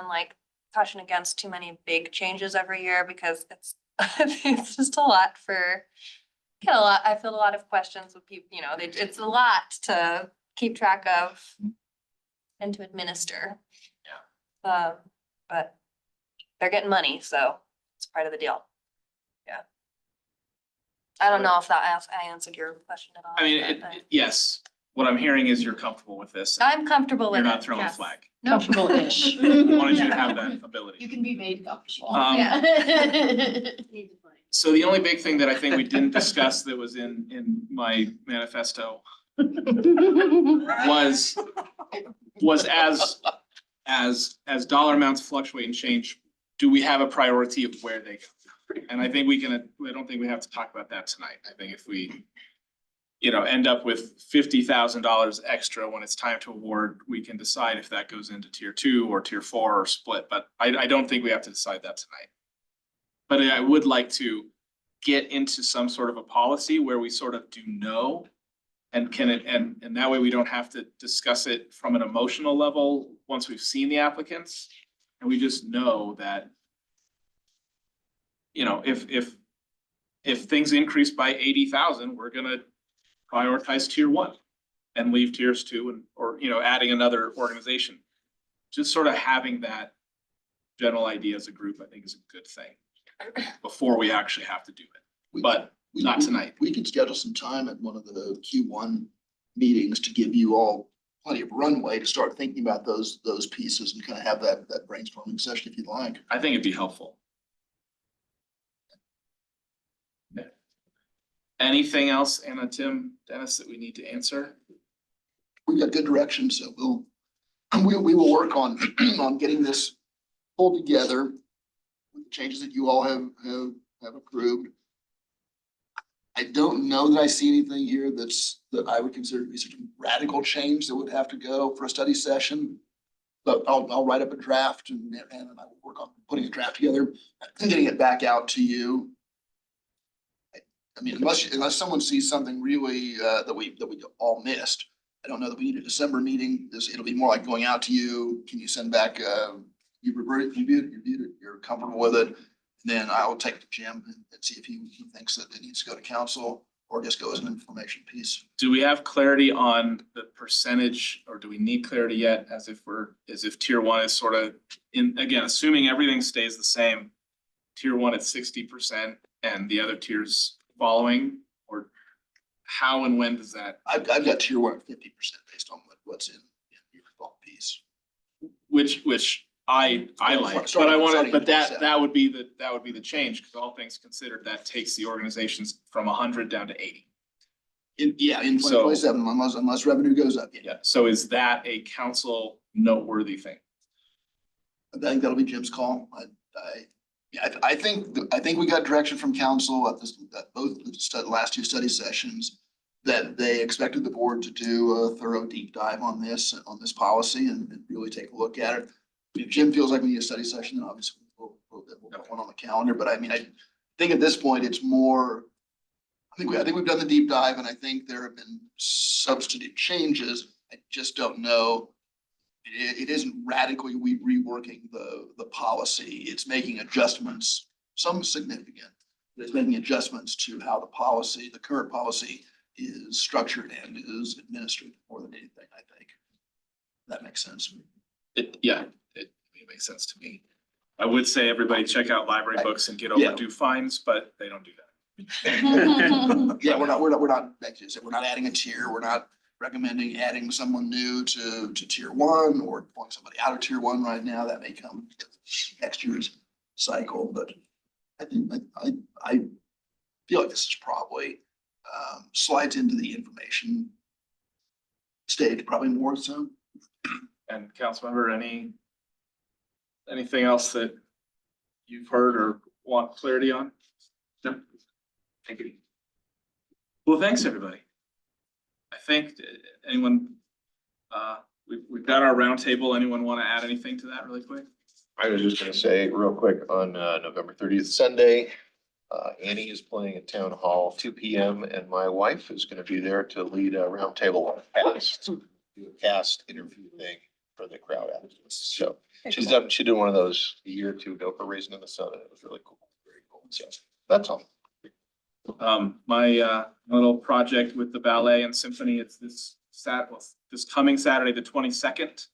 against too many big changes every year because it's just a lot I feel a lot of questions with people, it's a lot to keep track of and to administer. Yeah. But they're getting money, so it's part of the deal. Yeah. I don't know if I answered your question at all. I mean, yes, what I'm hearing is you're comfortable with this. I'm comfortable with it. You're not throwing a yes. flag. Comfortable-ish. Wanted you to have that ability. You can be made comfortable. Yeah. So the only big thing that I think we didn't discuss that was in my manifesto was as dollar amounts fluctuate and change, do we have a priority of where they go? And I think I don't think we have to talk about that tonight. I think if we, end up with $50,000 extra when it's time to award, we can decide if that goes into tier 2 or tier 4 or split, but I don't think we have to decide that tonight. But I would like to get into some sort of a policy where we sort of do know and and that way we don't have to discuss it from an emotional level once we've seen the applicants. And we just know that, if things increase by 80,000, we're gonna prioritize tier 1 and leave tiers 2 or adding another organization. Just sort of having that general idea as a group, I think is a good thing before we actually have to do it, but not tonight. We could schedule some time at one of the Q1 meetings to give you all plenty of runway to start thinking about those pieces and kind of have that brainstorming session if you'd like. I think it'd be helpful. Okay. Anything else, Anna, Tim, Dennis, that we need to answer? We got good direction, so we will work on on getting this pulled together with the changes that you all have approved. I don't know that I see anything here that I would consider to be such a radical change that would have to go for a study session. But I'll write up a draft and I will work on putting a draft together and getting it back out to you. I mean, unless someone sees something really that we all missed, I don't know that we need a December meeting. It'll be more like going out to you. Can you send back, you reviewed it, you're comfortable with it? Then I will take it to Jim and see if he thinks that it needs to go to council, or just go as an information piece. Do we have clarity on the percentage, or do we need clarity yet, as if tier one is sort of in, again, assuming everything stays the same, tier one at 60% and the other tiers following, or how and when does that, I've got tier one at 50% based on what's in your default piece. which I like, but that would be the change, because all things considered, that takes the organizations from 100 down to 80. In So- 2027, unless revenue goes up. Yeah, so is that a council noteworthy thing? I think that'll be Jim's call. I think we got direction from council at both the last two study sessions that they expected the board to do a thorough deep dive on this policy and really take a look at it. If Jim feels like we need a study session, then obviously we'll put one on the calendar, but I mean, I think at this point, it's more, I think we've done the deep dive, and I think there have been substantive changes. I just don't know. It isn't radically reworking the policy. It's making adjustments, some significant, but it's making adjustments to how the current policy is structured and is administered more than anything, I think. That makes sense. It makes sense to me. I would say everybody check out library books and get overdue fines, but they don't do that. Yeah, we're not, like you said, we're not adding a tier. We're not recommending adding someone new to tier one or pulling somebody out of tier one right now. That may come next year's cycle, but I think I feel like this is probably slides into the information stage, probably more so. And Councilmember, anything else that you've heard or want clarity on? No? Thank you. Well, thanks, everybody. I think anyone, we've got our roundtable. Anyone want to add anything to that really quick? I was just gonna say real quick on November 30th, Sunday, Annie is playing at Town Hall, 2 p.m. and my wife is gonna be there to lead a roundtable cast, do a cast interview thing for the crowd afterwards. So she did one of those a year or two ago for Raisin in the Sun, and it was really cool, very cool. So that's all. My little project with the ballet and symphony, it's this coming Saturday, the 22nd.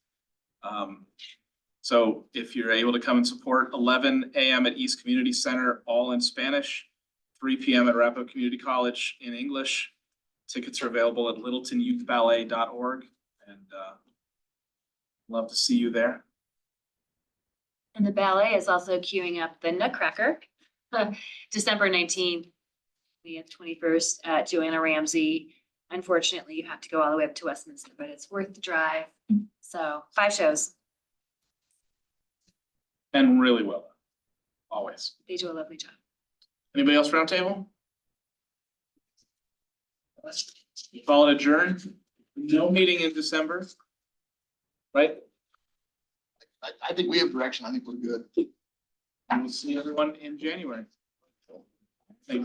So if you're able to come and support, 11 a.m. at East Community Center, all in Spanish, 3 p.m. at Arapahoe Community College in English. Tickets are available at littletonyouthballet.org, and love to see you there. And the ballet is also queuing up the Nutcracker, December 19th. We have 21st at Joanna Ramsey. Unfortunately, you have to go all the way up to Westminster, but it's worth the drive. So 5 shows. And really well done, always. They do a lovely job. Anybody else roundtable? Call it adjourned. No meeting in December. Right? I think we have direction. I think we're good. We'll see everyone in January.